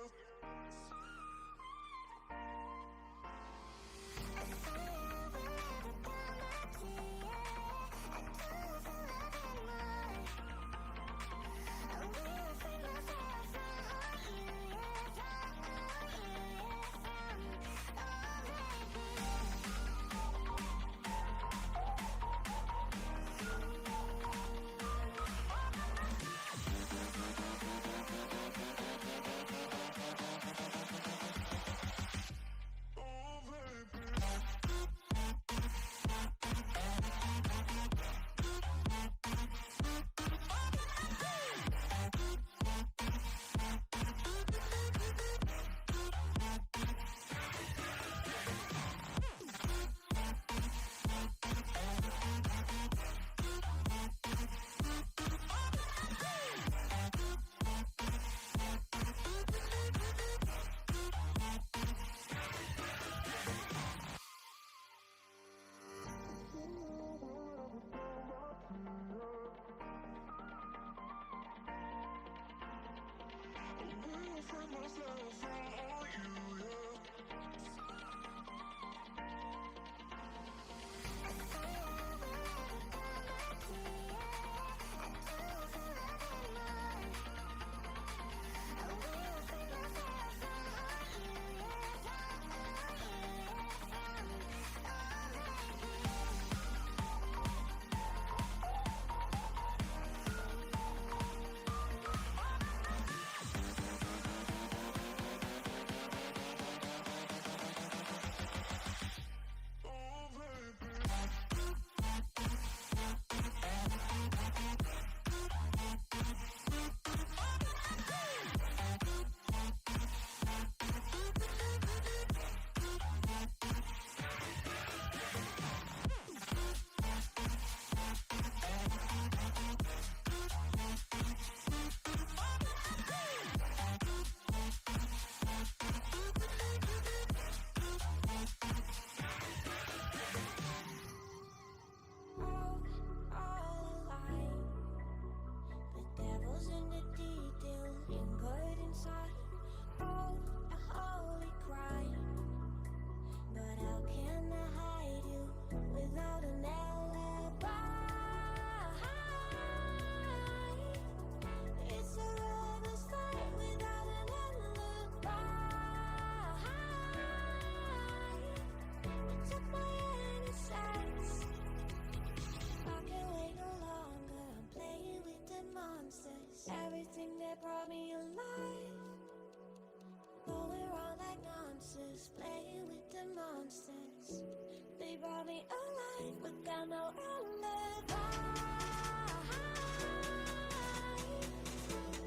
brought me alive, but got no alibi.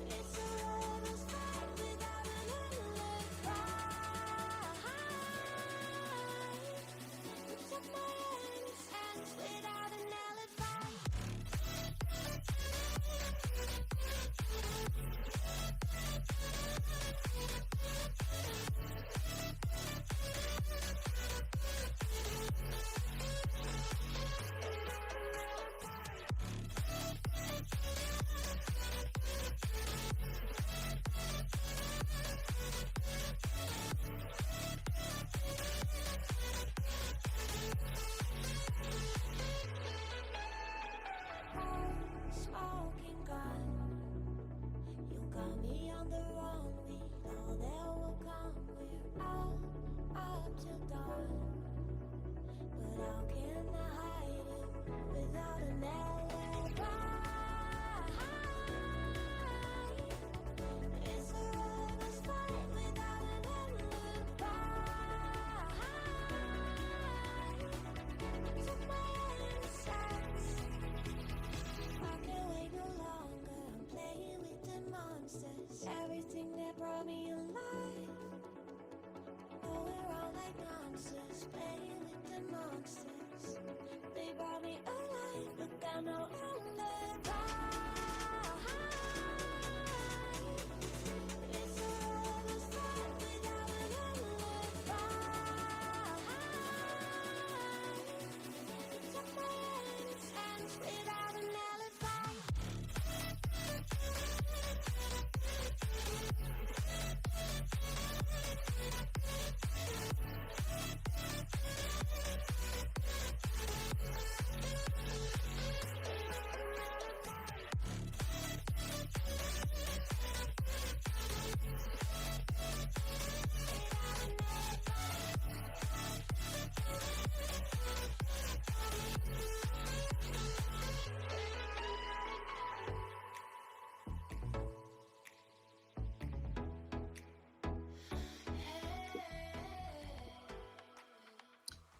It's a lover's fight without an alibi. Took my hands without an alibi. Smoking gun, you got me on the run. We know there will come. We're out up till dawn, but how can I hide it without an alibi? It's a lover's fight without an alibi. Took my hands. I can't wait no longer. I'm playing with the monsters. Everything that brought me alive. Oh, we're all like monsters. Playing with the monsters. They brought me alive, but got no alibi. It's a lover's fight without an alibi. Took my hands without an alibi.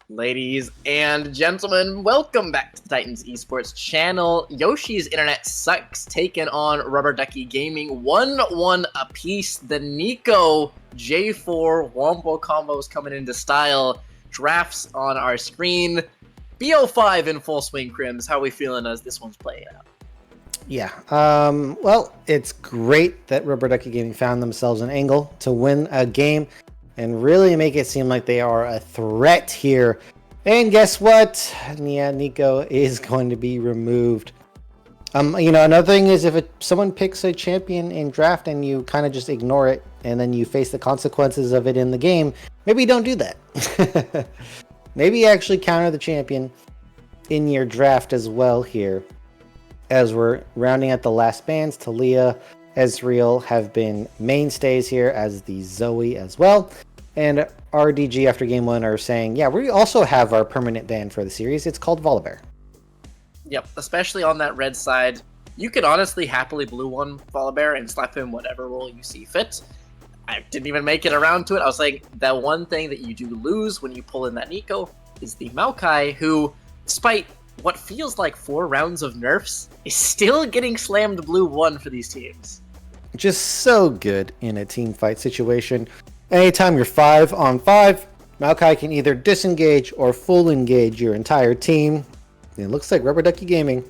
Ladies and gentlemen, welcome back to the Titans Esports channel. Yoshi's internet sucks, taking on Rubber Ducky Gaming 1-1 apiece. The Nico J4 Wombo combos coming into style. Drafts on our screen. BO5 in full swing, Crims. How are we feeling as this one's playing out? Yeah. Well, it's great that Rubber Ducky Gaming found themselves an angle to win a game and really make it seem like they are a threat here. And guess what? Yeah, Nico is going to be removed. Another thing is if someone picks a champion in draft and you kind of just ignore it and then you face the consequences of it in the game, maybe don't do that. Maybe actually counter the champion in your draft as well here. As we're rounding out the last bands, Talia, Ezreal have been mainstays here, as the Zoe as well. And RDG after game 1 are saying, yeah, we also have our permanent ban for the series. It's called Volibear. Yep, especially on that red side. You could honestly happily blue one Volibear and slap him whatever role you see fit. I didn't even make it around to it. I was like, that one thing that you do lose when you pull in that Nico is the Maokai, who, despite what feels like 4 rounds of nerfs, is still getting slammed blue 1 for these teams. Just so good in a team fight situation. Anytime you're 5-on-5, Maokai can either disengage or full engage your entire team. And it looks like Rubber Ducky Gaming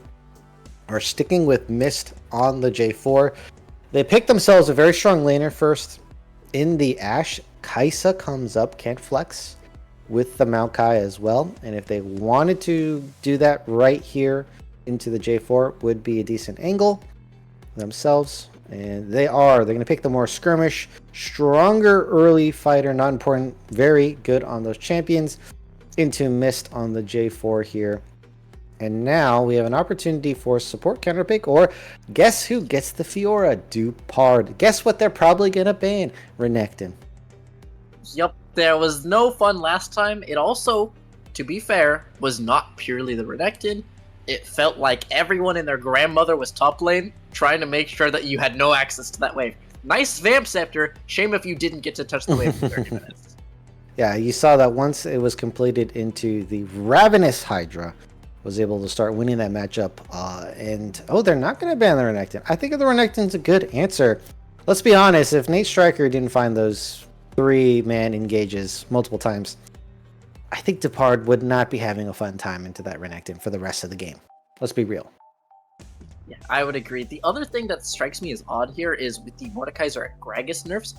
are sticking with Mist on the J4. They picked themselves a very strong laner first in the Ashe. Kaisa comes up, can't flex with the Maokai as well. And if they wanted to do that right here into the J4, would be a decent angle themselves. And they're going to pick the more skirmish, stronger early fighter, not important, very good on those champions, into Mist on the J4 here. And now we have an opportunity for support counter pick, or guess who gets the Fiora? Dupard. Guess what they're probably going to ban? Renekton. Yep, there was no fun last time. It also, to be fair, was not purely the Renekton. It felt like everyone and their grandmother was top lane, trying to make sure that you had no access to that wave. Nice Vamp Scepter. Shame if you didn't get to touch the wave for 30 minutes. Yeah, you saw that once it was completed into the Ravenous Hydra, was able to start winning that matchup. They're not going to ban the Renekton. I think the Renekton's a good answer. Let's be honest, if Nate Stryker didn't find those 3-man engages multiple times, I think Depard would not be having a fun time into that Renekton for the rest of the game. Let's be real. Yeah, I would agree. The other thing that strikes me as odd here is with the Mordekaiser Gragas nerfs,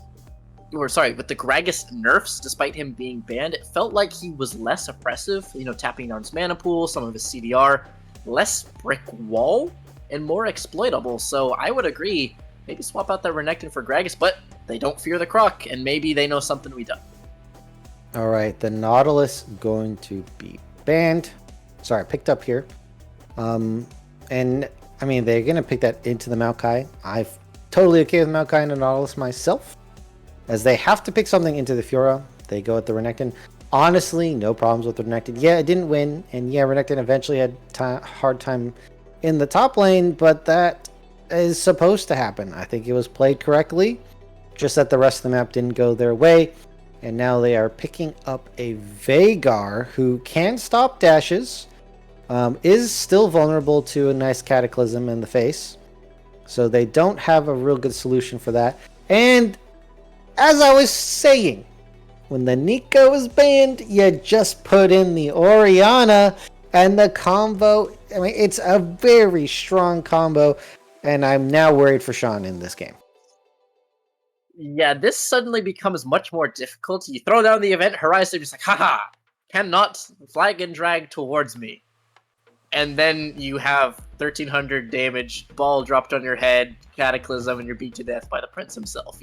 with the Gragas nerfs, despite him being banned, it felt like he was less oppressive, tapping down his mana pool, some of his CDR, less brick wall, and more exploitable. So I would agree, maybe swap out that Renekton for Gragas, but they don't fear the Croc, and maybe they know something we don't. All right, the Nautilus going to be banned. Sorry, picked up here. And I mean, they're going to pick that into the Maokai. I'm totally okay with Maokai and the Nautilus myself. As they have to pick something into the Fiora, they go with the Renekton. Honestly, no problems with the Renekton. Yeah, it didn't win, and yeah, Renekton eventually had hard time in the top lane, but that is supposed to happen. I think it was played correctly, just that the rest of the map didn't go their way, and now they are picking up a Veigar who can stop dashes, is still vulnerable to a nice Cataclysm in the face, so they don't have a real good solution for that. And as I was saying, when the Nico is banned, you just put in the Orianna, and the combo, I mean, it's a very strong combo, and I'm now worried for Sean in this game. Yeah, this suddenly becomes much more difficult. You throw down the event Horizon, just like, haha, cannot flag and drag towards me. And then you have 1300 damage, ball dropped on your head, Cataclysm, and you're beat to death by the Prince himself.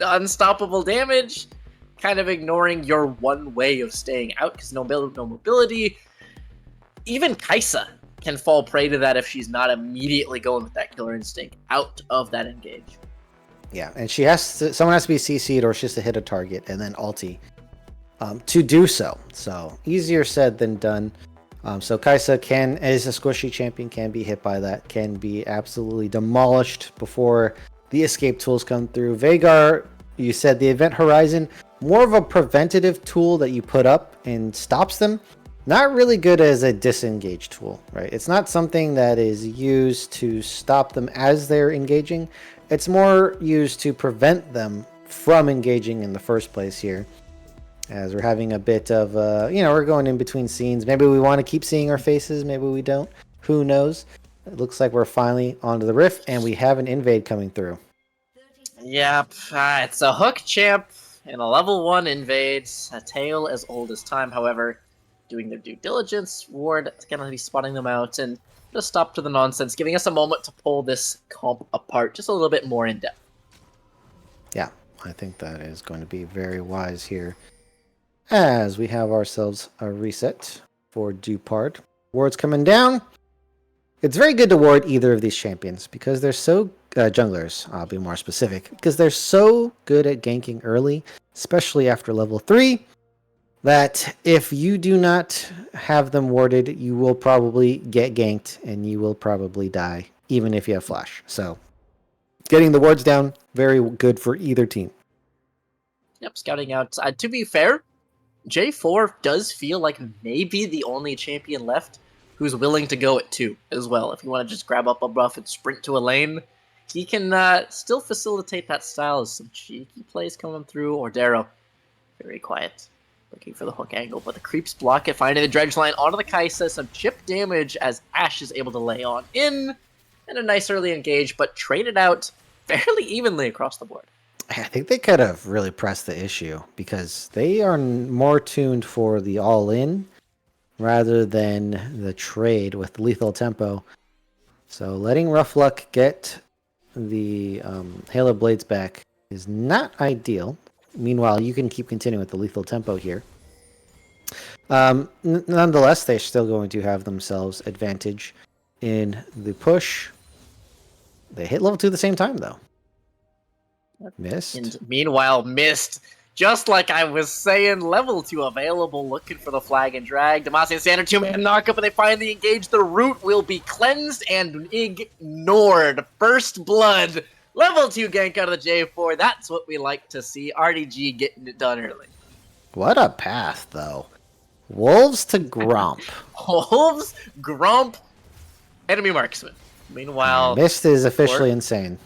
Unstoppable damage, kind of ignoring your one way of staying out, because no mobility. Even Kai'Sa can fall prey to that if she's not immediately going with that killer instinct out of that engage. Yeah, and someone has to be CC'd or just to hit a target and then ulti to do so. So easier said than done. So Kai'Sa is a squishy champion, can be hit by that, can be absolutely demolished before the escape tools come through. Veigar, you said the Event Horizon, more of a preventative tool that you put up and stops them. Not really good as a disengage tool, right? It's not something that is used to stop them as they're engaging. It's more used to prevent them from engaging in the first place here. As we're having a bit of, we're going in between scenes. Maybe we want to keep seeing our faces. Maybe we don't. Who knows? It looks like we're finally onto the Rift, and we have an invade coming through. Yep, it's a hook champ and a level 1 invade. A tale as old as time, however, doing their due diligence. Ward is going to be spotting them out and just stop to the nonsense, giving us a moment to pull this comp apart just a little bit more in depth. Yeah, I think that is going to be very wise here. As we have ourselves a reset for Dupard. Ward's coming down. It's very good to ward either of these champions because they're so junglers, I'll be more specific, because they're so good at ganking early, especially after level 3, that if you do not have them warded, you will probably get ganked and you will probably die, even if you have flash. So getting the wards down, very good for either team. Yep, scouting out. To be fair, J4 does feel like maybe the only champion left who's willing to go at 2 as well. If you want to just grab up a buff and sprint to a lane, he can still facilitate that style as some cheeky plays coming through. Ordero, very quiet, looking for the hook angle, but the creeps block it, finding the dredge line onto the Kai'Sa. Some chip damage as Ashe is able to lay on in, and a nice early engage, but traded out fairly evenly across the board. I think they could have really pressed the issue because they are more tuned for the all-in rather than the trade with lethal tempo. So letting Rough Luck get the Halo Blades back is not ideal. Meanwhile, you can keep continuing with the lethal tempo here. Nonetheless, they're still going to have themselves advantage in the push. They hit level 2 at the same time, though. Missed. And meanwhile, missed. Just like I was saying, level 2 available, looking for the flag and drag. Demacia and Sander 2-man knockup, and they finally engage. The root will be cleansed and ignored. First blood. Level 2 gank out of the J4. That's what we like to see. RDG getting it done early. What a path, though. Wolves to Gromp. Wolves, Grump, enemy marksman. Meanwhile, Mist is officially insane.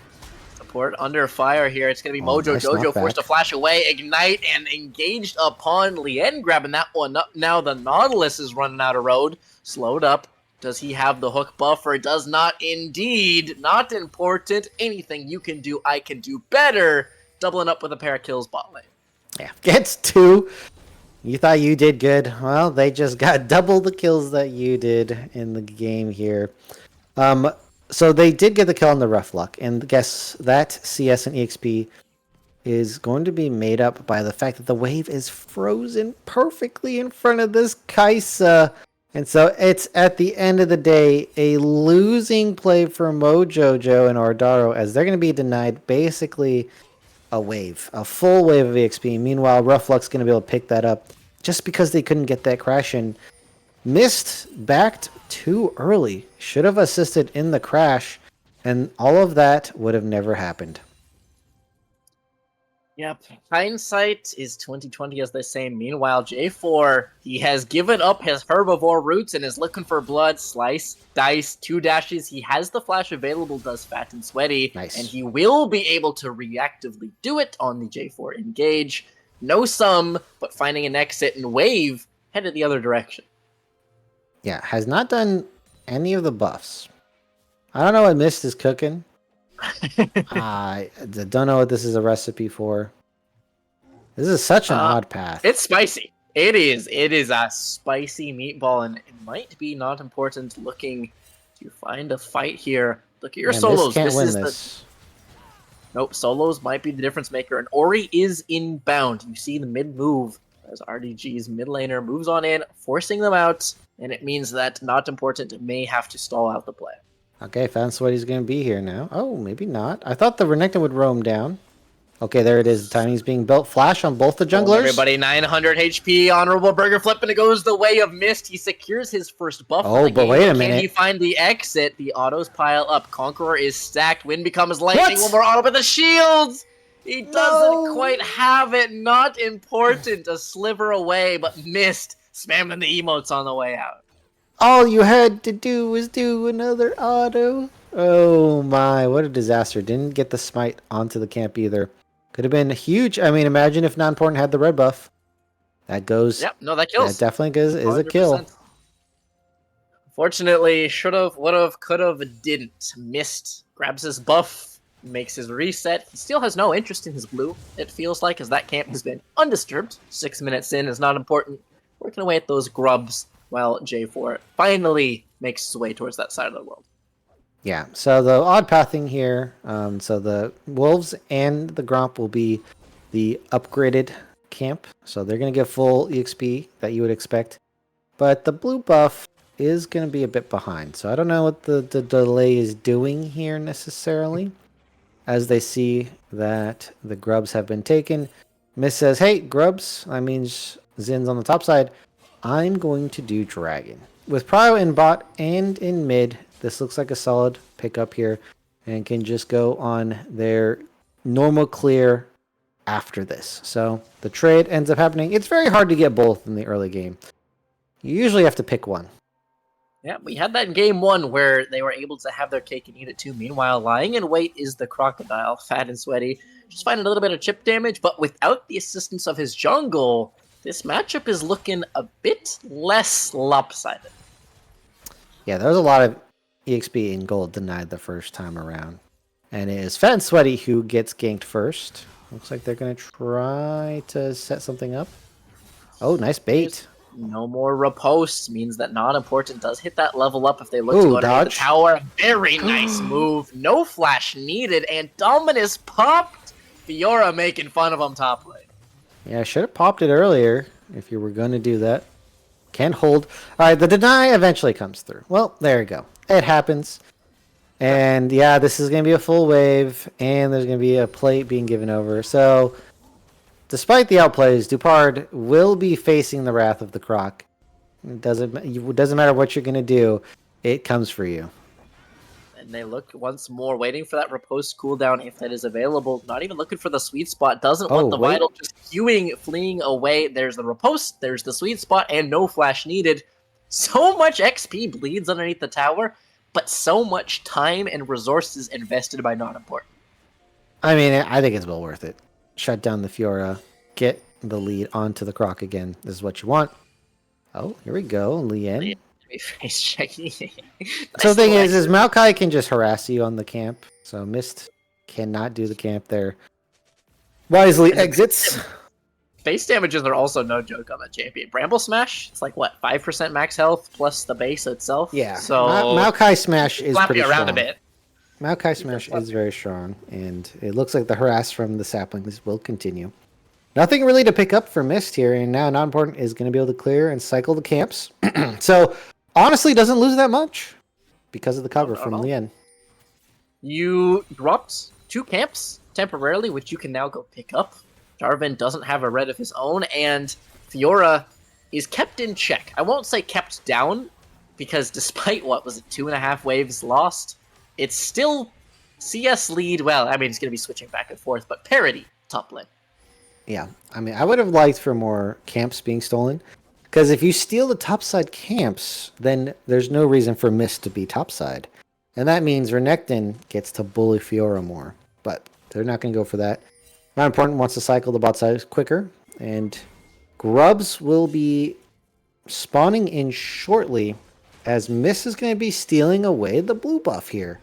support under fire here. It's going to be Oh, Mojo nice Jojo forced to knockback. flash away, ignite, and engaged upon Lien, grabbing that one up. Now the Nautilus is running out of road. Slowed up. Does he have the hook buffer? Does not indeed. Not important. Anything you can do, I can do better. Doubling up with a pair of kills bot lane. Yeah, gets 2. You thought you did good. Well, they just got double the kills that you did in the game here. So they did get the kill on the Rough Luck, and guess that CS and EXP is going to be made up by the fact that the wave is frozen perfectly in front of this Kaisa. And so it's, at the end of the day, a losing play for Mojojo and Ardaro, as they're going to be denied basically a wave, a full wave of EXP. Meanwhile, Rough Luck's going to be able to pick that up just because they couldn't get that crash in. Mist backed too early. Should have assisted in the crash, and all of that would have never happened. Yep. Hindsight is 2020, as they say. Meanwhile, J4, he has given up his herbivore roots and is looking for blood. Slice, dice, 2 dashes. He has the flash available, does Fat and Sweaty. Nice. And he will be able to reactively do it on the J4 engage. No sum, but finding an exit and wave headed the other direction. Yeah, has not done any of the buffs. I don't know what Mist is cooking. I don't know what this is a recipe for. This is such an odd path. It's spicy. It is. It is a spicy meatball, and it might be not important looking to find a fight here. Look at your Man, solos. Mist can't This win is this. Nope, solos might be the difference maker, and Ori is inbound. You see the mid move as RDG's mid laner moves on in, forcing them out, and it means that not important may have to stall out the play. Okay, Fan Sweaty's going to be here now. Oh, maybe not. I thought the Renekton would roam down. Okay, there it is. The timing's being built. Flash on both the junglers. Everybody 900 HP, honorable burger flip, and it goes the way of Mist. He secures his first buff. Oh, but wait a minute. Can he find the exit? The autos pile up. Conqueror is stacked. Wind becomes lightning. What? One more auto, but the shields! He doesn't quite have it. Not important. A sliver away, but Mist spamming the emotes on the way out. All you had to do was do another auto. Oh my, what a disaster. Didn't get the smite onto the camp either. Could have been huge. I mean, imagine if non-important had the red buff. That goes. Yep, no, that kills. That definitely is a kill. 100%. Fortunately, should've, would've, could've, didn't. Mist grabs his buff, makes his reset. He still has no interest in his blue, it feels like, as that camp has been undisturbed. 6 minutes in is not important. Working away at those grubs while J4 finally makes his way towards that side of the world. Yeah, so the odd pathing here, so the Wolves and the Gromp will be the upgraded camp. So they're going to get full EXP that you would expect. But the blue buff is going to be a bit behind. So I don't know what the delay is doing here necessarily. As they see that the grubs have been taken. Miss says, hey, grubs, that means Zin's on the top side. I'm going to do Dragon. With Prio in bot and in mid, this looks like a solid pickup here. And can just go on their normal clear after this. So the trade ends up happening. It's very hard to get both in the early game. You usually have to pick one. Yeah, we had that in game 1 where they were able to have their cake and eat it too. Meanwhile, lying in wait is the Crocodile, Fat and Sweaty. Just finding a little bit of chip damage, but without the assistance of his jungle, this matchup is looking a bit less lopsided. Yeah, there was a lot of EXP in gold denied the first time around. And it is Fat and Sweaty who gets ganked first. Looks like they're going to try to set something up. Oh, nice bait. No more riposte means that not important does hit that level up if they look Ooh, to go underneath the dodge. tower. Very nice move. No flash needed, and Dominus popped. Fiora making fun of him top lane. Yeah, I should have popped it earlier if you were going to do that. Can't hold. All right, the deny eventually comes through. Well, there you go. It happens. And yeah, this is going to be a full wave, and there's going to be a plate being given over. So, despite the outplays, Dupard will be facing the wrath of the Croc. It doesn't matter what you're going to do. It comes for you. And they look once more, waiting for that riposte cooldown if that is available. Not even looking for the sweet spot. Doesn't Oh, want the wait. vital, just queuing, fleeing away. There's the riposte, there's the sweet spot, and no flash needed. So much XP bleeds underneath the tower, but so much time and resources invested by not important. I mean, I think it's well worth it. Shut down the Fiora, get the lead onto the Croc again. This is what you want. Oh, here we go, Lien. Face checking. So the thing is Maokai can just harass you on the camp. So Mist cannot do the camp there. Wisely exits. Base damages are also no joke on that champion. Bramble Smash, it's like what, 5% max health plus the base itself? Yeah. So Maokai Smash is slap pretty you around strong. a bit. Maokai Smash is very strong, and it looks like the harass from the saplings will continue. Nothing really to pick up for Mist here, and now Not Important is going to be able to clear and cycle the camps. So, honestly, doesn't lose that much because of the cover from Lien. You dropped 2 camps temporarily, which you can now go pick up. Jarvan doesn't have a red of his own, and Fiora is kept in check. I won't say kept down, because despite, what was it, 2.5 waves lost, it's still CS lead. Well, I mean, it's going to be switching back and forth, but parity top lane. Yeah, I mean, I would have liked for more camps being stolen, because if you steal the topside camps, then there's no reason for Mist to be topside. And that means Renekton gets to bully Fiora more, but they're not going to go for that. Not Important wants to cycle the bot side quicker, and Grubs will be spawning in shortly, as Mist is going to be stealing away the blue buff here.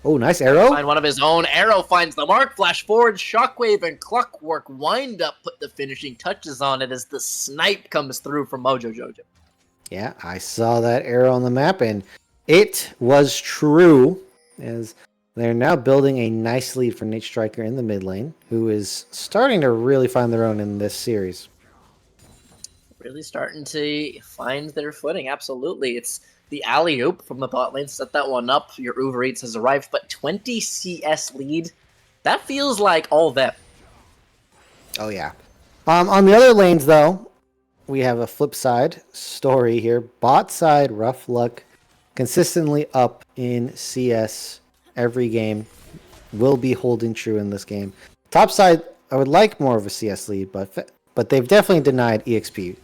Oh, nice arrow. Find one of his own. Arrow finds the mark. Flash forward. Shockwave and Clockwork wind up. Put the finishing touches on it as the snipe comes through from Mojo Jojo. Yeah, I saw that arrow on the map, and it was true, as they're now building a nice lead for Nate Striker in the mid lane, who is starting to really find their own in this series. Really starting to find their footing. Absolutely. It's the alley-oop from the bot lane. Set that one up. Your Uber Eats has arrived, but 20 CS lead. That feels like all them. Oh, yeah. On the other lanes, though, we have a flip side story here. Bot side, rough luck, consistently up in CS every game. Will be holding true in this game. Top side, I would like more of a CS lead, but they've definitely denied EXP.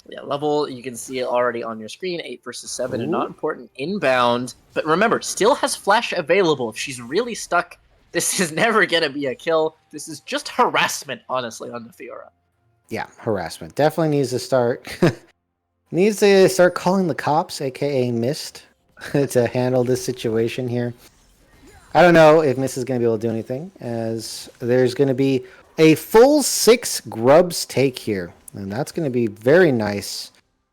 Yeah, level, you can see it already on your screen, 8 versus 7, and Not Important inbound. But remember, still has flash available. If she's really stuck, this is never going to be a kill. This is just harassment, honestly, on the Fiora. Yeah, harassment. Definitely needs to start calling the cops, aka Mist, to handle this situation here. I don't know if Mist is going to be able to do anything, as there's going to be a full 6 Grubs take here. And that's going to be very nice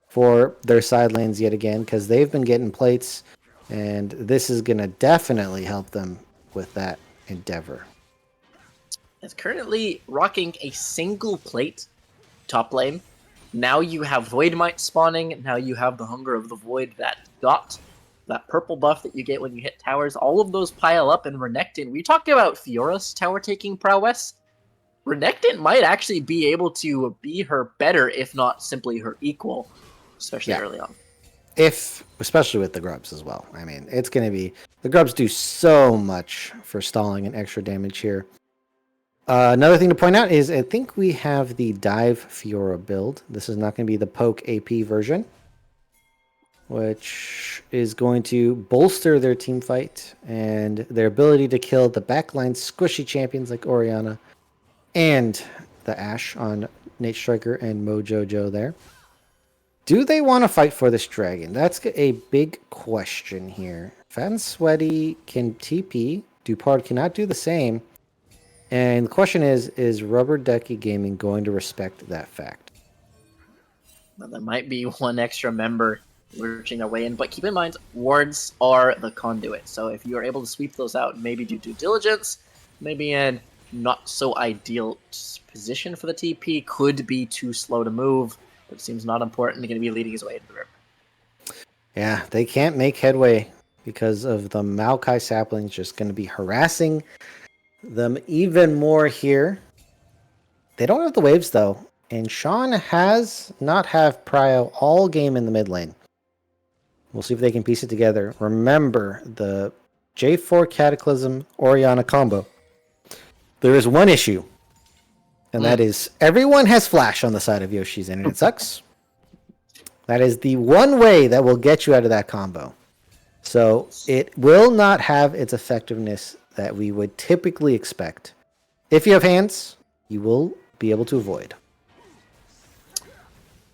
for their side lanes yet again, because they've been getting plates, and this is going to definitely help them with that endeavor. It's currently rocking a single plate top lane. Now you have Void Might spawning. Now you have the Hunger of the Void that got that purple buff that you get when you hit towers. All of those pile up, and Renekton. We talked about Fiora's tower taking prowess. Renekton might actually be able to be her better, if not simply her equal, especially early on. Especially with the Grubs as well. I mean, it's going to be... The Grubs do so much for stalling and extra damage here. Another thing to point out is I think we have the Dive Fiora build. This is not going to be the Poke AP version, which is going to bolster their team fight and their ability to kill the backline squishy champions like Orianna and the Ashe on Nate Striker and Mojo Joe there. Do they want to fight for this dragon? That's a big question here. Fat and Sweaty can TP. Dupard cannot do the same. And the question is Rubber Ducky Gaming going to respect that fact? Well, there might be one extra member lurching their way in, but keep in mind, wards are the conduit. So if you are able to sweep those out, maybe do due diligence, maybe in not so ideal position for the TP, could be too slow to move, but it seems Not Important, going to be leading his way into the river. Yeah, they can't make headway because of the Maokai saplings just going to be harassing them even more here. They don't have the waves though, and Sean has not have prio all game in the mid lane. We'll see if they can piece it together. Remember, the J4 Cataclysm Orianna combo. There is one issue, and that is everyone has flash on the side of Yoshi's internet sucks. That is the one way that will get you out of that combo. So it will not have its effectiveness that we would typically expect. If you have hands, you will be able to avoid.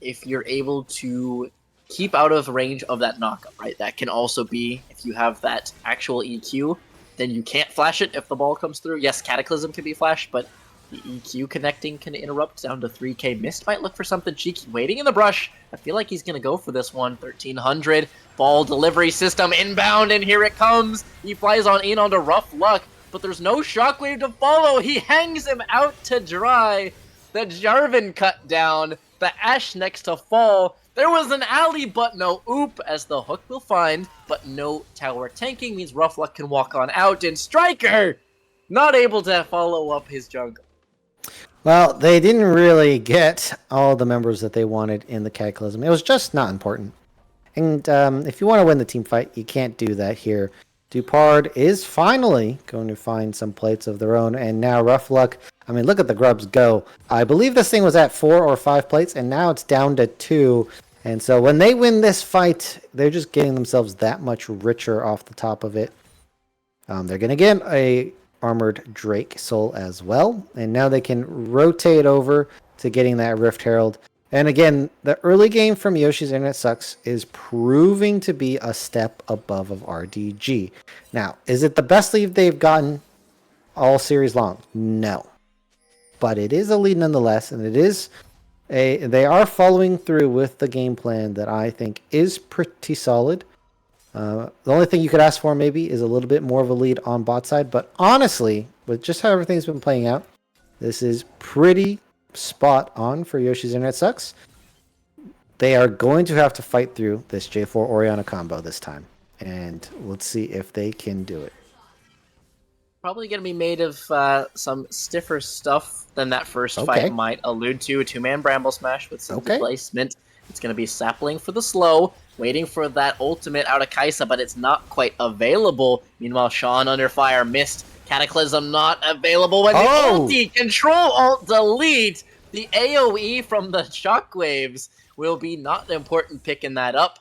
If you're able to keep out of range of that knockup, right? That can also be, if you have that actual EQ, then you can't flash it if the ball comes through. Yes, Cataclysm can be flashed, but the EQ connecting can interrupt down to 3k. Mist might look for something cheeky. Waiting in the brush. I feel like he's going to go for this one. 1300. Ball delivery system inbound, and here it comes. He flies on in onto Rough Luck, but there's no shockwave to follow. He hangs him out to dry. The Jarvan cut down. The Ashe next to fall. There was an alley, but no oop, as the hook will find, but no tower tanking means Rough Luck can walk on out, and Striker not able to follow up his jungle. Well, they didn't really get all the members that they wanted in the Cataclysm. It was just not important. And if you want to win the team fight, you can't do that here. Dupard is finally going to find some plates of their own, and now Rough Luck, I mean, look at the grubs go. I believe this thing was at 4 or 5 plates, and now it's down to 2. And so when they win this fight, they're just getting themselves that much richer off the top of it. They're going to get a Armored Drake soul as well, and now they can rotate over to getting that Rift Herald. And again, the early game from Yoshi's Internet Sucks is proving to be a step above of RDG. Now, is it the best lead they've gotten all series long? No. But it is a lead nonetheless, and they are following through with the game plan that I think is pretty solid. The only thing you could ask for maybe is a little bit more of a lead on bot side, but honestly, with just how everything's been playing out, this is pretty spot on for Yoshi's Internet Sucks. They are going to have to fight through this J4 Orianna combo this time, and let's see if they can do it. Probably going to be made of some stiffer stuff than that first fight might allude to. A 2-man Bramble Smash with some placement. It's going to be Sapling for the slow, waiting for that ultimate out of Kaisa, but it's not quite available. Meanwhile, Sean under fire, missed. Cataclysm not available when the ulti, Control Alt Delete. The AoE from the Shockwaves will be not an important picking that up.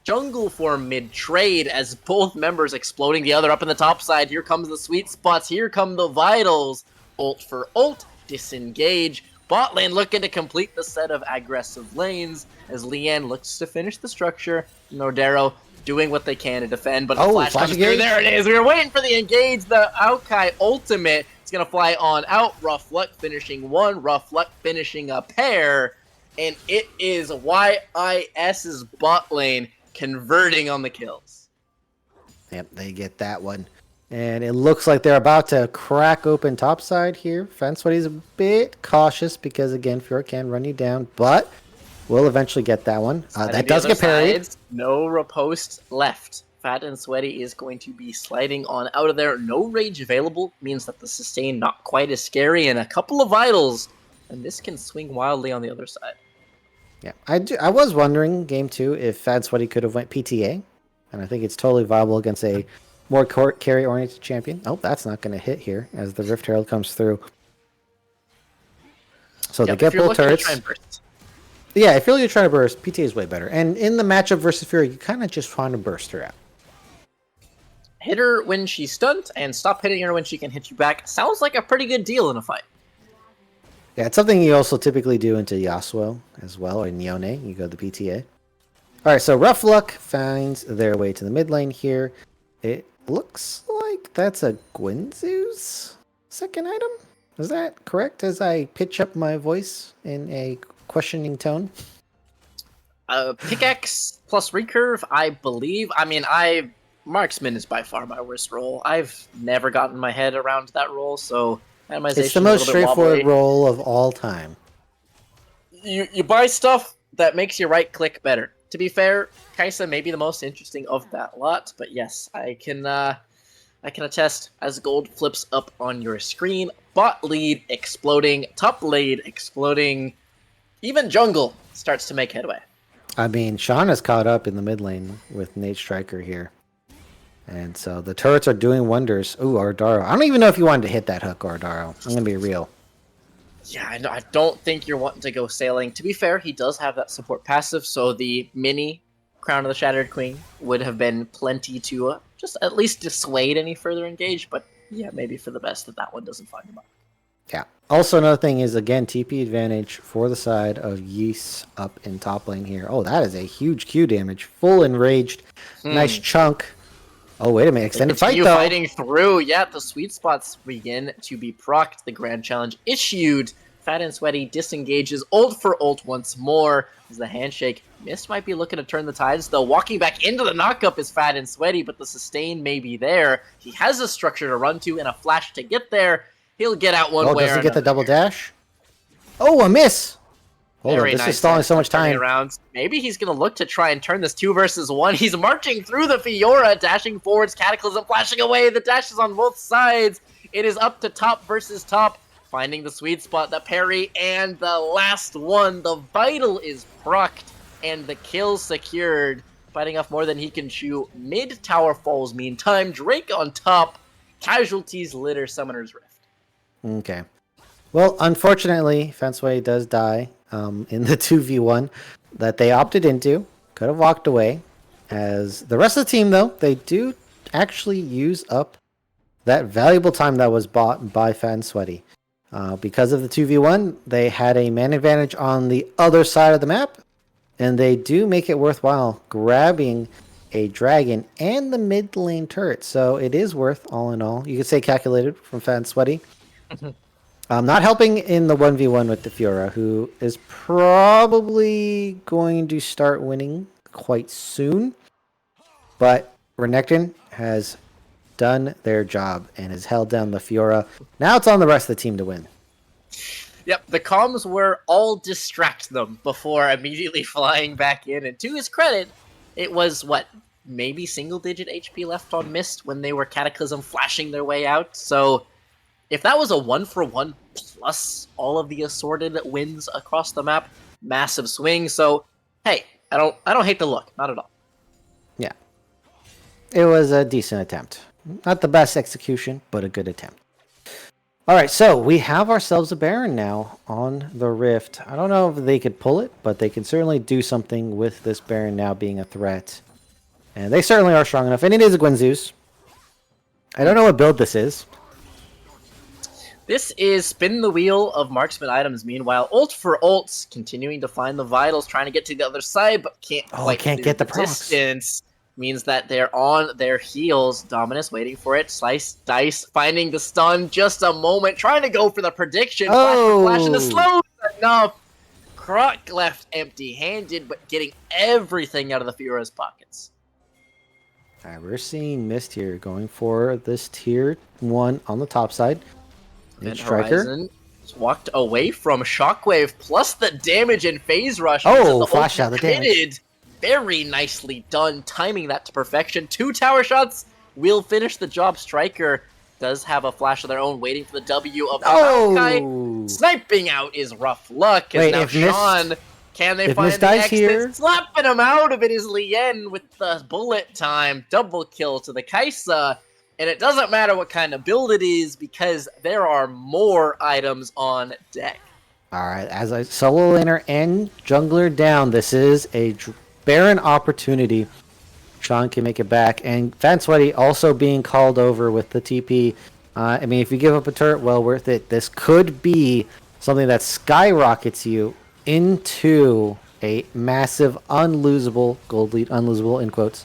Jungle for mid-trade as both members exploding the other up in the top side. Here comes the sweet spots. Here come the vitals. Ult for ult. Disengage. Bot lane looking to complete the set of aggressive lanes as Lian looks to finish the structure. Nordero doing what they can to defend, but the flash comes through. There it is. We were waiting for the engage. The Aokai ultimate. It's going to fly on out. Rough Luck finishing one. Rough Luck finishing a pair. And it is YIS's bot lane converting on the kills. Yep, they get that one. And it looks like they're about to crack open topside here. Fansweaty's a bit cautious because, again, Fjord can run you down, but we'll eventually get that one. That does get parried. No riposte left. Fat and Sweaty is going to be sliding on out of there. No rage available means that the sustain not quite as scary, and a couple of vitals, and this can swing wildly on the other side. Yeah, I was wondering, game 2, if Fat Sweaty could have went PTA, and I think it's totally viable against a more carry-oriented champion. Oh, that's not going to hit here as the Rift Herald comes through. So they get both turrets. Yeah, if you're really trying to burst, PTA is way better. And in the matchup versus Fury, you kind of just want to burst her out. Hit her when she's stunned, and stop hitting her when she can hit you back. Sounds like a pretty good deal in a fight. Yeah, it's something you also typically do into Yasuo as well, or Nyone. You go the PTA. Alright, so Rough Luck finds their way to the mid lane here. It looks like that's a Guinzu's second item. Is that correct as I pitch up my voice in a questioning tone? Pickaxe plus recurve, I believe. I mean, Marksman is by far my worst role. I've never gotten my head around that role, so it's the most straightforward role of all time. You buy stuff that makes your right click better. To be fair, Kaisa may be the most interesting of that lot, but yes, I can attest as gold flips up on your screen. Bot lead exploding, top lead exploding, even jungle starts to make headway. I mean, Sean is caught up in the mid lane with Nate Striker here. And so the turrets are doing wonders. Ooh, Ardaro. I don't even know if you wanted to hit that hook, Ardaro. I'm going to be real. Yeah, I don't think you're wanting to go sailing. To be fair, he does have that support passive, so the mini Crown of the Shattered Queen would have been plenty to just at least dissuade any further engage, but yeah, maybe for the best that one doesn't find him out. Yeah. Also, another thing is, again, TP advantage for the side of Yeast up in top lane here. Oh, that is a huge Q damage. Full enraged. Nice chunk. Oh, wait a minute. Extended fight, Continue though. fighting through. Yeah, the sweet spots begin to be procced. The grand challenge issued. Fat and Sweaty disengages ult for ult once more as the handshake. Mist might be looking to turn the tides, though. Walking back into the knockup is Fat and Sweaty, but the sustain may be there. He has a structure to run to and a flash to get there. He'll get out one way or does he get the another double here. dash? Oh, a miss! Hold on, Very this nice is stalling so much turning time. around. Maybe he's going to look to try and turn this 2 versus 1. He's marching through the Fiora, dashing forwards, Cataclysm flashing away. The dash is on both sides. It is up to top versus top, finding the sweet spot, the parry, and the last one. The Vital is procced, and the kill secured. Fighting off more than he can chew. Mid-tower falls meantime. Drake on top. Casualties litter Summoner's Rift. Okay. Well, unfortunately, Fenceway does die in the 2v1 that they opted into. Could have walked away. As the rest of the team, though, they do actually use up that valuable time that was bought by Fat and Sweaty. Because of the 2v1, they had a man advantage on the other side of the map, and they do make it worthwhile grabbing a dragon and the mid lane turret. So it is worth, all in all. You could say calculated from Fat and Sweaty. Not helping in the 1v1 with the Fiora, who is probably going to start winning quite soon. But Renekton has done their job and has held down the Fiora. Now it's on the rest of the team to win. Yep, the comms were all distract them before immediately flying back in. And to his credit, it was, maybe single-digit HP left on Mist when they were Cataclysm flashing their way out. So if that was a 1-for-1 plus all of the assorted wins across the map, massive swing. So, hey, I don't hate the look. Not at all. Yeah. It was a decent attempt. Not the best execution, but a good attempt. All right, so we have ourselves a Baron now on the Rift. I don't know if they could pull it, but they can certainly do something with this Baron now being a threat. And they certainly are strong enough. And it is a Gwenzeus. I don't know what build this is. This is spin the wheel of marksman items. Meanwhile, ult for ults, continuing to find the vitals, trying to get to the other side, but can't quite can't clear get the procs. distance. Means that they're on their heels. Dominus waiting for it. Slice, dice, finding the stun. Just a moment, trying to go for the prediction. Flash, and the slow enough. Croc left empty-handed, but getting everything out of the Fiora's pockets. All right, we're seeing Mist here going for this tier 1 on the top side. And Striker. Horizon walked away from Shockwave, plus the damage and Phase Rush. Oh, the flash out the damage. Very nicely done, timing that to perfection. 2 tower shots will finish the job. Striker does have a flash of their own, waiting for the W of the Maokai. Sniping out is rough luck. Wait, now if Sean, can they find Mist the dies exit? here- Slapping him out of it is Lien with the bullet time. Double kill to the Kaisa. And it doesn't matter what kind of build it is, because there are more items on deck. All right, as a solo laner and jungler down, this is a Baron opportunity. Sean can make it back, and Fat and Sweaty also being called over with the TP. I mean, if you give up a turret, well worth it. This could be something that skyrockets you into a massive, unlosable gold lead, unlosable in quotes.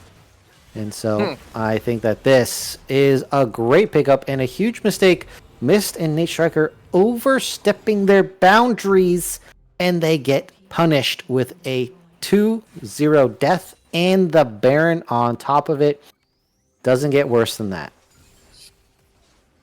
And so I think that this is a great pickup and a huge mistake. Mist and Nate Striker overstepping their boundaries, and they get punished with a 2-0 death and the Baron on top of it. Doesn't get worse than that.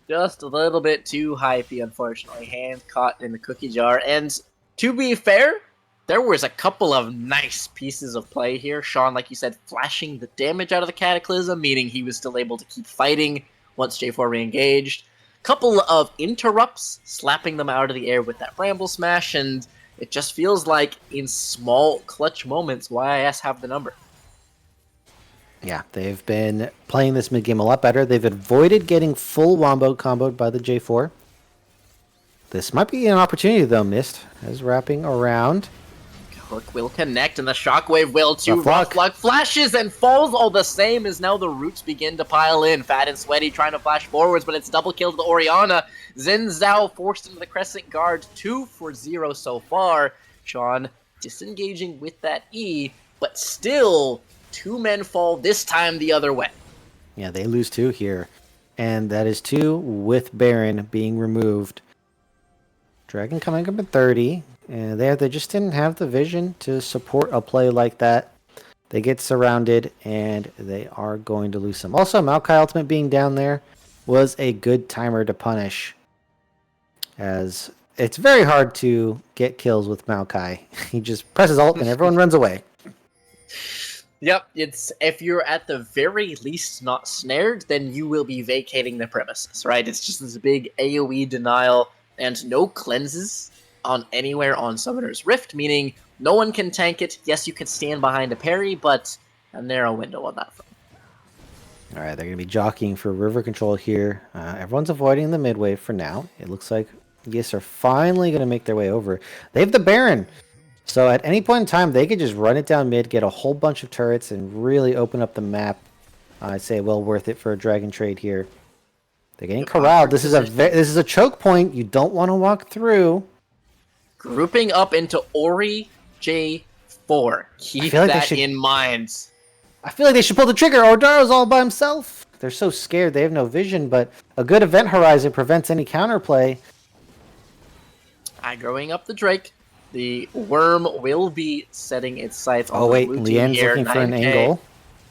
Just a little bit too hypey, unfortunately. Hand caught in the cookie jar. And to be fair, there was a couple of nice pieces of play here. Sean, like you said, flashing the damage out of the Cataclysm, meaning he was still able to keep fighting once J4 re-engaged. Couple of interrupts, slapping them out of the air with that Bramble Smash, and It just feels like in small clutch moments, YIS have the number. Yeah, they've been playing this mid game a lot better. They've avoided getting full wombo comboed by the J4. This might be an opportunity, though. Mist is wrapping around. Hook will connect, and the Shockwave will too. Rough luck. Flashes and falls all the same as now the roots begin to pile in. Fat and Sweaty trying to flash forwards, but it's double kill to the Orianna. Zen Zhao forced into the Crescent Guard, 2 for 0 so far. Sean disengaging with that E, but still 2 men fall, this time the other way. Yeah, they lose 2 here. And that is 2 with Baron being removed. Dragon coming up at 30. And they just didn't have the vision to support a play like that. They get surrounded, and they are going to lose some. Also, Maokai Ultimate being down there was a good timer to punish, as it's very hard to get kills with Maokai. He just presses ult, and everyone runs away. Yep, it's if you're at the very least not snared, then you will be vacating the premises, right? It's just this big AoE denial and no cleanses on anywhere on Summoner's Rift, meaning no one can tank it. Yes, you can stand behind a parry, but a narrow window on that front. All right, they're going to be jockeying for river control here. Everyone's avoiding the mid wave for now. It looks like Gis are finally going to make their way over. They have the Baron, so at any point in time, they could just run it down mid, get a whole bunch of turrets, and really open up the map. I'd say well worth it for a dragon trade here. They're getting corralled. This is a choke point you don't want to walk through. Grouping up into Ori J4. Keep that in mind. I feel like they should pull the trigger. Ordaro's all by himself. They're so scared. They have no vision, but a good event horizon prevents any counterplay. Aggroing up the Drake. The Worm will be setting its sights on the blue team Lien's here. looking for an angle.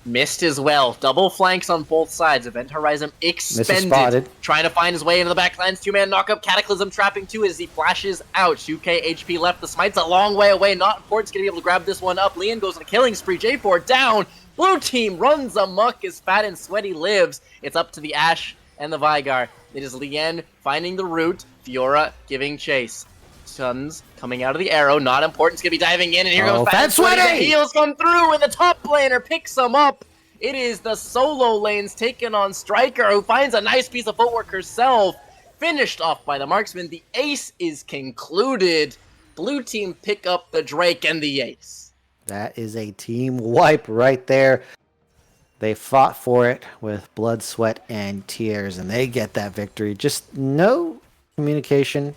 Missed as well. Double flanks on both sides. Event Horizon expended. Trying to find his way into the backlines. 2-man knockup. Cataclysm trapping 2 as he flashes out. 2k HP left. The smite's a long way away. Not important's going to be able to grab this one up. Lien goes on a killing spree. J4 down. Blue team runs amok as Fat and Sweaty lives. It's up to the Ashe and the Vigar. It is Lien finding the root. Fiora giving chase. Suns coming out of the arrow. Not important's gonna be diving in, and here goes Fat and Sweaty. The heals come through, and the top laner picks him up. It is the solo lanes taking on Striker, who finds a nice piece of footwork herself. Finished off by the marksman. The ace is concluded. Blue team pick up the Drake and the ace. That is a team wipe right there. They fought for it with blood, sweat, and tears, and they get that victory. Just no communication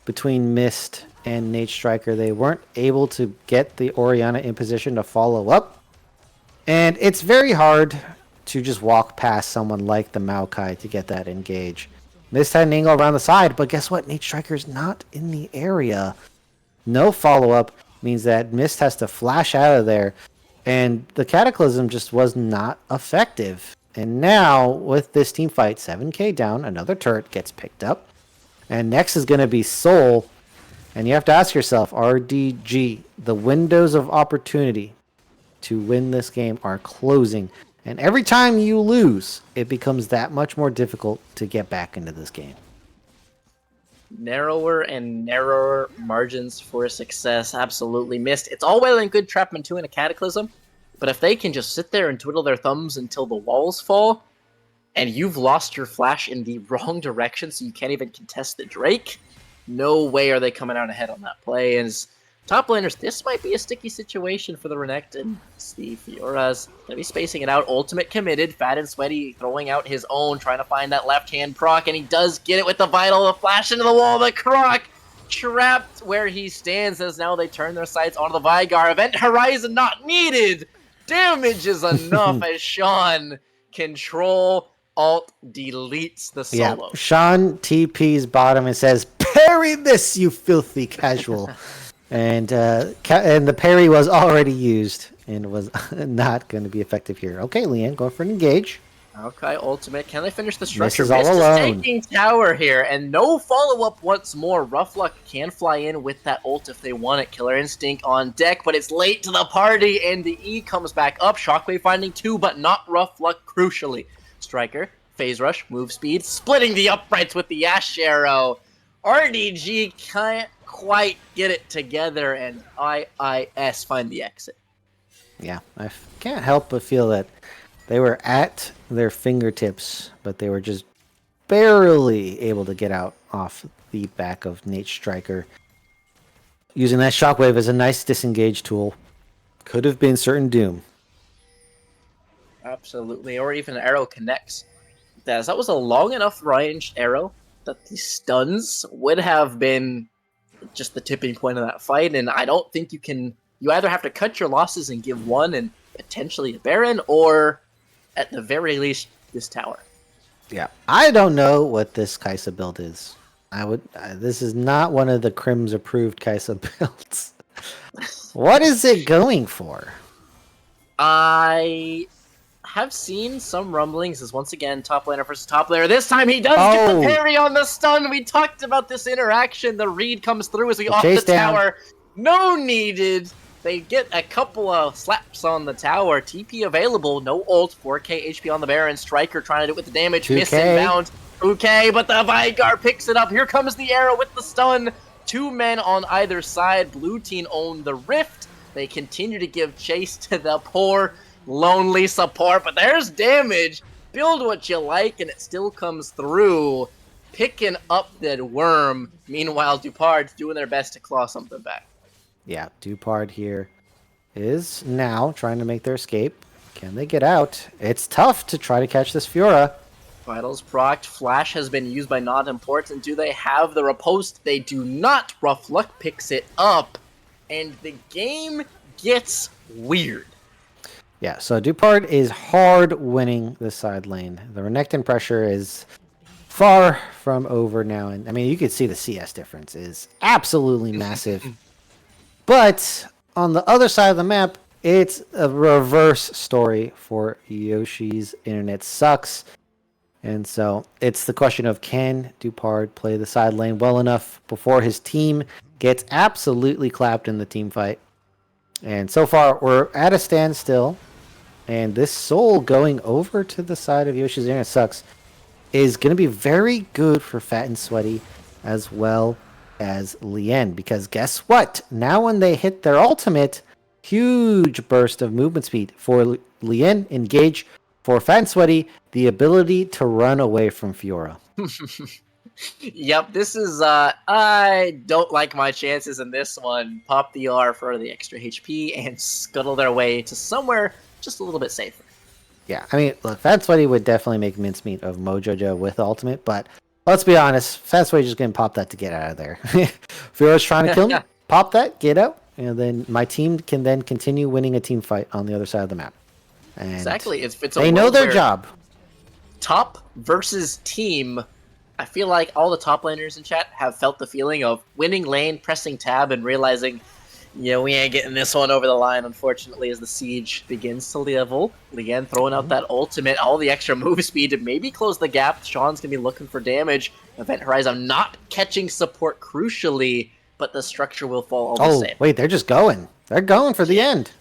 between Mist and Nate Striker. They weren't able to get the Orianna in position to follow up. And it's very hard to just walk past someone like the Maokai to get that engage. Mist had an angle around the side, but guess what? Nate Striker's not in the area. No follow-up means that Mist has to flash out of there. And the Cataclysm just was not effective. And now, with this team fight, 7k down, another turret gets picked up. And next is going to be Soul. And you have to ask yourself, RDG, the windows of opportunity to win this game are closing. And every time you lose, it becomes that much more difficult to get back into this game. Narrower and narrower margins for success. Absolutely missed. It's all well and good Trapman 2 in a Cataclysm, but if they can just sit there and twiddle their thumbs until the walls fall, and you've lost your flash in the wrong direction so you can't even contest the Drake, no way are they coming out ahead on that play. As top laners, this might be a sticky situation for the Renekton. The Fiora's going to be spacing it out. Ultimate committed. Fat and Sweaty throwing out his own, trying to find that left-hand proc, and he does get it with the Vital. The flash into the wall. The croc trapped where he stands as now they turn their sights onto the Vigar. Event Horizon not needed. Damage is enough as Sean control alt deletes the solo. Yeah, Sean TP's bottom and says, "Parry this, you filthy casual." and the parry was already used and was not going to be effective here. Okay, Lien, going for an engage. Okay, ultimate. Can they finish the structure? This is all alone. Taking tower here, and no follow-up once more. Rough Luck can fly in with that ult if they want it. Killer Instinct on deck, but it's late to the party, and the E comes back up. Shockwave finding 2, but not Rough Luck, crucially. Striker, phase rush, move speed, splitting the uprights with the Ashe arrow. RDG can't quite get it together, and IIS find the exit. Yeah, I can't help but feel that they were at their fingertips, but they were just barely able to get out off the back of Nate Striker. Using that shockwave as a nice disengage tool could have been certain doom. Absolutely, or even arrow connects. That was a long enough ranged arrow that the stuns would have been just the tipping point of that fight, and I don't think you either have to cut your losses and give one and potentially a Baron, or at the very least, this tower. Yeah, I don't know what this Kaisa build is. This is not one of the Crim's approved Kaisa builds. What is it going for? I have seen some rumblings as once again top laner versus top laner. This time he does get the parry on the stun. We talked about this interaction. The read comes through as we off the tower. No needed. They get a couple of slaps on the tower. TP available. No ult. 4k HP on the Baron. Striker trying to do it with the damage. 2K. Miss inbound. 2k, but the Vigar picks it up. Here comes the arrow with the stun. 2 men on either side. Blue team own the rift. They continue to give chase to the poor lonely support, but there's damage. Build what you like, and it still comes through. Picking up that worm. Meanwhile, Dupard's doing their best to claw something back. Yeah, Dupard here is now trying to make their escape. Can they get out? It's tough to try to catch this Fiora. Vitals procced. Flash has been used by Not Important. Do they have the riposte? They do not. Rough Luck picks it up, and the game gets weird. Yeah, so Dupard is hard winning the side lane. The Renekton pressure is far from over now. And I mean, you can see the CS difference is absolutely massive. But on the other side of the map, it's a reverse story for Yoshi's internet sucks. And so it's the question of, can Dupard play the side lane well enough before his team gets absolutely clapped in the team fight? And so far, we're at a standstill. And this soul going over to the side of Yoshi's internet sucks is going to be very good for Fat and Sweaty as well as Lien. Because guess what? Now when they hit their ultimate, huge burst of movement speed for Lien, engage. For Fat and Sweaty, the ability to run away from Fiora. Yep, this is, I don't like my chances in this one. Pop the R for the extra HP and scuttle their way to somewhere just a little bit safer. Yeah, I mean, look, Fat and Sweaty would definitely make mincemeat of Mojojo with ultimate, but let's be honest, Fat and Sweaty just going to pop that to get out of there. Fiora's trying to kill me, pop that, get out, and then my team can then continue winning a team fight on the other side of the map. And exactly, it's a they know their job. Top versus team. I feel like all the top laners in chat have felt the feeling of winning lane, pressing tab, and realizing, yeah, we ain't getting this one over the line, unfortunately, as the siege begins to level. Lien throwing out that ultimate, all the extra move speed to maybe close the gap. Sean's going to be looking for damage. Event Horizon not catching support crucially, but the structure will fall all the same. Wait, they're just going. They're going for the end.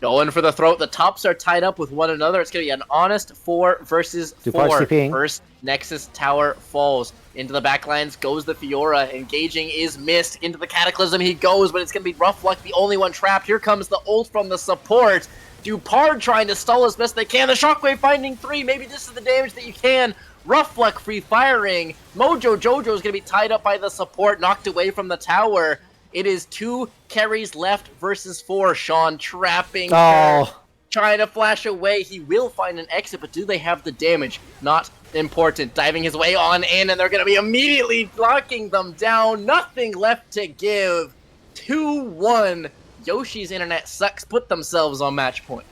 Going for the throat. The tops are tied up with one another. It's going to be an honest 4 versus 4. First Nexus tower falls. Into the backlines goes the Fiora. Engaging is missed. Into the Cataclysm he goes, but it's going to be Rough Luck, the only one trapped. Here comes the ult from the support. Dupard trying to stall as best they can. The Shockwave finding 3. Maybe this is the damage that you can. Rough Luck free firing. Mojo Jojo is going to be tied up by the support, knocked away from the tower. It is 2 carries left versus 4. Sean trapping her, trying to flash away. He will find an exit, but do they have the damage? Not important. Diving his way on in, and they're going to be immediately locking them down. Nothing left to give. 2-1. Yoshi's internet sucks. Put themselves on match point.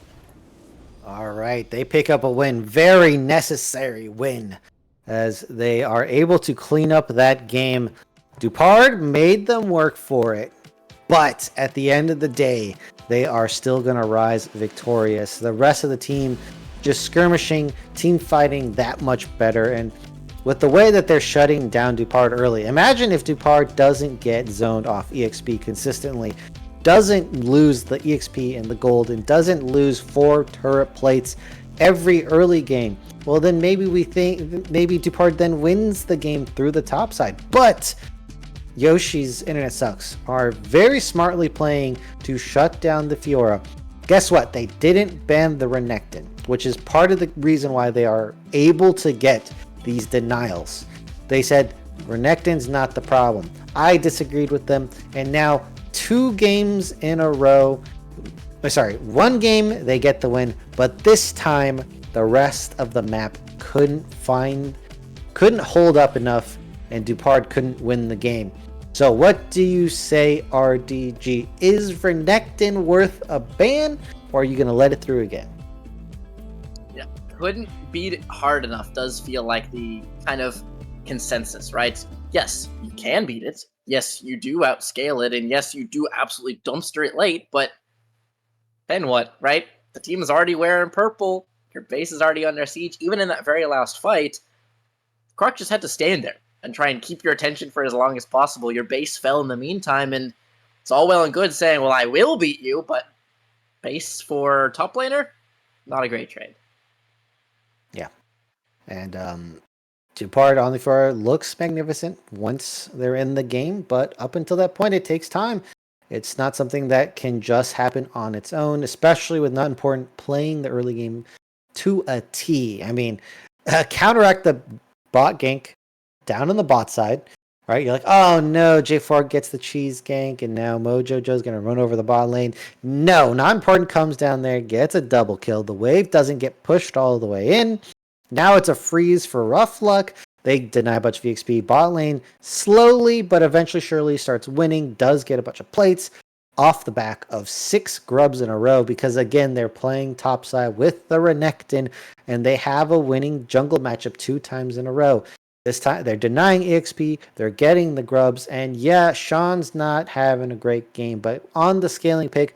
All right, they pick up a win. Very necessary win, as they are able to clean up that game. Dupard made them work for it, but at the end of the day, they are still going to rise victorious. The rest of the team just skirmishing, team fighting that much better, and with the way that they're shutting down Dupard early, imagine if Dupard doesn't get zoned off EXP consistently, doesn't lose the EXP and the gold, and doesn't lose 4 turret plates every early game. Well, then maybe we think maybe Dupard then wins the game through the top side, but Yoshi's Internet Sucks are very smartly playing to shut down the Fiora. Guess what? They didn't ban the Renekton, which is part of the reason why they are able to get these denials. They said Renekton's not the problem. I disagreed with them, and now 2 games in a row. Sorry, 1 game they get the win, but this time the rest of the map couldn't hold up enough, and Dupard couldn't win the game. So what do you say, RDG? Is Renekton worth a ban, or are you going to let it through again? Yeah, couldn't beat it hard enough does feel like the kind of consensus, right? Yes, you can beat it. Yes, you do outscale it, and yes, you do absolutely dumpster it late, but then what, right? The team is already wearing purple. Your base is already under siege. Even in that very last fight, Croc just had to stand there and try and keep your attention for as long as possible. Your base fell in the meantime, and it's all well and good saying, well, I will beat you, but base for top laner, not a great trade. Yeah. And Dupard on the floor looks magnificent once they're in the game, but up until that point, it takes time. It's not something that can just happen on its own, especially with not important playing the early game to a T. I mean, counteract the bot gank down on the bot side, right? You're like, oh no, J4 gets the cheese gank, and now Mojojo's going to run over the bot lane. No, not important comes down there, gets a double kill. The wave doesn't get pushed all the way in. Now it's a freeze for Rough Luck. They deny a bunch of EXP. Bot lane slowly but eventually surely starts winning, does get a bunch of plates off the back of 6 grubs in a row because, again, they're playing topside with the Renekton, and they have a winning jungle matchup 2 times in a row. This time they're denying EXP, they're getting the grubs, and yeah, Sean's not having a great game, but on the scaling pick,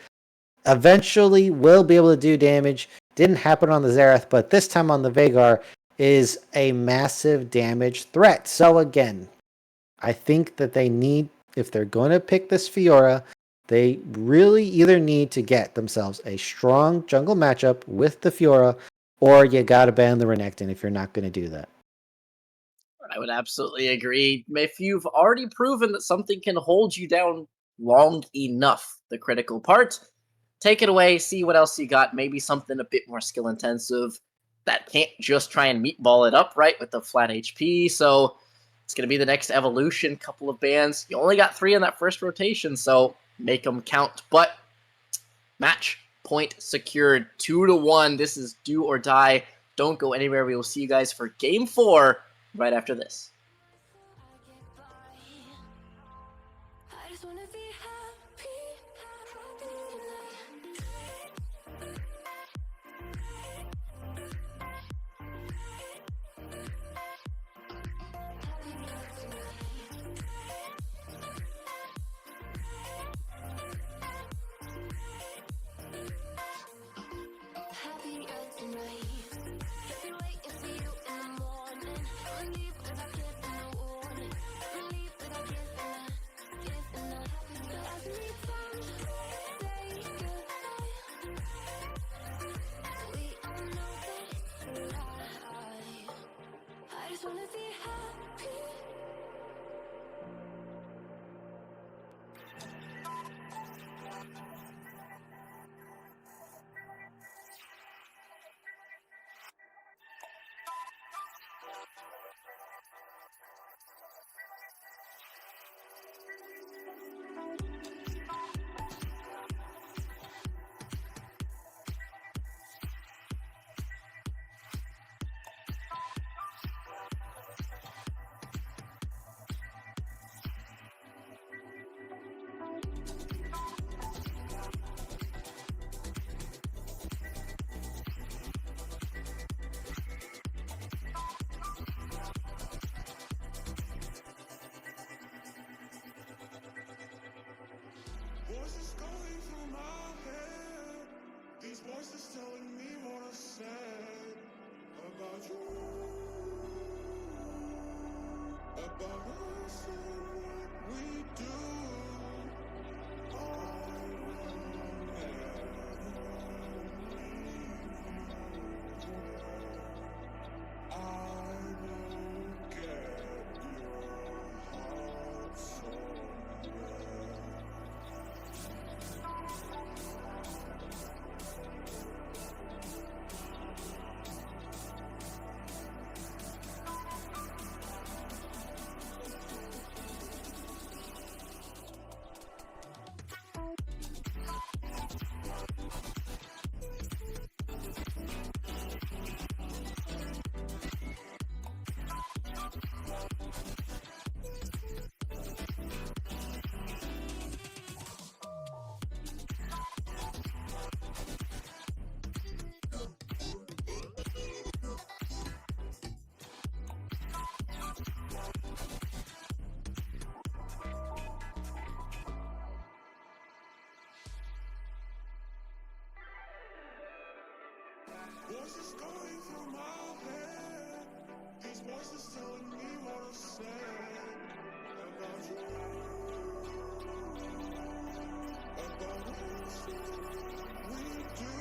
eventually will be able to do damage. Didn't happen on the Xerath, but this time on the Veigar is a massive damage threat. So again, I think that they need, if they're going to pick this Fiora, they really either need to get themselves a strong jungle matchup with the Fiora, or you got to ban the Renekton if you're not going to do that. I would absolutely agree. If you've already proven that something can hold you down long enough, the critical part, take it away, see what else you got. Maybe something a bit more skill intensive that can't just try and meatball it up, right, with the flat HP. So it's going to be the next evolution, couple of bans. You only got 3 in that first rotation, so make them count. But match point secured, 2-1. This is do or die. Don't go anywhere. We will see you guys for game 4 right after this. I just wanna be happy. Happy tonight. I've been waiting for you in the morning. I'ma leave without giving a warning. I'ma leave without giving a happy. Every time we say goodbye, we all know that it's a lie. I just wanna be happy. Voices going through my head. These voices telling me what I said about you, about us and what we do. I will get your heart so Voices going through my head. These voices telling me what I said about you, about everything we do.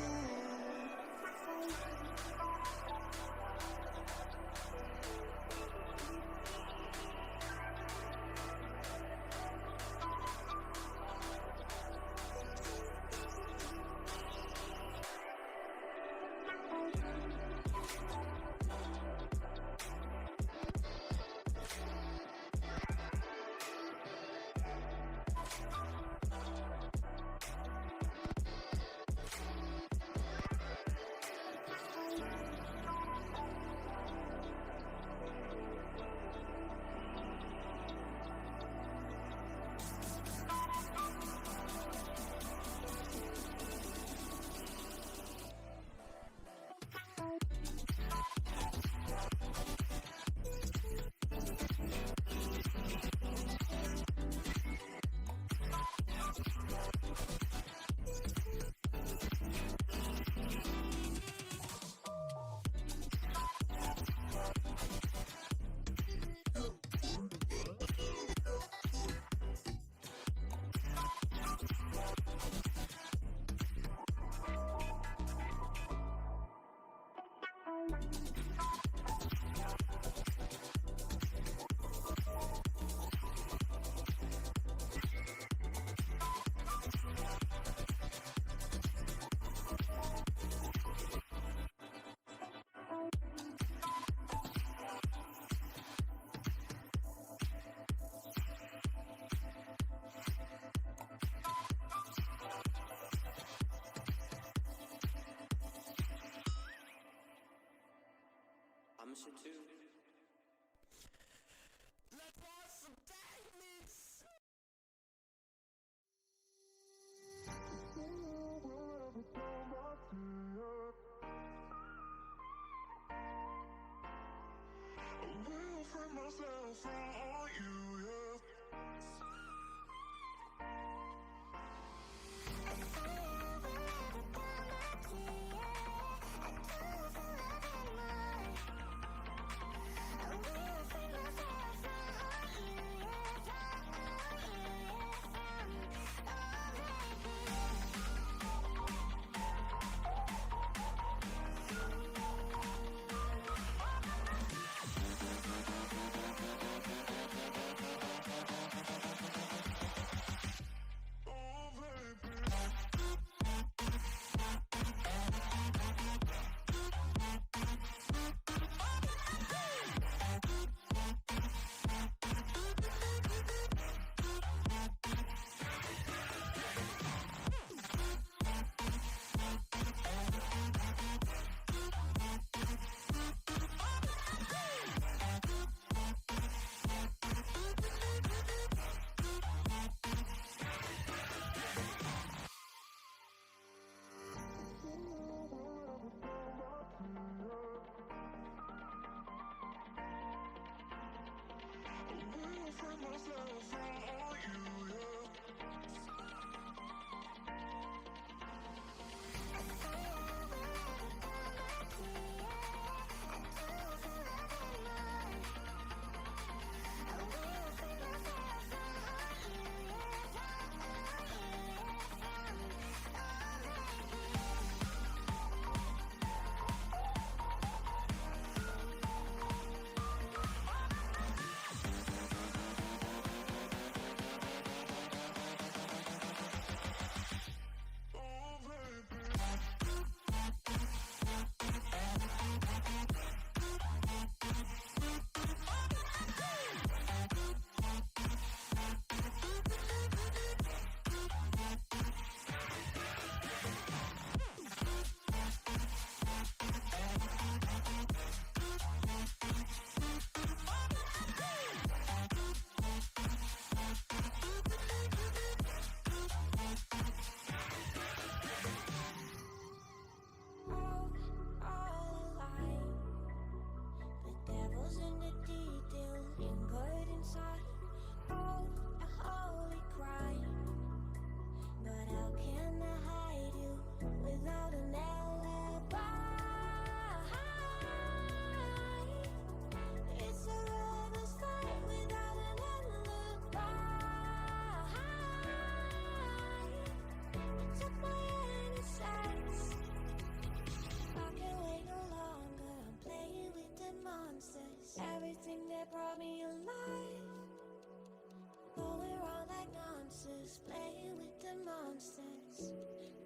monsters, playing with the monsters.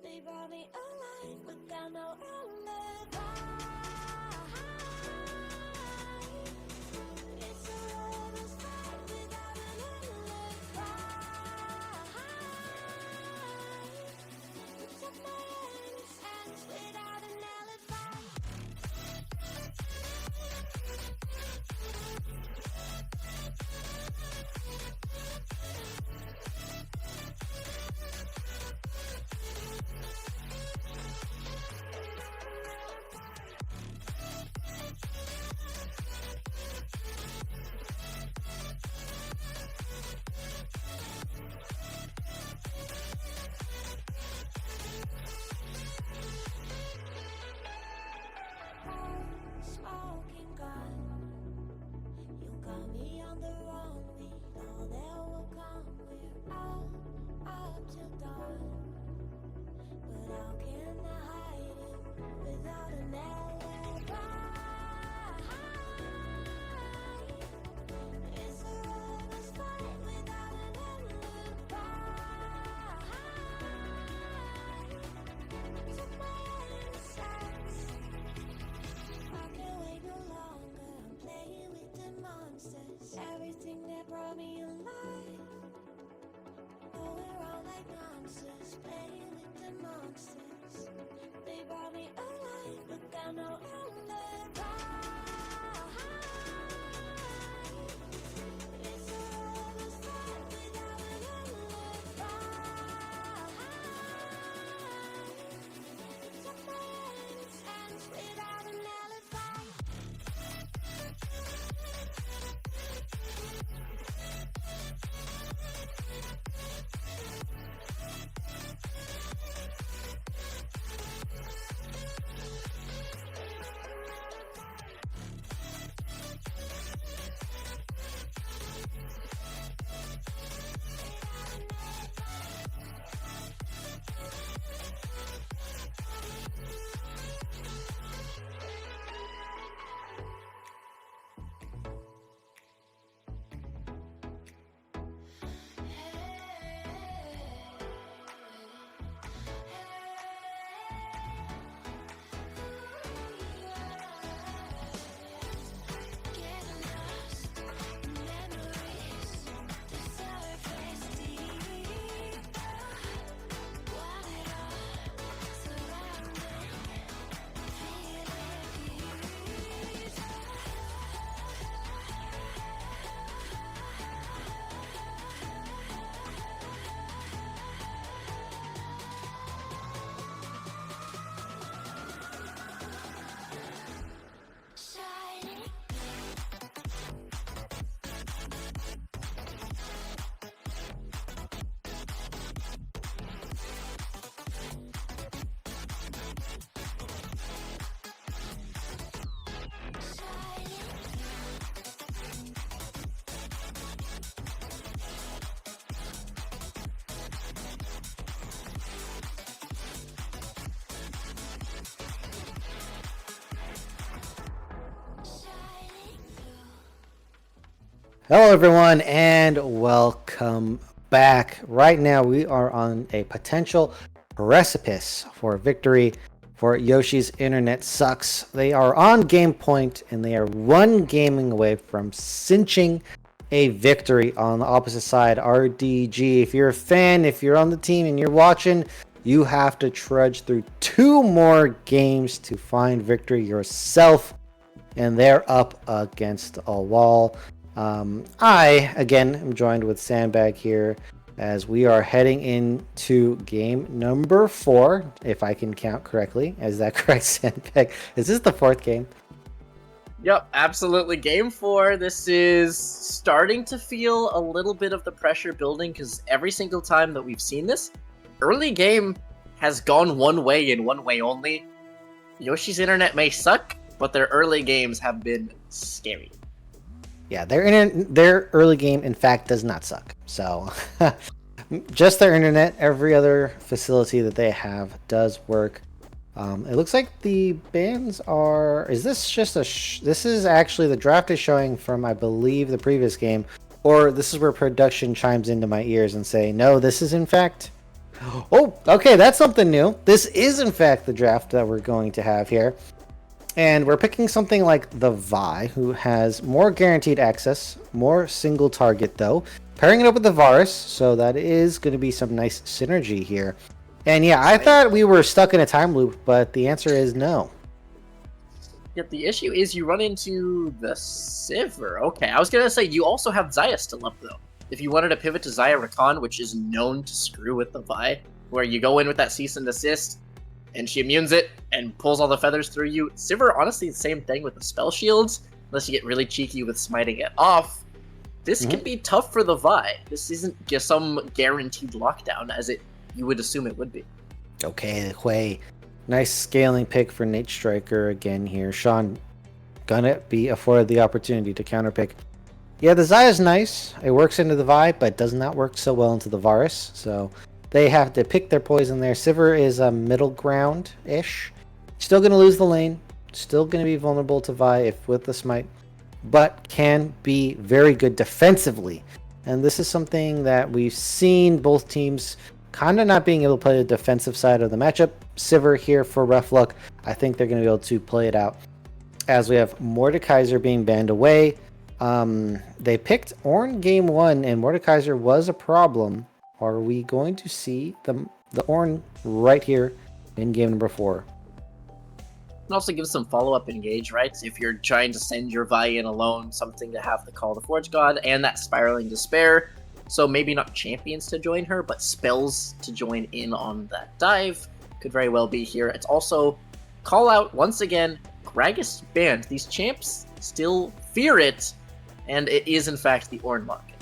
They brought me alive, but got no alibi. It's a lover's fight without an alibi. Took my innocence without an alibi. Smoking gun, you got me on the run. We know that will come. We're out up till dawn, but how can I hide it without an alibi? It's a lover's fight without an alibi. Took my innocence. I can't wait no longer. I'm playing with the monsters. Everything that brought me alive. Going around like monsters, playing with the monsters. They brought me alive, but got no alibi. It's a lover's fight without an alibi. Took my innocence without an alibi. Getting lost in memories, the surface deeper. Want it all surrounding, feeling easier. Shining. Hello, everyone, and welcome back. Right now, we are on a potential precipice for victory for Yoshi's Internet Sucks. They are on game point, and they are one gaming away from cinching a victory on the opposite side. RDG, if you're a fan, if you're on the team and you're watching, you have to trudge through 2 more games to find victory yourself, and they're up against a wall. I, again, am joined with Sandbag here as we are heading into game number 4, if I can count correctly. Is that correct, Sandbag? Is this the 4th game? Yep, absolutely. Game 4. This is starting to feel a little bit of the pressure building because every single time that we've seen this, early game has gone one way and one way only. Yoshi's internet may suck, but their early games have been scary. Yeah, their early game, in fact, does not suck. So, just their internet. Every other facility that they have does work. It looks like the bans are... Is this just a... This is actually... The draft is showing from, I believe, the previous game. or this is where production chimes into my ears and say, no, this is in fact... Oh, okay, that's something new. This is in fact the draft that we're going to have here. And we're picking something like the Vi, who has more guaranteed access, more single target though. Pairing it up with the Varus, so that is going to be some nice synergy here. And yeah, I thought we were stuck in a time loop, but the answer is no. Yet the issue is you run into the Sivir. Okay, I was going to say you also have Xayah still up though. If you wanted to pivot to Xayah Rakan, which is known to screw with the Vi, where you go in with that cease and desist, and she immunes it and pulls all the feathers through you. Sivir, honestly, the same thing with the spell shields, unless you get really cheeky with smiting it off. This can be tough for the Vi. This isn't just some guaranteed lockdown, as you would assume it would be. Okay, Hui. Nice scaling pick for Nate Striker again here. Sean gonna be afforded the opportunity to counterpick. Yeah, the Xayah is nice. It works into the Vi, but does not work so well into the Varus. So they have to pick their poison there. Sivir is a middle ground-ish. Still going to lose the lane. Still going to be vulnerable to Vi if with the smite. But can be very good defensively. And this is something that we've seen both teams kind of not being able to play the defensive side of the matchup. Sivir here for rough luck. I think they're going to be able to play it out. As we have Mordekaiser being banned away. They picked Ornn game 1 and Mordekaiser was a problem. Are we going to see the Ornn right here in game number 4? And also give some follow-up engage, right? If you're trying to send your Vi in alone, something to have the Call of the Forge God and that Spiraling Despair. So maybe not champions to join her, but spells to join in on that dive. Could very well be here. It's also call out once again, Gragas banned. These champs still fear it, and it is in fact the Ornn market.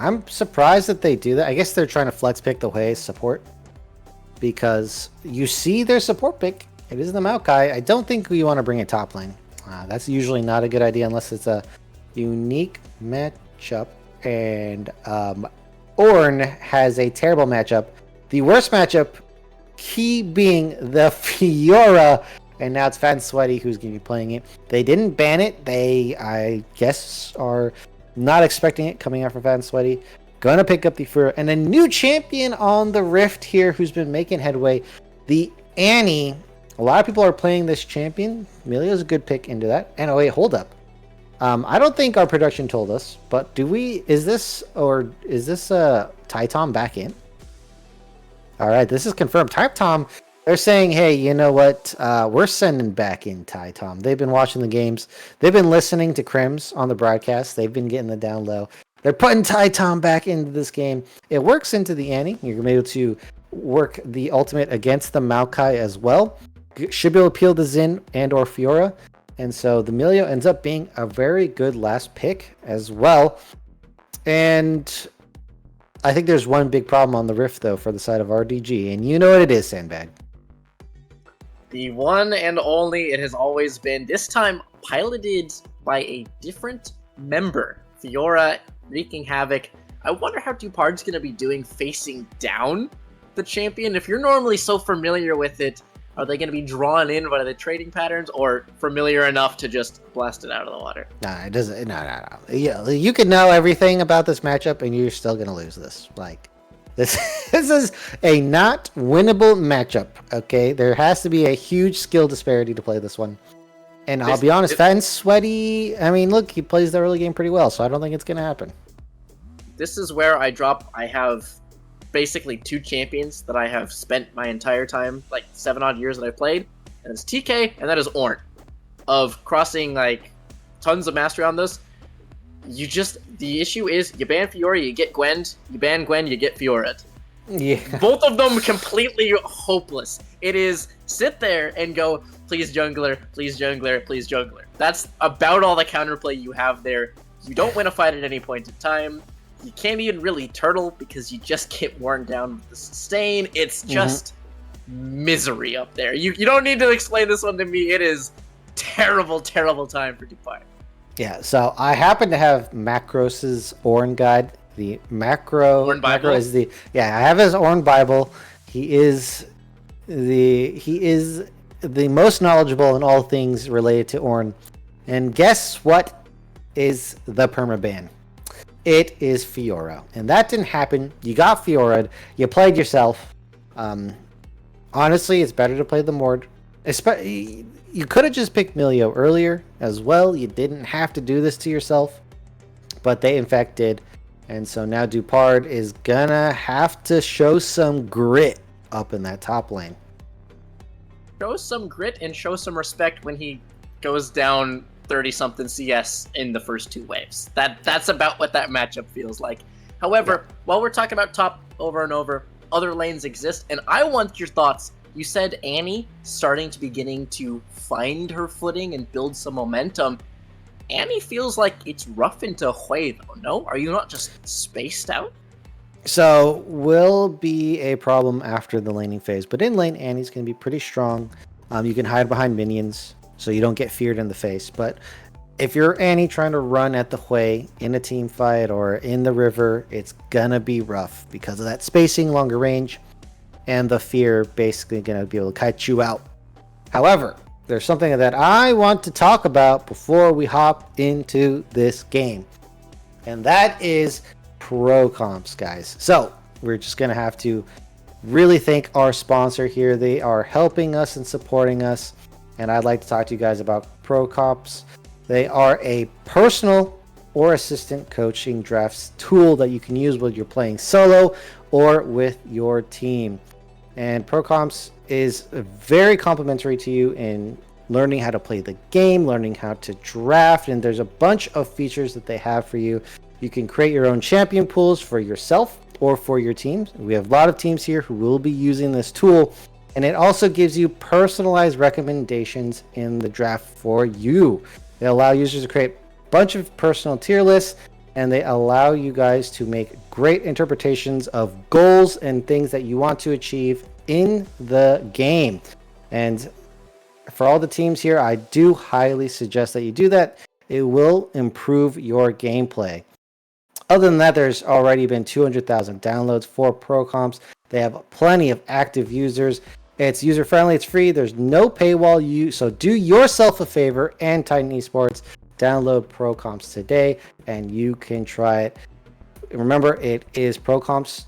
I'm surprised that they do that. I guess they're trying to flex pick the Hui support, because you see their support pick. It is the Maokai. I don't think we want to bring it top lane. That's usually not a good idea unless it's a unique matchup. And Ornn has a terrible matchup. The worst matchup, key being the Fiora. And now it's Fat and Sweaty who's going to be playing it. They didn't ban it. They, I guess, are not expecting it coming out from Fat and Sweaty. Gonna pick up the Fiora. And a new champion on the Rift here who's been making headway. The Annie. A lot of people are playing this champion. Emilio's a good pick into that. And oh wait, hold up. I don't think our production told us, but is this Ty-Tom back in? All right, this is confirmed. Ty-Tom, they're saying, hey, you know what? We're sending back in Ty-Tom. They've been watching the games. They've been listening to Crims on the broadcast. They've been getting the down low. They're putting Ty-Tom back into this game. It works into the Annie. You're going to be able to work the ultimate against the Maokai as well. Should be able to peel the Xin and or Fiora. And so the Emilio ends up being a very good last pick as well. And I think there's one big problem on the Rift, though, for the side of RDG. And you know what it is, Sandbag. The one and only it has always been, this time piloted by a different member. Fiora wreaking havoc. I wonder how Dupard's going to be doing facing down the champion. If you're normally so familiar with it, are they going to be drawn in by the trading patterns, or familiar enough to just blast it out of the water? Nah, it doesn't. No. Yeah, you can know everything about this matchup, and you're still going to lose this. Like, this is a not winnable matchup. Okay, there has to be a huge skill disparity to play this one. And I'll be honest, Fat and Sweaty. I mean, look, he plays the early game pretty well, so I don't think it's going to happen. This is where I have basically two champions that I have spent my entire time, like 7 odd years that I've played, and it's TK and that is Ornn. Of crossing like tons of mastery on this, the issue is you ban Fiora, you get Gwent, you ban Gwen, you get Fiora. Yeah. Both of them completely hopeless. It is sit there and go, please jungler, please jungler, please jungler. That's about all the counterplay you have there. You don't win a fight at any point in time. You can't even really turtle because you just get worn down with the sustain. It's just misery up there. You don't need to explain this one to me. It is terrible, terrible time for Dupai. Yeah, so I happen to have Macros's Ornn guide. The Ornn Bible is I have his Ornn Bible. He is the most knowledgeable in all things related to Ornn. And guess what is the permaban? It is Fiora. And that didn't happen. You got Fiora'd. You played yourself. Honestly, it's better to play the Mord. You could have just picked Milio earlier as well. You didn't have to do this to yourself. But they in fact did. And so now Dupard is gonna have to show some grit up in that top lane. Show some grit and show some respect when he goes down 30-something CS in the first 2 waves. That's about what that matchup feels like. However, while we're talking about top over and over, other lanes exist, and I want your thoughts. You said Annie beginning to find her footing and build some momentum. Annie feels like it's rough into Hui, though, no? Are you not just spaced out? So, will be a problem after the laning phase. But in lane, Annie's going to be pretty strong. You can hide behind minions, so you don't get feared in the face. But if you're Annie trying to run at the Hui in a team fight or in the river, it's going to be rough because of that spacing, longer range, and the fear basically going to be able to catch you out. However, there's something that I want to talk about before we hop into this game. And that is pro comps, guys. So we're just going to have to really thank our sponsor here. They are helping us and supporting us. And I'd like to talk to you guys about pro comps. They are a personal or assistant coaching drafts tool that you can use when you're playing solo or with your team. And pro comps is very complimentary to you in learning how to play the game, learning how to draft, and there's a bunch of features that they have for you. You can create your own champion pools for yourself or for your teams. We have a lot of teams here who will be using this tool, and it also gives you personalized recommendations in the draft for you. They allow users to create a bunch of personal tier lists, and they allow you guys to make great interpretations of goals and things that you want to achieve in the game. And for all the teams here, I do highly suggest that you do that. It will improve your gameplay. Other than that, there's already been 200,000 downloads for pro comps. They have plenty of active users. It's user friendly, it's free, there's no paywall. So do yourself a favor and Titan Esports, download pro comps today and you can try it. Remember, it is procomps.gg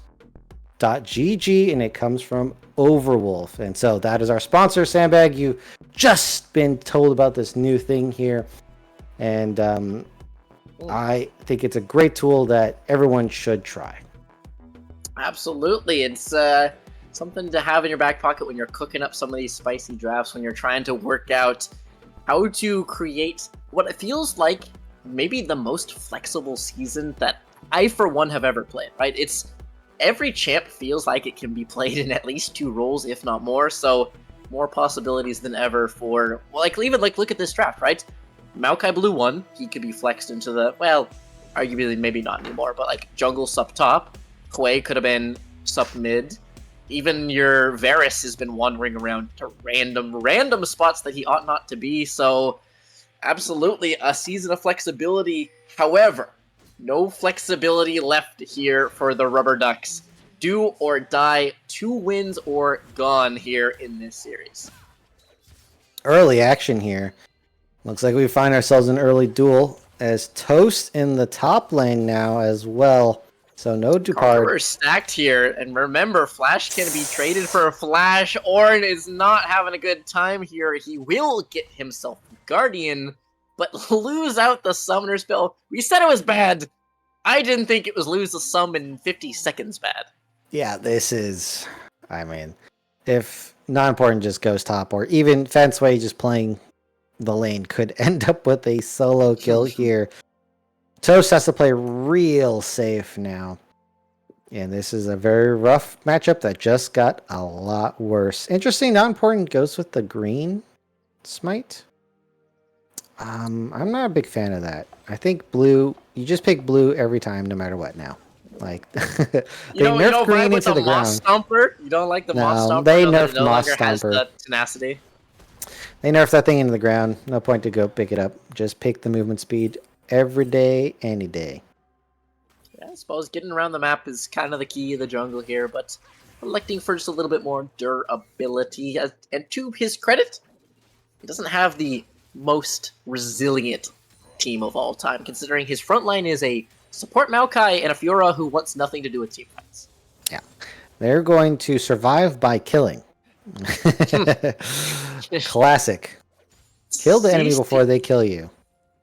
and it comes from Overwolf. And so that is our sponsor, Sandbag. You've just been told about this new thing here. And I think it's a great tool that everyone should try. Absolutely. It's something to have in your back pocket when you're cooking up some of these spicy drafts, when you're trying to work out how to create what it feels like maybe the most flexible season that I, for one, have ever played, right? It's every champ feels like it can be played in at least 2 roles, if not more. So more possibilities than ever for, well, like, even like look at this draft, right? Maokai Blue 1, he could be flexed into the, well, arguably maybe not anymore, but like jungle sup top. Hui could have been sup mid. Even your Varus has been wandering around to random spots that he ought not to be. So absolutely a season of flexibility. However, no flexibility left here for the Rubber Ducks. Do or die, 2 wins or gone here in this series. Early action here. Looks like we find ourselves in an early duel as Toast in the top lane now as well. So no Dupard. Conqueror stacked here, and remember, Flash can be traded for a Flash. Ornn is not having a good time here. He will get himself Guardian, but lose out the Summoner spell. We said it was bad. I didn't think it was lose the sum in 50 seconds bad. Yeah, this is, I mean, if not important just goes top, or even Fenceway just playing the lane could end up with a solo kill here. Toast has to play real safe now. And this is a very rough matchup that just got a lot worse. Interesting, not important goes with the green smite. I'm not a big fan of that. I think blue, you just pick blue every time, no matter what now. Like, they nerfed green into the ground. Moss Stomper? You don't like the Moss Stomper? They no, nerfed no Moss longer has Stomper. the tenacity. They nerfed that thing into the ground. No point to go pick it up. Just pick the movement speed every day, any day. Yeah, I suppose getting around the map is kind of the key of the jungle here, but electing for just a little bit more durability. And to his credit, he doesn't have the most resilient team of all time, considering his front line is a support Maokai and a Fiora who wants nothing to do with team fights. Yeah. They're going to survive by killing. Classic. Kill the enemy CC before they kill you.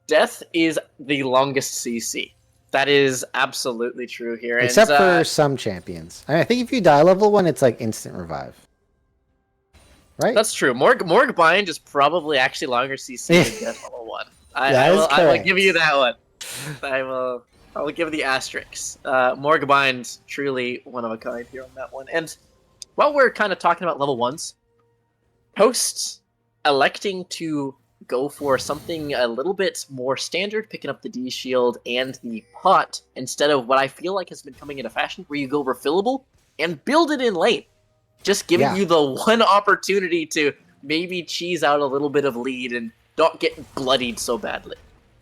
Death is the longest CC. That is absolutely true here. Except and, for some champions. I think if you die level 1, it's like instant revive. Right? That's true. Morg Bind is probably actually longer CC than Death level 1. That is I will correct. give you that one. I will give the asterisks. Morg Bind, truly one of a kind here on that one. And while we're kind of talking about level 1s, Host electing to go for something a little bit more standard, picking up the D shield and the pot, instead of what I feel like has been coming into fashion, where you go refillable and build it in lane. Just giving you the one opportunity to maybe cheese out a little bit of lead and not get bloodied so badly.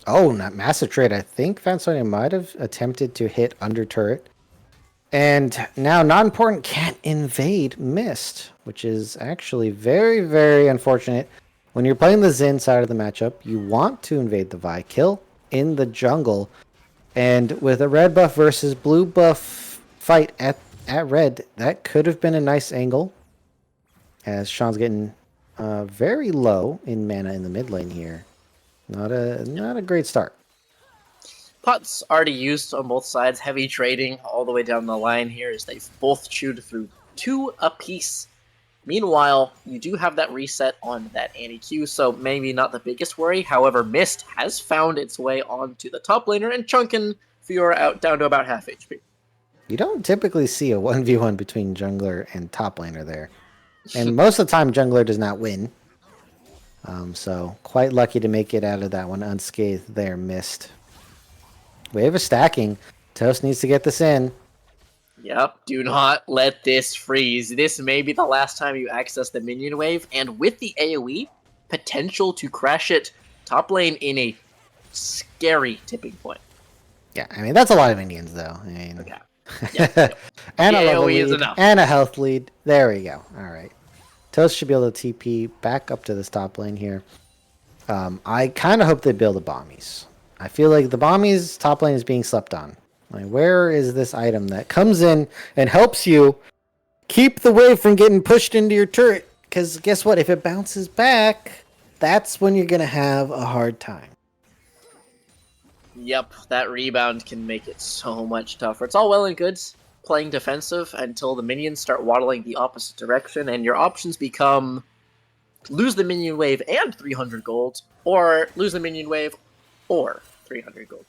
Oh, not massive trade. I think Fansonia might have attempted to hit under turret. And now not important can't invade missed, which is actually very, very unfortunate. When you're playing the Xin side of the matchup, you want to invade the Vi kill in the jungle. And with a red buff versus blue buff fight at red, that could have been a nice angle. As Sean's getting very low in mana in the mid lane here. Not a great start. Pot's already used on both sides, heavy trading all the way down the line here as they've both chewed through 2 apiece. Meanwhile, you do have that reset on that anti-Q, so maybe not the biggest worry. However, Mist has found its way onto the top laner and chunking Fiora out down to about half HP. You don't typically see a 1v1 between jungler and top laner there. And most of the time, jungler does not win. So, quite lucky to make it out of that one unscathed there, Mist. Wave of stacking. Toast needs to get this in. Yep, do not let this freeze. This may be the last time you access the minion wave, and with the AoE, potential to crash it top lane in a scary tipping point. Yeah, I mean, that's a lot of minions, though. I mean, Okay. Yeah. and The a level AoE is lead, enough. and a health lead. There we go. All right. Toast should be able to TP back up to this top lane here. I kind of hope they build a Bombies. I feel like the Bombies top lane is being slept on. Like, where is this item that comes in and helps you keep the wave from getting pushed into your turret? Because guess what? If it bounces back, that's when you're going to have a hard time. Yep, that rebound can make it so much tougher. It's all well and good playing defensive until the minions start waddling the opposite direction, and your options become lose the minion wave and 300 gold, or lose the minion wave or 300 gold.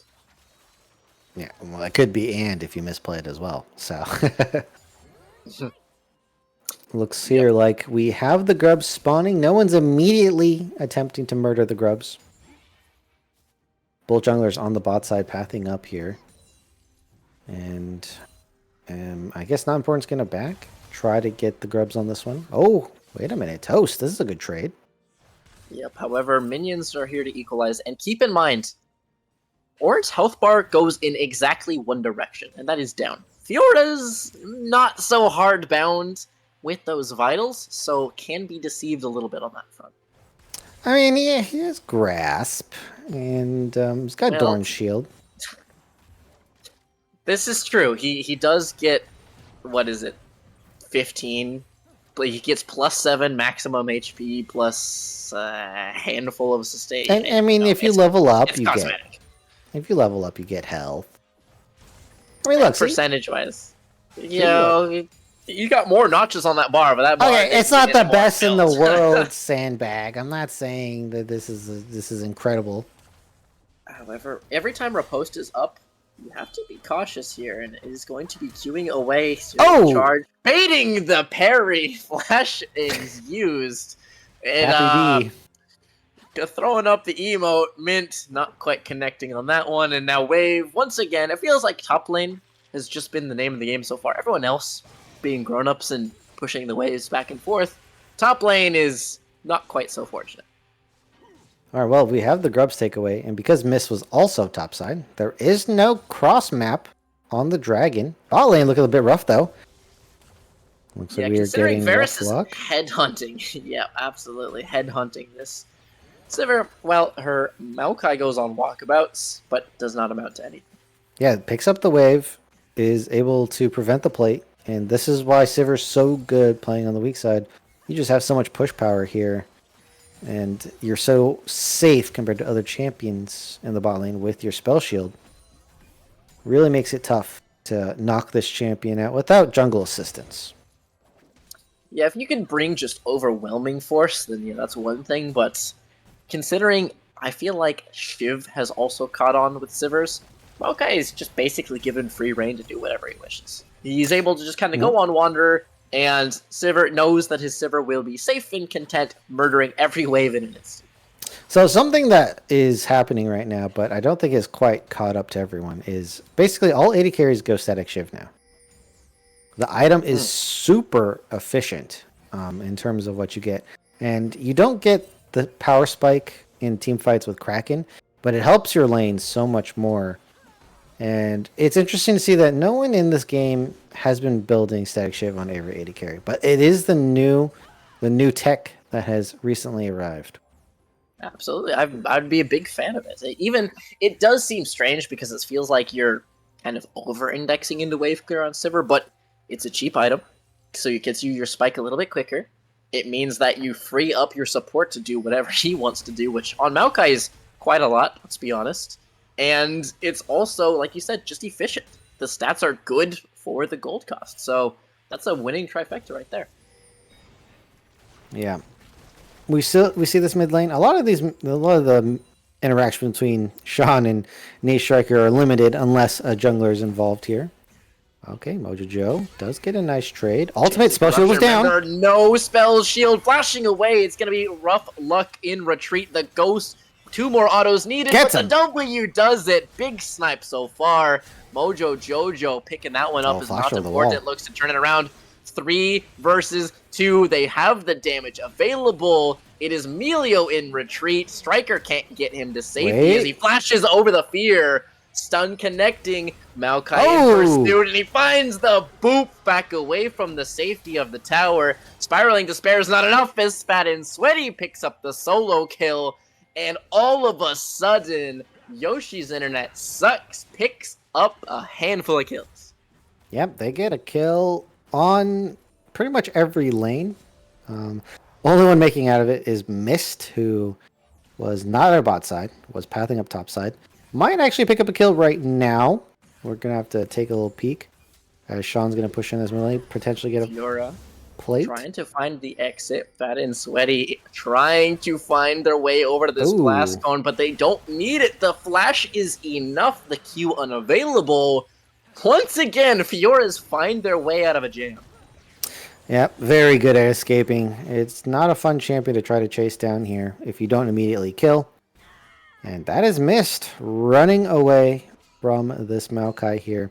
Yeah, well, it could be and if you misplay it as well. So, looks here like we have the grubs spawning. No one's immediately attempting to murder the grubs. Bull junglers on the bot side pathing up here. And I guess not important's going to back. Try to get the grubs on this one. Oh, wait a minute. Toast. This is a good trade. Yep, however, minions are here to equalize, and keep in mind, Orange health bar goes in exactly one direction, and that is down. Fiora's not so hard bound with those vitals, so can be deceived a little bit on that front. I mean, yeah, he has grasp, and he's got Dorn shield. This is true. He does get, what is it, 15? But he gets +7 maximum HP plus a handful of sustain. And I mean, if you level up, you cosmetic. get. If you level up, you get health. I mean, look, Percentage-wise, you got more notches on that bar, but that bar. Okay, it's not the best in the world, Sandbag. I'm not saying that this is incredible. However, every time Riposte is up, you have to be cautious here, and it is going to be queuing away to charge, baiting the parry. Flash is used, and Happy B. throwing up the emote. Mint not quite connecting on that one, and now Wave once again. It feels like top lane has just been the name of the game so far. Everyone else being grown-ups and pushing the waves back and forth. Top lane is not quite so fortunate. All right, well, we have the Grubs takeaway, and because Mist was also topside, there is no cross map on the Dragon. Bot lane looking a bit rough, though. Looks like we are getting rough luck. Headhunting. Yeah, absolutely. Headhunting this. Sivir, well, her Maokai goes on walkabouts, but does not amount to anything. Yeah, it picks up the wave, is able to prevent the plate, and this is why Sivir's so good playing on the weak side. You just have so much push power here, and you're so safe compared to other champions in the bot lane with your spell shield. Really makes it tough to knock this champion out without jungle assistance. Yeah, if you can bring just overwhelming force, then that's one thing. But considering, I feel like Shiv has also caught on with Sivers. Maokai is just basically given free reign to do whatever he wishes. He's able to just kind of go on Wanderer, and Sivir knows that his Sivir will be safe and content, murdering every wave in an instant. So something that is happening right now, but I don't think is quite caught up to everyone, is basically all AD carries go static Shiv now. The item is super efficient in terms of what you get. And you don't get the power spike in team fights with Kraken, but it helps your lane so much more. And it's interesting to see that no one in this game has been building static Shiv on every AD carry, but it is the new tech that has recently arrived. Absolutely, I'd be a big fan of it. Even it does seem strange because it feels like you're kind of over-indexing into wave clear on Sivir, but it's a cheap item, so it gets you your spike a little bit quicker. It means that you free up your support to do whatever he wants to do, which on Maokai is quite a lot, let's be honest. And it's also, like you said, just efficient. The stats are good for the gold cost, so that's a winning trifecta right there. Yeah. We see this mid lane. A lot of the interaction between Sean and Nate Striker are limited unless a jungler is involved here. Okay, Mojo Joe does get a nice trade. Ultimate spell shield was down. Remember, no spell shield flashing away. It's going to be rough luck in retreat. The ghost, 2 more autos needed, Gets but him. the W does it. Big snipe so far. Mojo Jojo picking that one up is flash not over the important. wall. Looks to turn it around. 3 versus 2. They have the damage available. It is Melio in retreat. Striker can't get him to safety as he flashes over the fear. Stun connecting. Maokai in pursuit, and he finds the boop back away from the safety of the tower. Spiraling Despair is not enough as Fat and Sweaty picks up the solo kill. And all of a sudden, Yoshi's internet sucks, picks up a handful of kills. Yep, they get a kill on pretty much every lane. Only one making out of it is Mist, who was not our bot side, was pathing up top side. Might actually pick up a kill right now. We're going to have to take a little peek as Sean's going to push in this melee, potentially get a Fiora plate. trying to find the exit. Fat and Sweaty trying to find their way over to this blast cone, but they don't need it. The flash is enough. The Q unavailable. Once again, Fioras find their way out of a jam. Yep, very good at escaping. It's not a fun champion to try to chase down here if you don't immediately kill. And that is Mist running away from this Maokai here.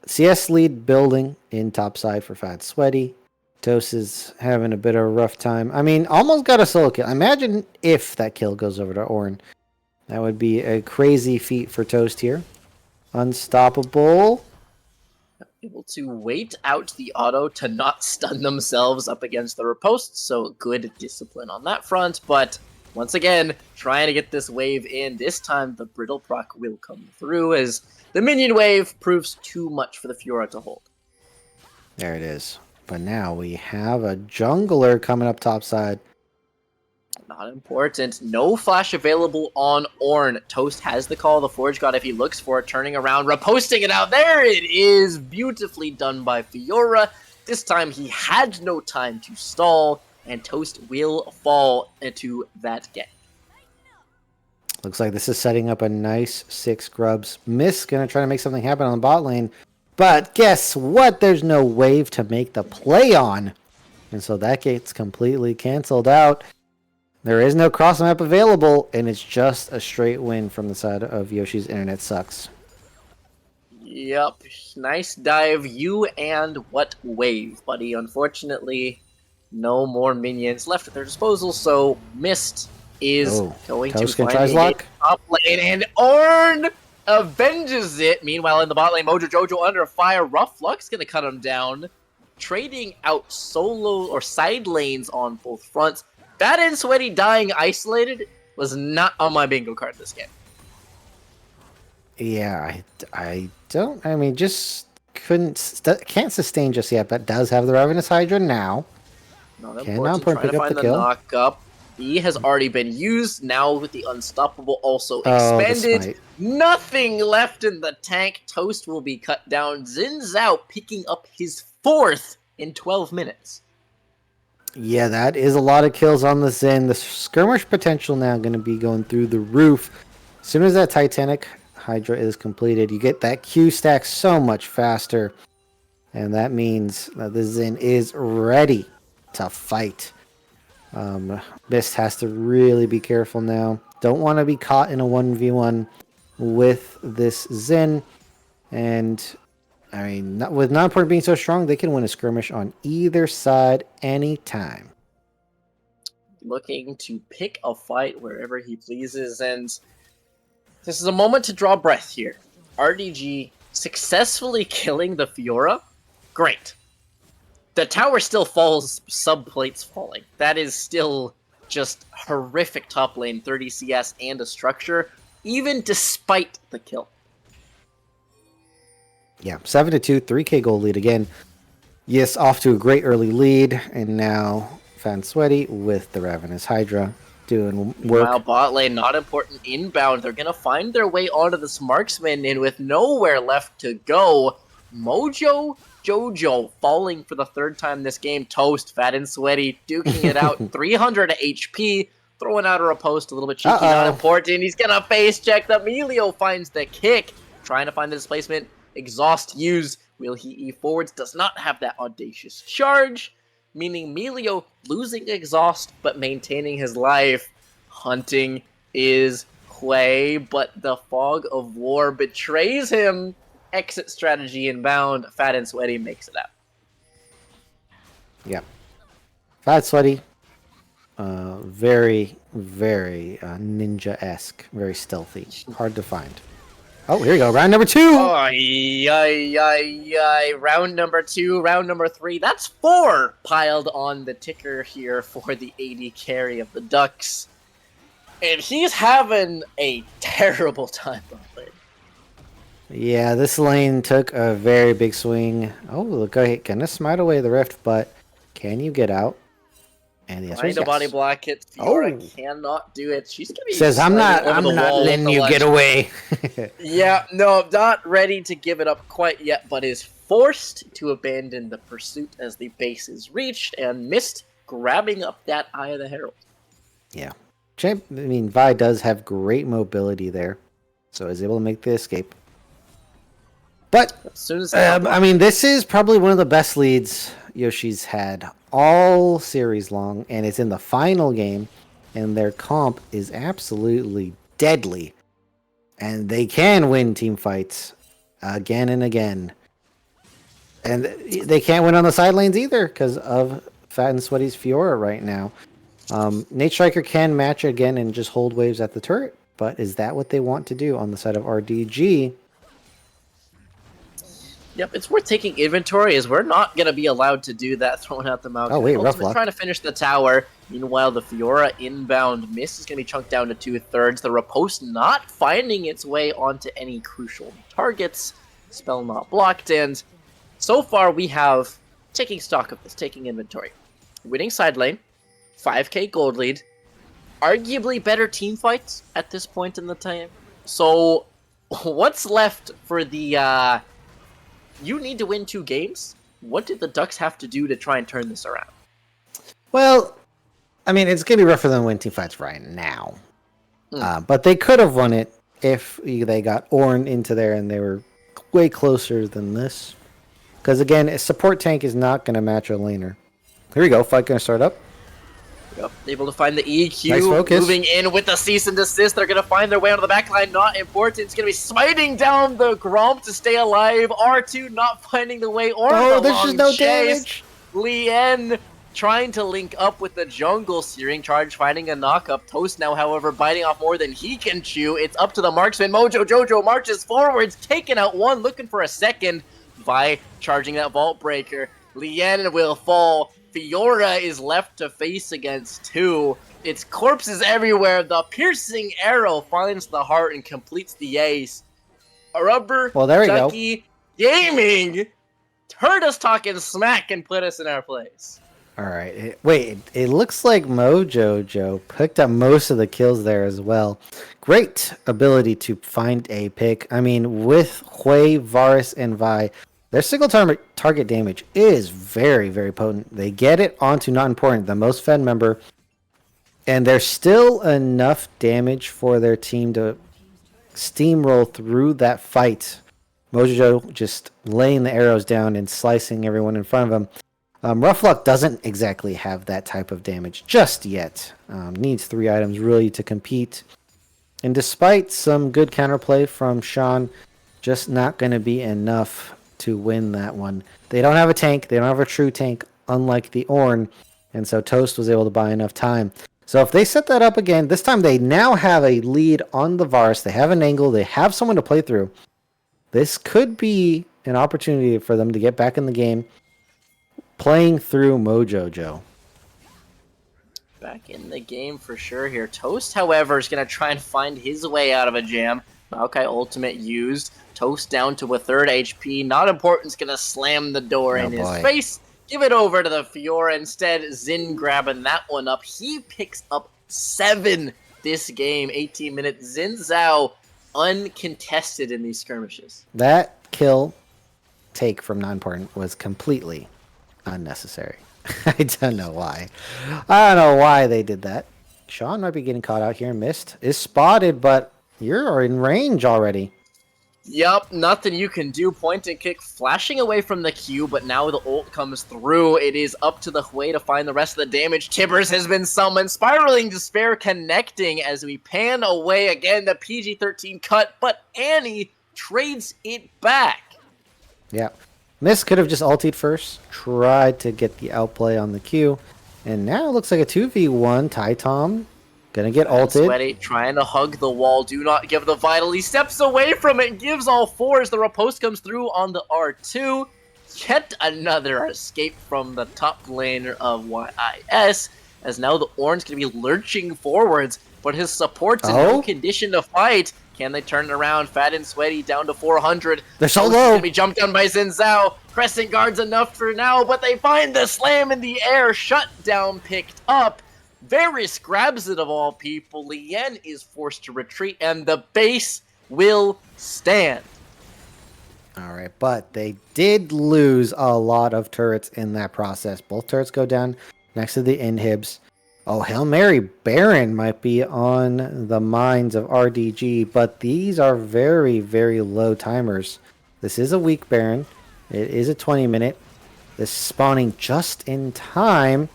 CS lead building in topside for Fat Sweaty. Toast is having a bit of a rough time. I mean, almost got a solo kill. Imagine if that kill goes over to Ornn. That would be a crazy feat for Toast here. Unstoppable. Able to wait out the auto to not stun themselves up against the riposte, so good discipline on that front, but once again, trying to get this wave in. This time, the Brittle proc will come through as the minion wave proves too much for the Fiora to hold. There it is. But now we have a jungler coming up topside. Not important. No flash available on Ornn. Toast has the call. The Forge God, if he looks for it, turning around, reposting it out. There it is. Beautifully done by Fiora. This time, he had no time to stall, and Toast will fall into that gank. Looks like this is setting up a nice 6 grubs. Miss gonna try to make something happen on the bot lane. But guess what? There's no wave to make the play on. And so that gets completely canceled out. There is no cross map available, and it's just a straight win from the side of Yoshi's internet sucks. Yep. Nice dive. You and what wave, buddy? Unfortunately, no more minions left at their disposal, so Mist is going to find a top lane, and Ornn avenges it. Meanwhile, in the bot lane, Mojo Jojo under fire. Rough Luck's going to cut him down. Trading out solo or side lanes on both fronts. Fat and Sweaty dying isolated was not on my bingo card this game. Yeah, I don't. I mean, just can't sustain just yet, but does have the Ravenous Hydra now. Not Cannot important. Trying pick to up the find the kill. knock up. E has already been used. Now with the Unstoppable also Oh, the expanded. smite. Nothing left in the tank. Toast will be cut down. Xin Zhao picking up his 4th in 12 minutes. Yeah, that is a lot of kills on the Zen. The skirmish potential now going to be going through the roof. As soon as that Titanic Hydra is completed, you get that Q stack so much faster. And that means that the Zen is ready to fight. Mist has to really be careful now. Don't want to be caught in a 1v1 with this Zen. And I mean, with non-port being so strong, they can win a skirmish on either side anytime. Looking to pick a fight wherever he pleases, and this is a moment to draw breath here. RDG successfully killing the Fiora. Great. The tower still falls, subplates falling. That is still just horrific top lane, 30 CS and a structure, even despite the kill. Yeah, 7-2, 3k gold lead again. Yes, off to a great early lead, and now Fan Sweaty with the Ravenous Hydra doing work. Meanwhile, bot lane, not important inbound. They're gonna find their way onto this marksman, and with nowhere left to go, Mojo Jojo falling for the 3rd time this game. Toast, fat and sweaty, duking it out. 300 HP, throwing out a riposte, a little bit cheeky, not important. He's gonna face check. The Melio finds the kick, trying to find the displacement. Exhaust used. Will he E forwards? Does not have that audacious charge, meaning Melio losing exhaust but maintaining his life. Hunting is Hui, but the fog of war betrays him. Exit strategy inbound. Fat and Sweaty makes it out. Yeah. Fat Sweaty. Very, very ninja-esque. Very stealthy. Hard to find. Oh, here we go. Round number 2! Ay, ay, ay, ay. Round number 2, round number 3. That's 4 piled on the ticker here for the AD carry of the Ducks. And he's having a terrible time on it. Yeah, this lane took a very big swing. Oh, look, gonna smite away the rift, but can you get out? And the answer is Trying to body yes. block it. Fiora Oh. cannot do it. She's gonna be Says, I'm not letting you get away. Yeah, no, not ready to give it up quite yet, but is forced to abandon the pursuit as the base is reached, and missed grabbing up that Eye of the Herald. Yeah. I mean, Vi does have great mobility there, so is able to make the escape. But, As soon as I mean, this is probably one of the best leads Yoshi's had all series long, and it's in the final game, and their comp is absolutely deadly. And they can win team fights again and again. And they can't win on the side lanes either because of Fat and Sweaty's Fiora right now. Nate Striker can match again and just hold waves at the turret, but is that what they want to do on the side of RDG? Yep, it's worth taking inventory, as we're not going to be allowed to do that, throwing out the Malcolm. Oh, wait, rough luck. Trying to finish the tower. Meanwhile, the Fiora inbound miss is going to be chunked down to 2/3. The riposte not finding its way onto any crucial targets. Spell not blocked, and so far we have, taking stock of this, taking inventory. Winning side lane, 5k gold lead, arguably better team fights at this point in the time. So, what's left for the, you need to win 2 games? What did the Ducks have to do to try and turn this around? Well, I mean, it's going to be rougher than win team fights right now. But they could have won it if they got Ornn into there and they were way closer than this. Because, again, a support tank is not going to match a laner. Here we go. Fight going to start up. Yep, able to find the EQ, Nice focus. moving in with the cease and desist. They're going to find their way onto the backline, not important. It's going to be smiting down the Gromp to stay alive. R2 not finding the way or the there's long just no chase. damage. Lien trying to link up with the jungle, searing charge, finding a knock-up. Toast now, however, biting off more than he can chew. It's up to the marksman. Mojo Jojo marches forwards, taking out one, looking for a second. Vi charging that Vault Breaker. Lien will fall. Fiora is left to face against 2. It's corpses everywhere. The piercing arrow finds the heart and completes the ace. Rubber Well, there we go. Ducky Gaming heard us talking smack and put us in our place. All right. It looks like Mojo Joe picked up most of the kills there as well. Great ability to find a pick. I mean, with Hui, Varus, and Vi, their single target damage is very, very potent. They get it onto Not Important, the most fed member, and there's still enough damage for their team to steamroll through that fight. Mojo just laying the arrows down and slicing everyone in front of him. Rough Luck doesn't exactly have that type of damage just yet. Needs 3 items really to compete. And despite some good counterplay from Sean, just not going to be enough to win that one. They don't have a tank. They don't have a true tank, unlike the Ornn. And so Toast was able to buy enough time. So if they set that up again, this time they now have a lead on the Varus. They have an angle. They have someone to play through. This could be an opportunity for them to get back in the game, playing through Mojo Joe. Back in the game for sure here. Toast, however, is going to try and find his way out of a jam. Maokai ultimate used. Toast down to a 3rd HP. Not Important's going to slam the door in his face. Give it over to the Fiora. Instead, Xin grabbing that one up. He picks up 7 this game. 18 minutes. Xin Zhao uncontested in these skirmishes. That kill take from Not Important was completely unnecessary. I don't know why. I don't know why they did that. Sean might be getting caught out here. Missed. Is spotted, but you're in range already. Yup, nothing you can do. Point and kick flashing away from the Q, but now the ult comes through. It is up to the Hui to find the rest of the damage. Tibbers has been summoned. Spiraling Despair connecting as we pan away again. The PG-13 cut, but Annie trades it back. Yeah. Miss could have just ultied first, tried to get the outplay on the Q, and now it looks like a 2v1. Tai Tom gonna get ulted. Sweaty trying to hug the wall. Do not give the vital. He steps away from it and gives all 4 as the riposte comes through on the R2. Yet another escape from the top laner of YIS, as now the Ornn's gonna be lurching forwards, but his support's in no condition to fight. Can they turn it around? Fat and Sweaty down to 400. They're so low. Going to be jumped down by Xin Zhao. Crescent Guard's enough for now, but they find the slam in the air. Shutdown picked up. Varus grabs it of all people. Lien is forced to retreat, and the base will stand. All right, but they did lose a lot of turrets in that process. Both turrets go down next to the inhibs. Oh, Hail Mary Baron might be on the minds of RDG, but these are very, very low timers. This is a weak Baron. It is a 20-minute. This is spawning just in time.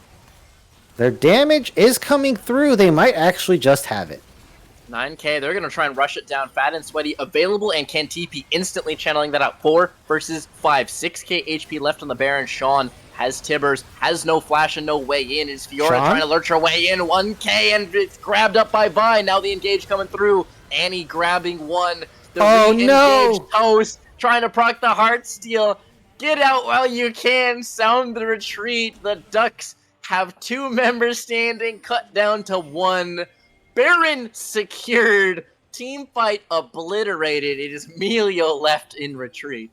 Their damage is coming through. They might actually just have it. 9k, they're going to try and rush it down. Fat and Sweaty available and can TP, instantly channeling that out. 4 versus 5. 6k HP left on the Baron. Sean has Tibbers, has no flash and no way in. Is Fiora trying to lurch her way in? 1k and it's grabbed up by Vi. Now the engage coming through. Annie grabbing one. The re-engaged Toast trying to proc the heart steal. Get out while you can. Sound the retreat. The Ducks have 2 members standing, cut down to 1. Baron secured. Team fight obliterated. It is Melio left in retreat.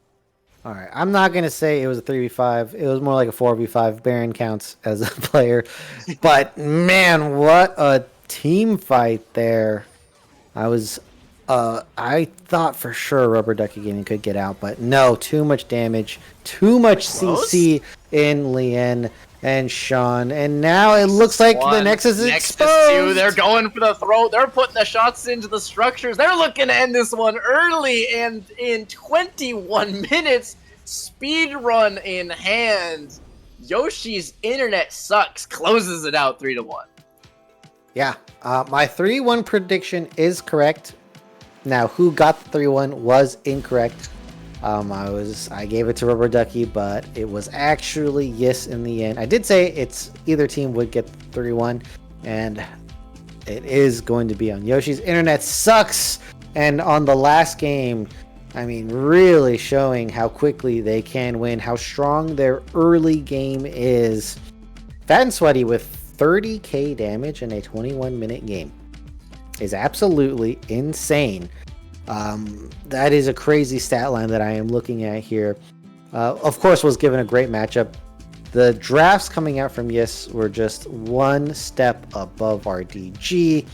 All right, I'm not going to say it was a 3v5. It was more like a 4v5. Baron counts as a player. But, man, what a team fight there. I thought for sure Rubber Ducky Gaming could get out, but no, too much damage, too much CC in Lien and Sean, and now it looks like the Nexus is exposed. 2, they're going for the throat. They're putting the shots into the structures. They're looking to end this one early, and in 21 minutes, speed run in hand. Yoshi's internet sucks. Closes it out 3-1. Yeah, my 3-1 prediction is correct. Now, who got the 3-1 was incorrect. I gave it to Rubber Ducky, but it was actually Yes in the end. I did say it's either team would get 3-1, and it is going to be on Yoshi's internet sucks. And on the last game, I mean, really showing how quickly they can win, how strong their early game is. Fat and Sweaty with 30k damage in a 21-minute game is absolutely insane. That is a crazy stat line that I am looking at here. Of course, was given a great matchup. The drafts coming out from YES were just one step above RDG,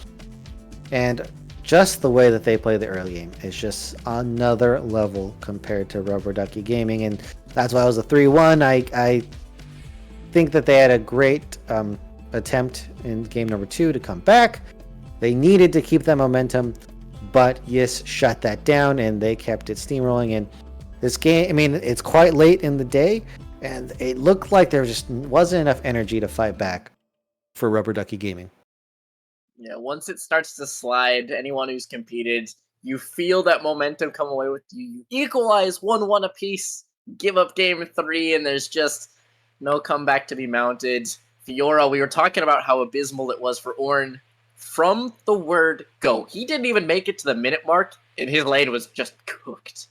and just the way that they play the early game is just another level compared to Rubber Ducky Gaming, and that's why it was a 3-1. I think that they had a great attempt in game number 2 to come back. They needed to keep that momentum, but YES shut that down, and they kept it steamrolling. And this game, I mean, it's quite late in the day, and it looked like there just wasn't enough energy to fight back for Rubber Ducky Gaming. Yeah, once it starts to slide, anyone who's competed, you feel that momentum come away with you. You equalize 1-1 apiece, give up game 3, and there's just no comeback to be mounted. Fiora, we were talking about how abysmal it was for Ornn from the word go. He didn't even make it to the minute mark, and his lane was just cooked.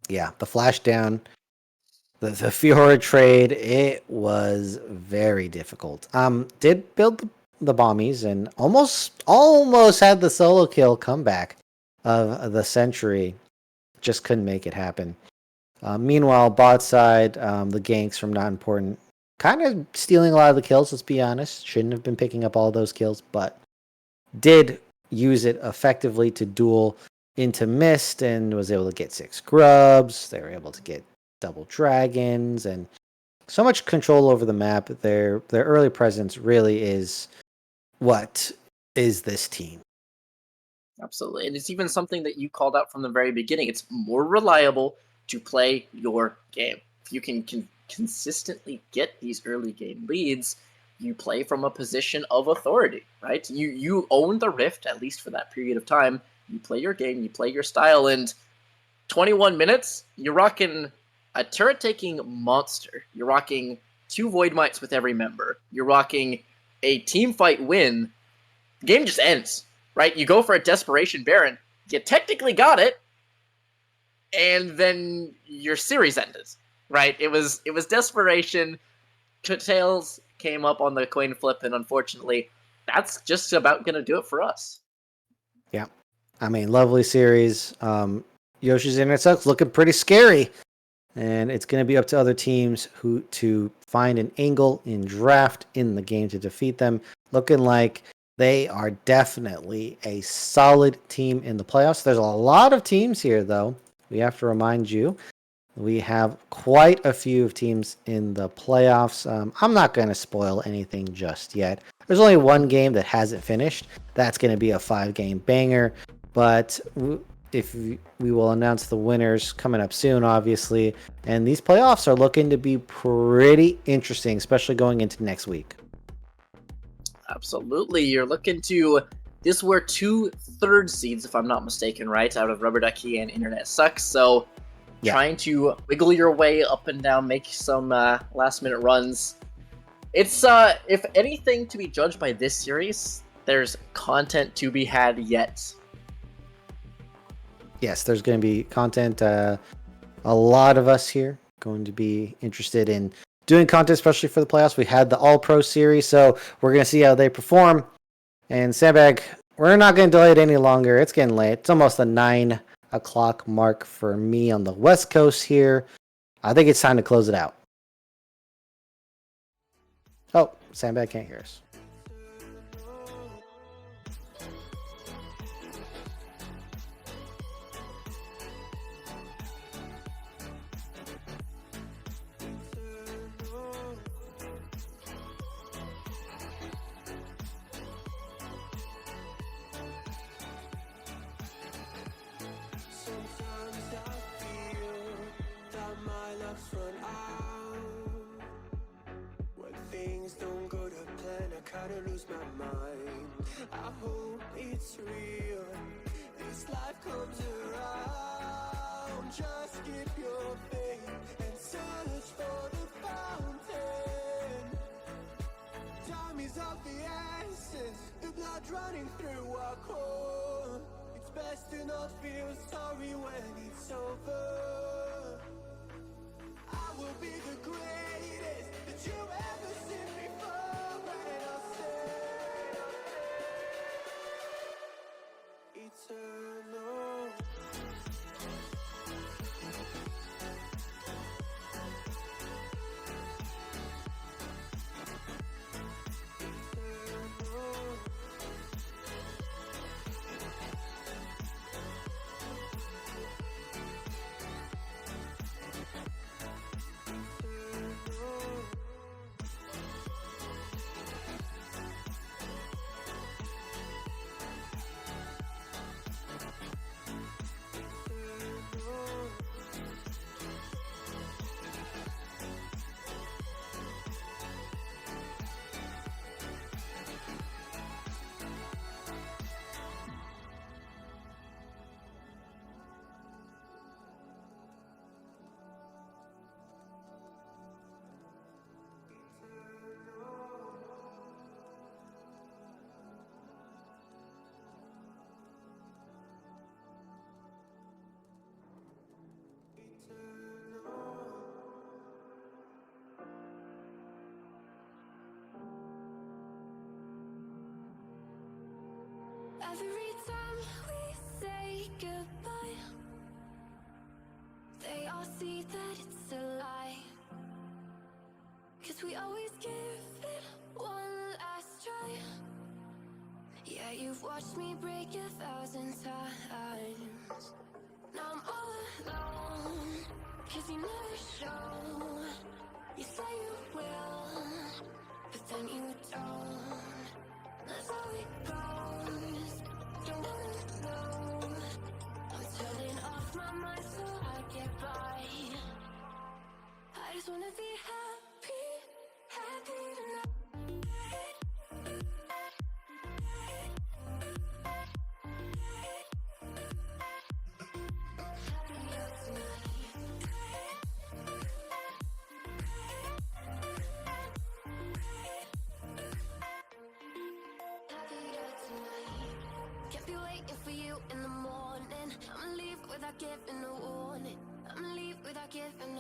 Yeah, the flash down, the Fiora trade, it was very difficult. Did build the bombies and almost had the solo kill comeback of the century. Just couldn't make it happen. Meanwhile, bot side, the ganks from Not Important, kind of stealing a lot of the kills, let's be honest. Shouldn't have been picking up all those kills, but did use it effectively to duel into Mist and was able to get 6 grubs. They were able to get double dragons and so much control over the map. Their early presence really is what is this team. Absolutely. And it's even something that you called out from the very beginning. It's more reliable to play your game. If you can consistently get these early game leads, you play from a position of authority, right? You own the Rift, at least for that period of time. You play your game, you play your style, and 21 minutes, you're rocking a turret-taking monster. You're rocking 2 Void Mites with every member. You're rocking a team fight win. The game just ends, right? You go for a Desperation Baron. You technically got it, and then your series ended, right? It was Desperation. Tails came up on the coin flip, and unfortunately, that's just about going to do it for us. Yeah. I mean, lovely series. Yoshi's Internet Sucks looking pretty scary. And it's going to be up to other teams who to find an angle in draft in the game to defeat them. Looking like they are definitely a solid team in the playoffs. There's a lot of teams here, though. We have to remind you, we have quite a few teams in the playoffs. I'm not going to spoil anything just yet. There's only one game that hasn't finished. That's going to be a 5-game banger. But if we will announce the winners coming up soon, obviously. And these playoffs are looking to be pretty interesting, especially going into next week. Absolutely. You're looking to... This were 2 third seeds, if I'm not mistaken, right? Out of Rubber Ducky and Internet Sucks. So Yeah. trying to wiggle your way up and down, make some last-minute runs. It's, if anything, to be judged by this series, there's content to be had yet. Yes, there's going to be content. A lot of us here going to be interested in doing content, especially for the playoffs. We had the All-Pro series, so we're going to see how they perform. And Sandbag, we're not going to delay it any longer. It's getting late. It's almost the 9 o'clock mark for me on the West Coast here. I think it's time to close it out. Oh, Sandbag can't hear us. Sometimes I feel that my luck's run out. When things don't go to plan, I kinda lose my mind. I hope it's real, this life comes around. Just keep your faith and search for the fountain. Time is of the essence, the blood running through our core. It's best to not feel sorry when it's over. I will be the greatest that you ever seen before, and I'll say eternal. Every time we say goodbye, they all see that it's a lie. 'Cause we always give it one last try. Yeah, you've watched me break 1,000 times. Now I'm all alone, 'cause you never show. You say you will, but then you don't. That's how it goes. Don't wanna know. I'm turning off my mind so I get by. I just wanna be happy, happy tonight. Happier tonight. Happier tonight. Can't be waiting for you in the morning. I'ma leave without giving a warning. I'ma leave without giving